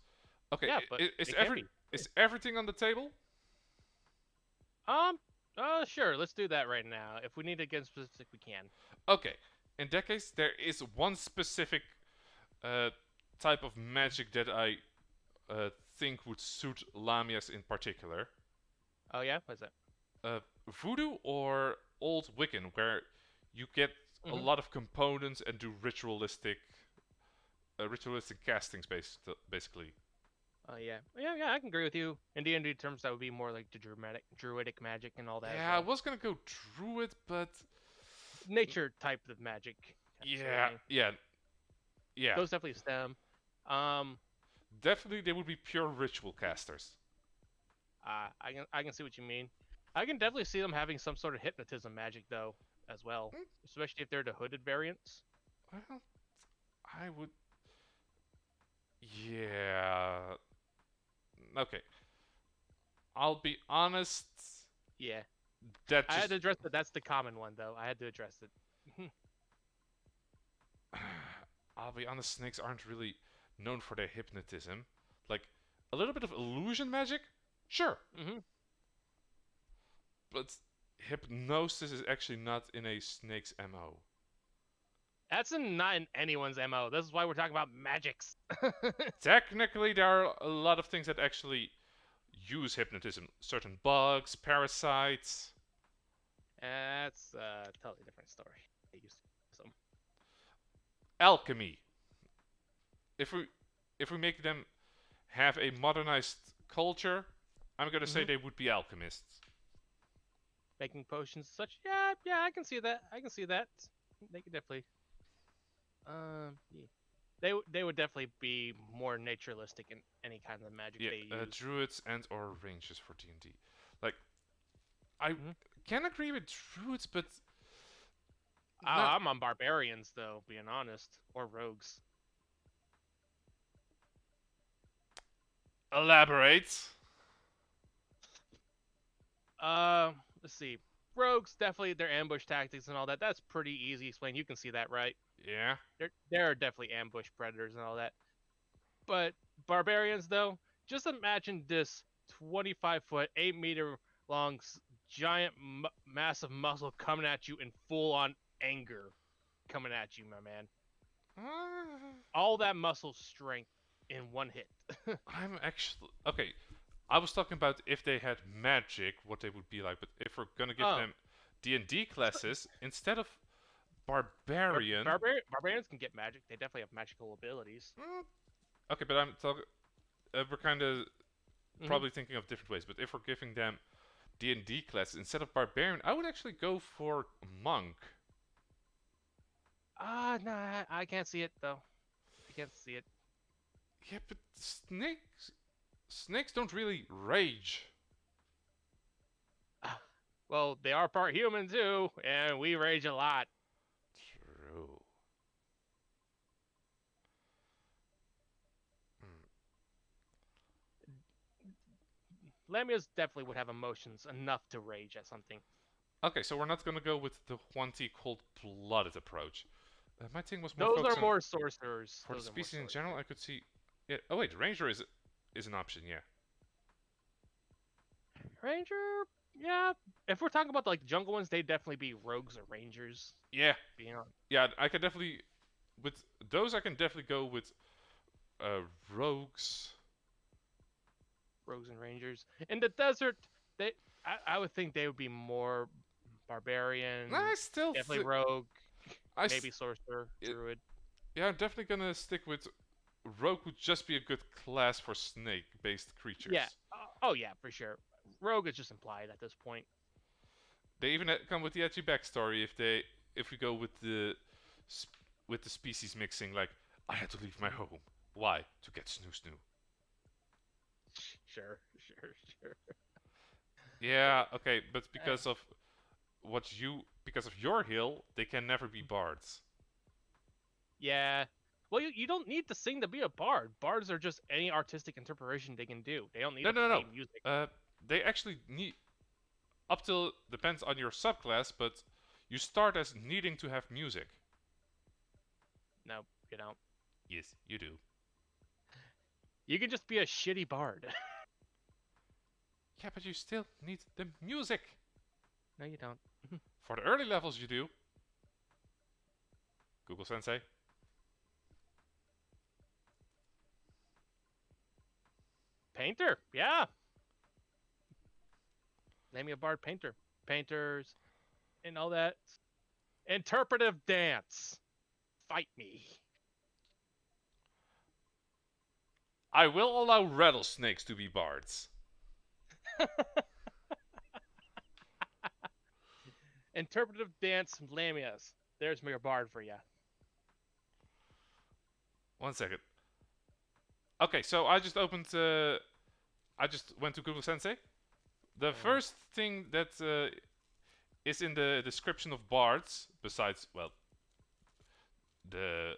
Okay, Yeah, but is it can be. is everything on the table? Um, sure, let's do that right now. If we need to get specific, we can. Okay, in that case, there is one specific uh, type of magic that I think would suit Lamias in particular. Oh yeah, what's that? Voodoo or Old Wiccan, where you get a Mm-hmm. lot of components and do ritualistic castings, basically. Oh yeah, I can agree with you. In D&D terms, that would be more like the druidic magic and all that as Yeah, I well. was gonna go Druid, but Nature type of magic. yeah, Absolutely. yeah, yeah. Those definitely stem. Um, Definitely, they would be pure ritual casters. I can see what you mean. I can definitely see them having some sort of hypnotism magic though, as well, Mm, especially if they're the hooded variants. well, I would. Yeah. Okay. I'll be honest. Yeah, That I had just to address that. That's the common one though. I had to address it. I'll be honest, snakes aren't really known for their hypnotism. Like, a little bit of illusion magic? Sure. Hmm. But hypnosis is actually not in a snake's MO. Not in anyone's MO. This is why we're talking about magics. Technically, there are a lot of things that actually use hypnotism. Certain bugs, parasites. That's a totally different story. They used to use them. Alchemy. If we make them have a modernized culture, I'm gonna say Hmm. they would be alchemists. Making potions and such. Yeah, yeah, I can see that. I can see that. They could definitely. Yeah. They would definitely be more naturalistic in any kind of magic Yeah, they use. druids and or rangers for D&D. Like, I Hmm. can agree with druids, but not I'm on barbarians though, being honest, or rogues. elaborate. Let's see. Rogues definitely their ambush tactics and all that. That's pretty easy to explain. You can see that, right? Yeah. There are definitely ambush predators and all that. But barbarians though, just imagine this 25-foot, 8-meter long, giant, massive muscle coming at you in full-on anger, coming at you, my man. All that muscle strength in one hit. I'm actually okay. I was talking about if they had magic, what they would be like. But if we're gonna give Oh, them D&D classes instead of barbarian, barbarians can get magic. They definitely have magical abilities. okay. But I'm talking. We're kind of Hmm. probably thinking of different ways. But if we're giving them D&D classes instead of barbarian, I would actually go for monk. No, I can't see it though. I can't see it. Yeah, but snakes don't really rage. Ah, well, they are part human too, and we rage a lot. True. Hmm. Lamias definitely would have emotions enough to rage at something. Okay, so we're not gonna go with the Huanti cold-blooded approach. My thing was more Those are focused on more sorcerers. for the Those are more species in general. sorcerers. I could see. Yeah. Oh wait, ranger is an option. Yeah. Ranger, yeah. If we're talking about like the jungle ones, they'd definitely be rogues or rangers. Yeah. You know, Yeah. I could definitely with those. I can definitely go with uh, rogues. rogues and rangers. In the desert, I would think they would be more barbarian, I still definitely think rogue, I. maybe sorcerer, It, druid. yeah, I'm definitely gonna stick with rogue. Would just be a good class for snake-based Yeah. creatures. Oh yeah, for sure. Rogue is just implied at this point. They even come with the edgy backstory if we go with the species mixing. Like I had to leave my Mhm. home. Why? To get snoo snoo. Sure, sure, sure. Yeah, okay, but Uh, because of your hill, they can never be bards. yeah. Well, you don't need to sing to be a bard. Bards are just any artistic interpretation they can do. They don't need No, to no, play no. music. They actually need up till depends on your subclass, but you start as needing to have music. No, you don't. Yes, you do. You can just be a shitty bard. Yeah, but you still need the music. No, you don't. For the early levels, you do. Google Sensei. Painter, yeah. Name me a bard painter. Painters and all that. Interpretive dance. Fight me. I will allow rattlesnakes to be bards. Interpretive dance lamias. There's your bard for you. One second. Okay, so I just went to Google Sensei. The Mm-hmm. first thing that is in the description of bards, besides well, the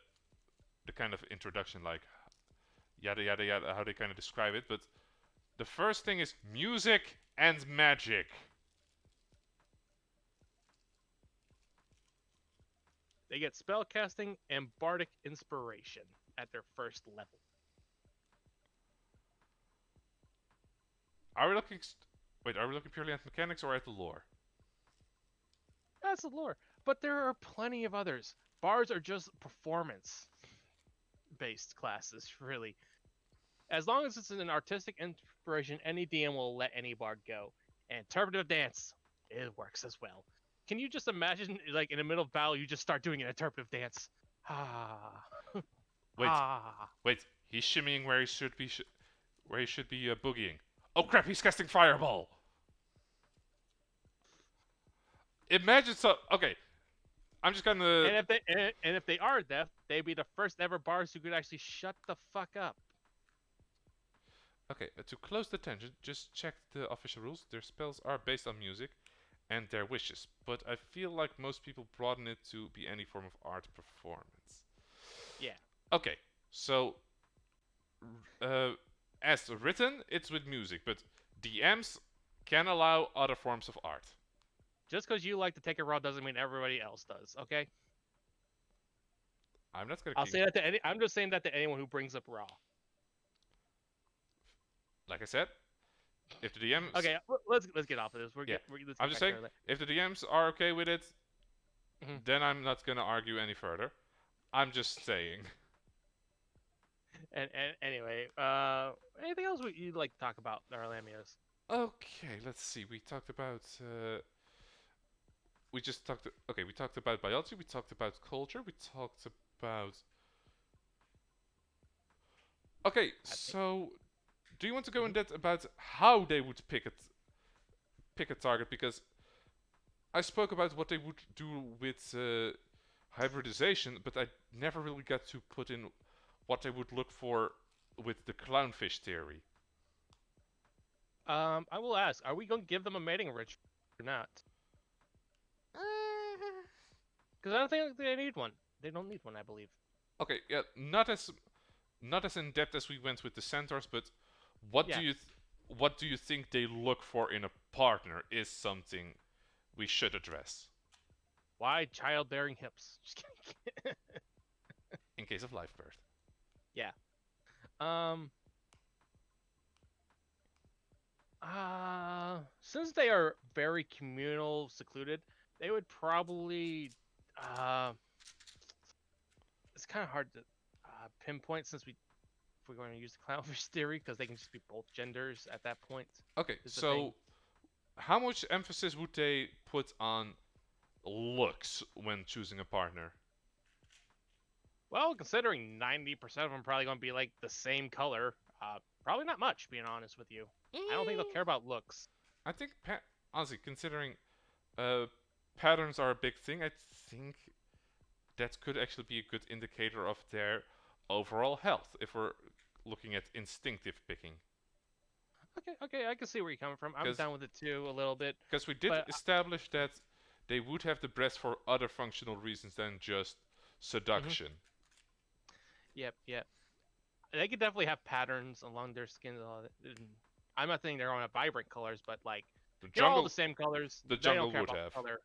the kind of introduction, like yada yada yada, how they kind of describe it, but the first thing is music and magic. They get spellcasting and bardic inspiration at their first level. Are we looking? Wait, are we looking purely at mechanics or at the lore? That's the lore. But there are plenty of others. Bards are just performance based classes, really. As long as it's an artistic inspiration, any DM will let any bard go. And interpretive dance, it works as well. Can you just imagine, like in the middle of battle, you just start doing an interpretive dance? Ah, Wait, ah. wait. He's shimmying where he should be. Where he should be boogieing. Oh crap! He's casting fireball. Imagine so. Okay, I'm just gonna. And if they are deaf, they'd be the first ever bards who could actually shut the fuck up. Okay, to close the tangent, just check the official rules. Their spells are based on music and their wishes, but I feel like most people broaden it to be any form of art performance. Yeah. Okay, so as written, it's with music, but DMs can allow other forms of art. Just because you like to take it raw doesn't mean everybody else does. Okay. I'm not gonna. I'll say that to any. I'm just saying that to anyone who brings up raw. Like I said, if the DMs. Okay, let's get off of this. Let's I'm just saying, if the DMs are okay with it, then I'm not gonna argue any further. I'm just saying. And anyway, anything else you'd like to talk about our Lamias? Okay, let's see. We talked about. We just talked. Okay, we talked about biology. We talked about culture. We talked about. Okay, so do you want to go in depth about how they would pick a target? Because I spoke about what they would do with hybridization, but I never really got to put in what they would look for with the clownfish theory. I will ask: are we going to give them a mating ritual or not? Because I don't think they need one. They don't need one, I believe. Okay, yeah, not as in depth as we went with the centaurs, but what do you think they look for in a partner is something we should address. Why childbearing hips? Just kidding. In case of live birth. Yeah. Since they are very communal, secluded, they would probably. It's kind of hard to pinpoint since if we're going to use the clownfish theory because they can just be both genders at that point. Okay, so how much emphasis would they put on looks when choosing a partner? Well, considering 90% of them probably going to be like the same color, probably not much, being honest with you. I don't think they'll care about looks. I think, honestly, considering patterns are a big thing, I think that could actually be a good indicator of their overall health if we're looking at instinctive picking. Okay, I can see where you're coming from. I'm down with it too, a little bit. Because we did establish that they would have the breast for other functional reasons than just seduction. Yep. They could definitely have patterns along their skin. I'm not saying they're on vibrant colors, but like they're all the same colors. The jungle would have. Color.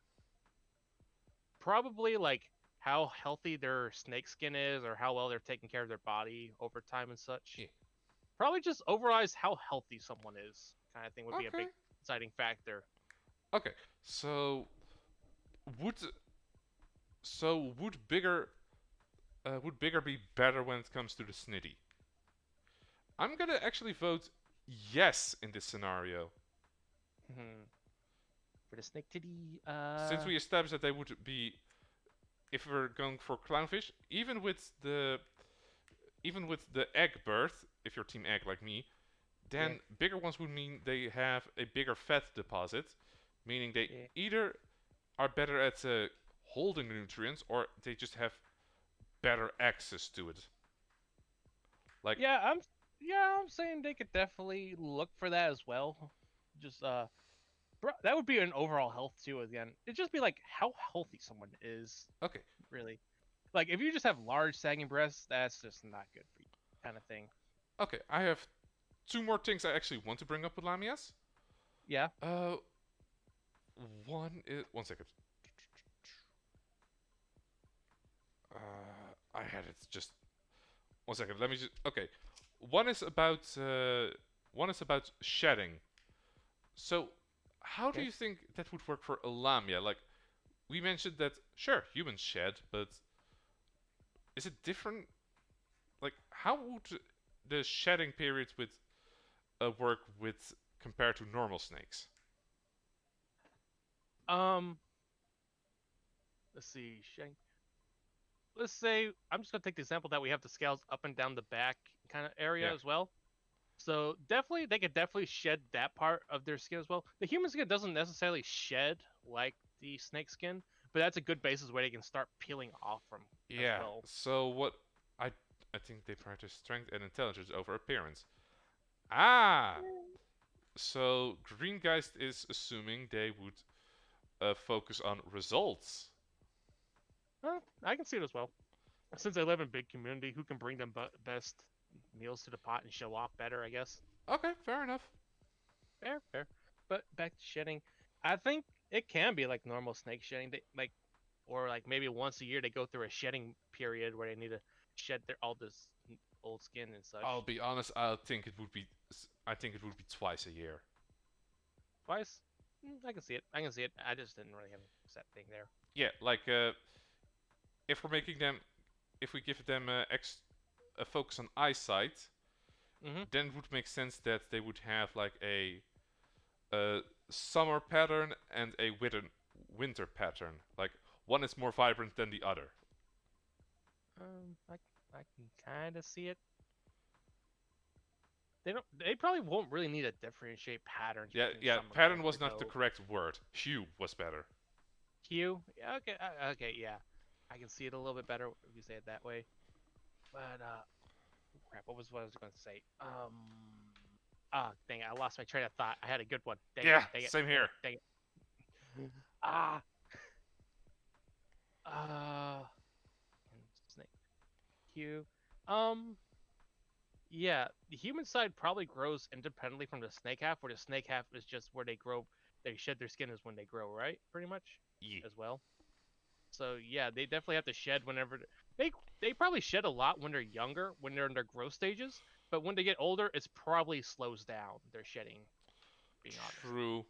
Probably like how healthy their snake skin is, or how well they're taking care of their body over time and such. Yeah. Probably just overall how healthy someone is, kind of thing would be a big deciding factor. Okay, so would bigger be better when it comes to the snitty? I'm gonna actually vote yes in this scenario. For the snake titty, since we established that they would be, if we're going for clownfish, even with the egg birth, if you're team egg like me, then bigger ones would mean they have a bigger fat deposit, meaning they either are better at holding the nutrients or they just have better access to it. Like I'm saying they could definitely look for that as well. Just that would be an overall health too. Again, it'd just be like how healthy someone is. Okay. Really, like if you just have large sagging breasts, that's just not good for you, kind of thing. Okay, I have two more things I actually want to bring up with Lamias. Yeah. One second. I had it just 1 second. Let me just. Okay, one is about one is about shedding. So, how do Okay. you think that would work for a Lamia? Like, we mentioned that sure humans shed, but is it different? Like, how would the shedding period with work with compared to normal snakes? Um, let's see. Let's say I'm just gonna take the example that we have the scales up and down the back kind of area Yeah. as well. So definitely, they could definitely shed that part of their skin as well. The human skin doesn't necessarily shed like the snake skin, but that's a good basis where they can start peeling off from as Yeah. well. So what I I think they prioritize strength and intelligence over appearance. Ah. So Greengeist is assuming they would focus on results. Well, I can see it as well. Since they live in a big community, who can bring them best meals to the pot and show off better, I guess. Okay, fair enough. Fair, fair. But back to shedding, I think it can be like normal snake shedding. They like, or like maybe once a year they go through a shedding period where they need to shed their all this old skin and I'll such. be honest. I think it would be. I think it would be twice a year. Twice, I can see it. I can see it. I just didn't really have a set thing there. Yeah, like if we're making them, if we give them a focus on eyesight, Mm-hmm. then it would make sense that they would have like a summer pattern and a winter pattern. Like one is more vibrant than the other. I can kind of see it. They don't. They probably won't really need to differentiate patterns Yeah, between yeah. summer and Pattern winter was not the though. correct word. Hue was better. Hue. Yeah, okay. Okay. Yeah. I can see it a little bit better if you say it that way. But crap. What was I going to say? Dang it! I lost my train of thought. I had a good one. Dang it! Yeah, Dang it! same Dang here. it! Dang it! Ah. Uh. Snake. Hue. Um. Yeah, the human side probably grows independently from the snake half, where the snake half is just where they grow. They shed their skin is when they grow, right? Pretty much, Yeah. as well. So yeah, they definitely have to shed whenever they probably shed a lot when they're younger, when they're in their growth stages. But when they get older, it's probably slows down their shedding. Being honest. True.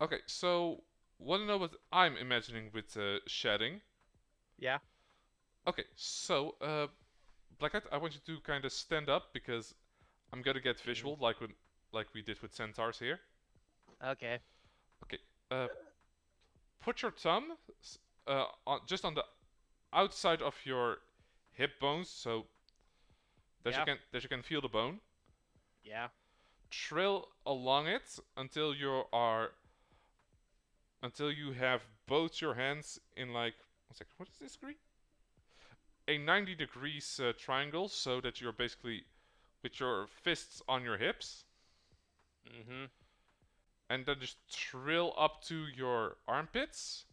Okay, so want to know what I'm imagining with shedding? Yeah. Okay, so Blackhead, I want you to kind of stand up because I'm gonna get Hmm. visual, like we did with centaurs here. Okay. Okay, put your thumb just on the outside of your hip bones, so Yeah. that you can feel the bone. Yeah. Trail along it until you have both your hands in like 1 second. What is this degree? A 90 degrees triangle, so that you're basically with your fists on your hips, Mm-hmm. and then just trill up to your armpits,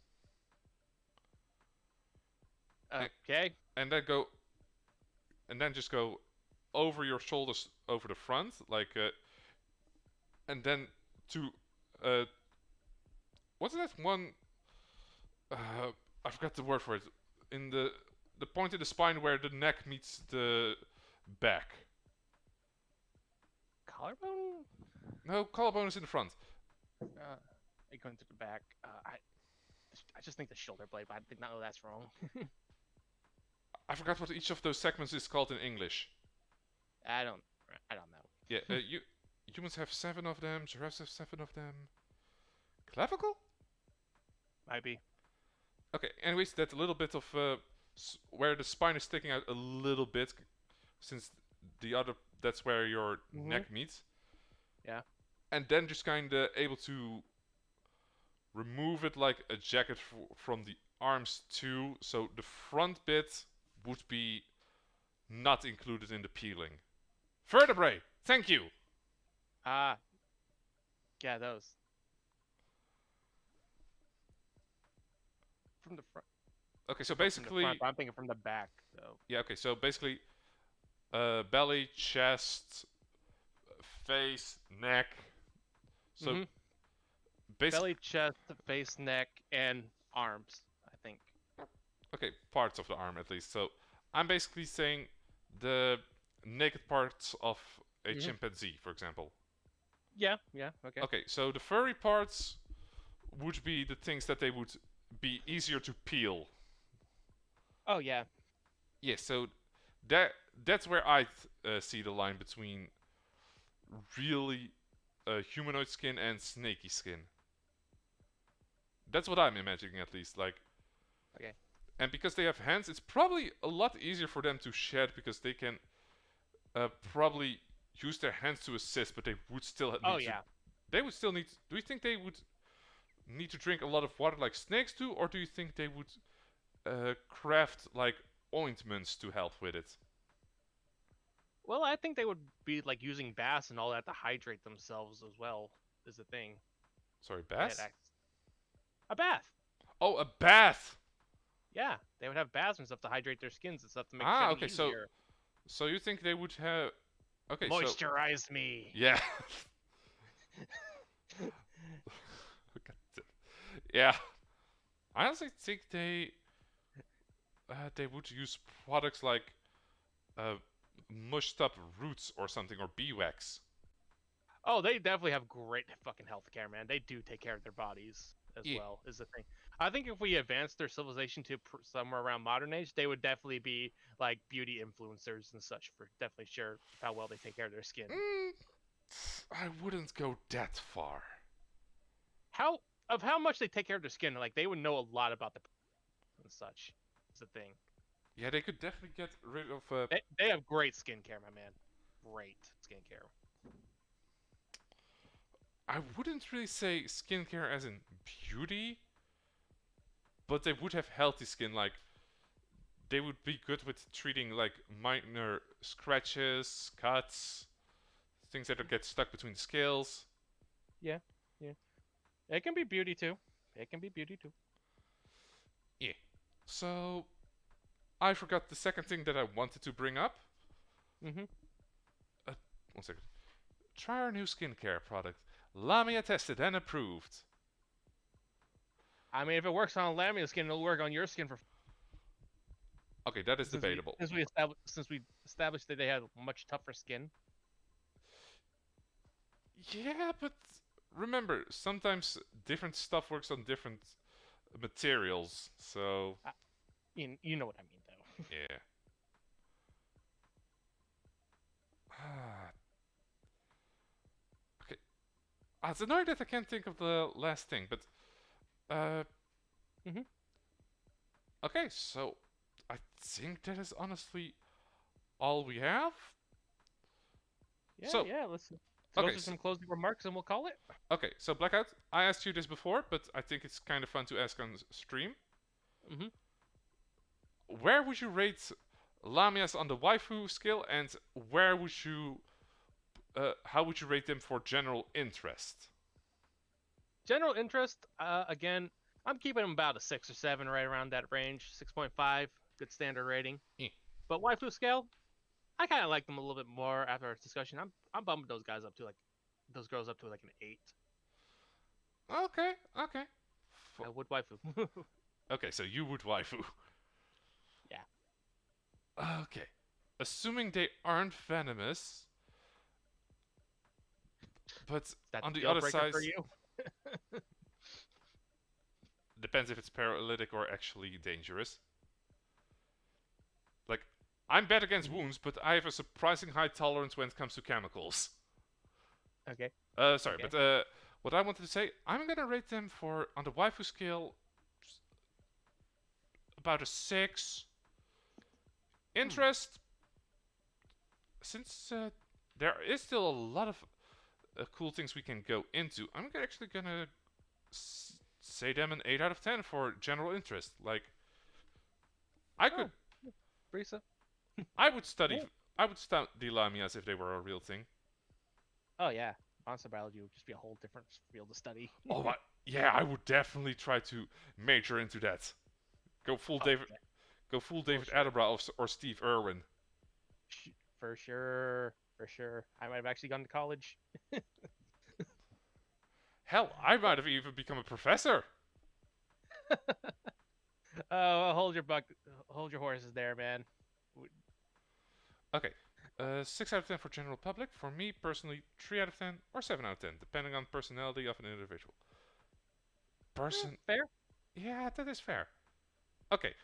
and, Okay. and then go and then just go over your shoulders over the front, like and then to uh, what's that one? I forgot the word for it. In the point in the spine where the neck meets the back. Collarbone. No, collarbone is in the front. Going to the back. I just think the shoulder blade, but I did not know that's wrong. I forgot what each of those segments is called in English. I don't. I don't know. Yeah, humans have 7 of them. Giraffes have 7 of them. Clavicle? Might be. Okay. Anyways, that little bit of where the spine is sticking out a little bit, since the other that's where your Mm-hmm. neck meets, Yeah. and then just kind of able to remove it like a jacket from the arms too. So the front bit would be not included in the peeling. Vertebrae. Thank you. Ah. Yeah. Those from the front. Okay, so From the front. basically, But I'm thinking from the back. So. yeah. Okay, so basically, belly, chest, face, neck. So Mm-hmm. basically, Belly, chest, face, neck, and arms. I think. Okay, parts of the arm at least. So I'm basically saying the naked parts of a Hmm. chimpanzee, for example. Yeah, yeah, okay. Okay, so the furry parts would be the things that they would be easier to peel. Oh yeah. Yes, so that that's where I see the line between really humanoid skin and snaky skin. That's what I'm imagining at least. Like, Okay. and because they have hands, it's probably a lot easier for them to shed because they can probably use their hands to assist, but they would still Oh need to. yeah. They would still need. Do you think they would need to drink a lot of water like snakes do, or do you think they would craft like ointments to help with it? Well, I think they would be like using baths and all that to hydrate themselves as well. Is the thing. Sorry, They had bass? a bath. Oh, a bath. Yeah, they would have baths and stuff to hydrate their skins and stuff to make Ah, shedding okay. So, easier. so you think they would have? Okay, so Moisturize me. yeah, yeah. I honestly think they would use products like uh, mushed up roots or something or bee wax. Oh, they definitely have great fucking healthcare, man. They do take care of their bodies as Yeah. well. Is the thing. I think if we advance their civilization to somewhere around modern age, they would definitely be like beauty influencers and such for definitely sure how well they take care of their skin. Mm, I wouldn't go that far. How much they take care of their skin, like they would know a lot about the and such. Is the thing. Yeah, they could definitely get rid of. They have great skincare, my man. Great skincare. I wouldn't really say skincare as in beauty, but they would have healthy skin. Like they would be good with treating like minor scratches, cuts, things that get stuck between the scales. Yeah, yeah. It can be beauty too. It can be beauty too. Yeah. So I forgot the second thing that I wanted to bring up. Mm-hmm. Uh, one second. Try our new skincare product. Lamia tested and approved. I mean, if it works on Lamia's skin, it'll work on your skin for Okay, that is since we debatable. since we established since we established that they have much tougher skin. Yeah, but remember, sometimes different stuff works on different materials. So, You know what I mean, though. yeah. Okay. It's annoying that I can't think of the last thing, but uh, Mm-hmm. okay. So, I think that is honestly all we have. Yeah, So, yeah. Let's go okay, through so, some closing remarks and we'll call it. okay. So, Blackout, I asked you this before, but I think it's kind of fun to ask on stream. Mm-hmm. Where would you rate Lamias on the waifu scale, and where would you, how would you rate them for general interest? General interest. Again, I'm keeping them about a 6 or 7, right around that range. 6.5, good standard rating. Eh. But waifu scale, I kind of like them a little bit more after our discussion. I'm bumping those guys up to like those girls up to like an 8. Okay, okay. I would waifu. Okay, so you would waifu. Yeah. Okay. Assuming they aren't venomous, but Is that on the the deal other breaker side, for you? depends if it's paralytic or actually dangerous. Like, I'm bad against Mhm. wounds, but I have a surprising high tolerance when it comes to chemicals. Okay. Sorry, Okay. but what I wanted to say, I'm gonna rate them for on the waifu scale about a 6. Hmm. Interest, since there is still a lot of cool things we can go into, I'm actually gonna say them an 8 out of 10 for general interest. Like, I could, Oh, Brisa. I would study, Yeah. I would study Lamias if they were a real thing. Oh yeah. Monster biology would just be a whole different field of study. Oh, yeah, I would definitely try to major into that. Go full Oh David, yeah. go full For David sure. Attenborough or Steve Irwin. For sure. For sure. I might have actually gone to college. Hell, I might have even become a professor. Hold your hold your horses there, man. Okay. 6 out of 10 for general public. For me personally, 3 out of 10 or 7 out of 10, depending on personality of an individual. Person. Fair. Yeah, that is fair. Okay.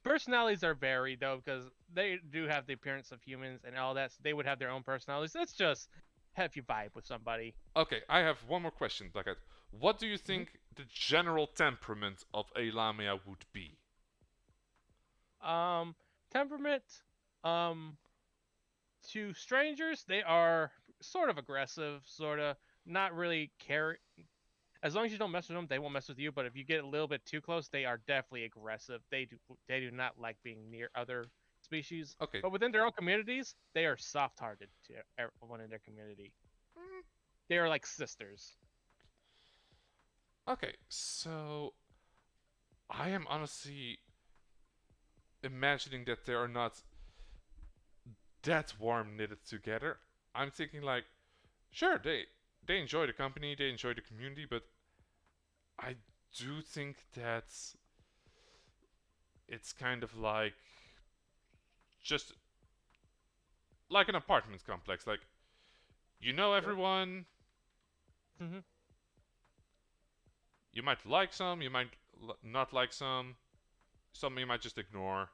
Personalities are varied though, because they do have the appearance of humans and all that. So they would have their own personalities. Let's just have you vibe with somebody. Okay, I have one more question, Blackhead. What do you hmm think the general temperament of a Lamia would be? Um, temperament. Um, to strangers, they are sort of aggressive, sort of not really care. As long as you don't mess with them, they won't mess with you. But if you get a little bit too close, they are definitely aggressive. They do not like being near other species. Okay. But within their own communities, they are soft-hearted to everyone in their community. Mm, They are like sisters. okay, so I am honestly imagining that they are not that warm knitted together. I'm thinking like, sure, they enjoy the company, they enjoy the community, but I do think that it's kind of like just like an apartment complex. Like you know Sure. everyone, hmm you might like some, you might not like some you might just ignore.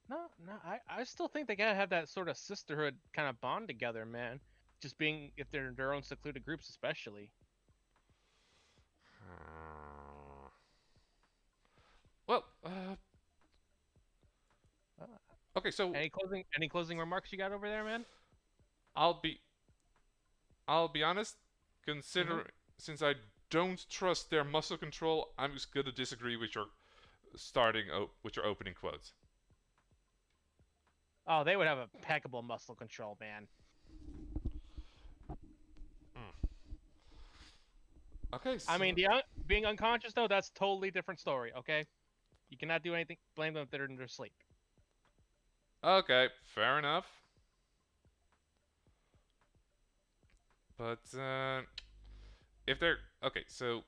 No, no, I still think they gotta have that sort of sisterhood kind of bond together, man. Just being if they're in their own secluded groups, especially. Well, Uh, okay, so any closing remarks you got over there, man? I'll be I'll be honest. hmm Consider since I don't trust their muscle control, I'm just gonna disagree with your with your opening quote. Oh, they would have impeccable muscle control, man. Mm. Okay, I so mean, being unconscious though, that's totally different story. Okay, you cannot do anything. Blame them if they're in their sleep. okay, fair enough. But if they're okay, so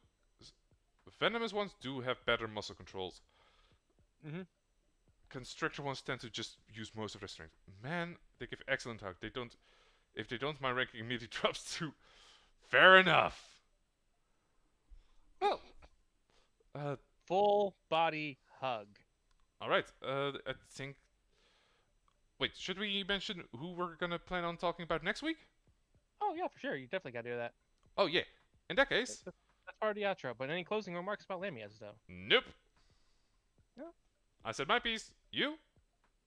venomous ones do have better muscle controls. hmm Constrictor ones tend to just use most of their strength. Man, they give excellent hug. They don't. If they don't, my ranking immediately drops to fair enough. Well, uh, Full body hug. all right. I think. Wait, should we mention who we're gonna plan on talking about next week? Oh yeah, for sure. You definitely gotta do that. Oh yeah. In that case, That's part of the outro. But any closing remarks about Lamias though? nope. No. I said my piece. You?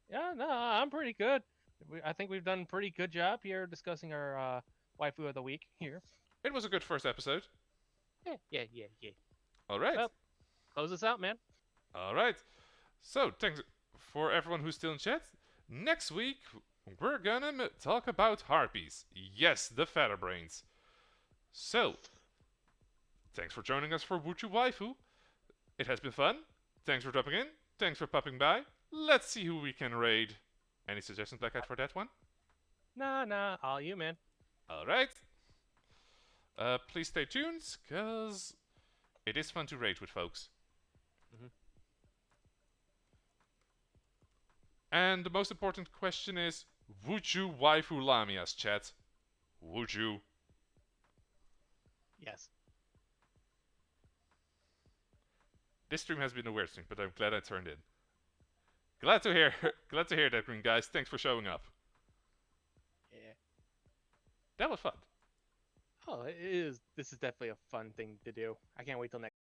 Yeah, no, I'm pretty good. I think we've done a pretty good job here discussing our waifu of the week here. It was a good first episode. Yeah, yeah, yeah, yeah. All right. Well, close us out, man. All right. So thanks for everyone who's still in chat. Next week we're gonna talk about harpies. Yes, the feather brains. So thanks for joining us for Wuchu Waifu. It has been fun. Thanks for dropping in. Thanks for popping by. Let's see who we can raid. Any suggestions, Black Hat, for that one? Nah, all you, man. All right. Please stay tuned, cause it is fun to raid with folks. hmm And the most important question is, would you waifu Lamias, chat? Would you? Yes. This stream has been a weird stream, but I'm glad I turned in. Glad to hear. Glad to hear that, Green guys. Thanks for showing up. Yeah. That was fun. Oh, it is. This is definitely a fun thing to do. I can't wait till next.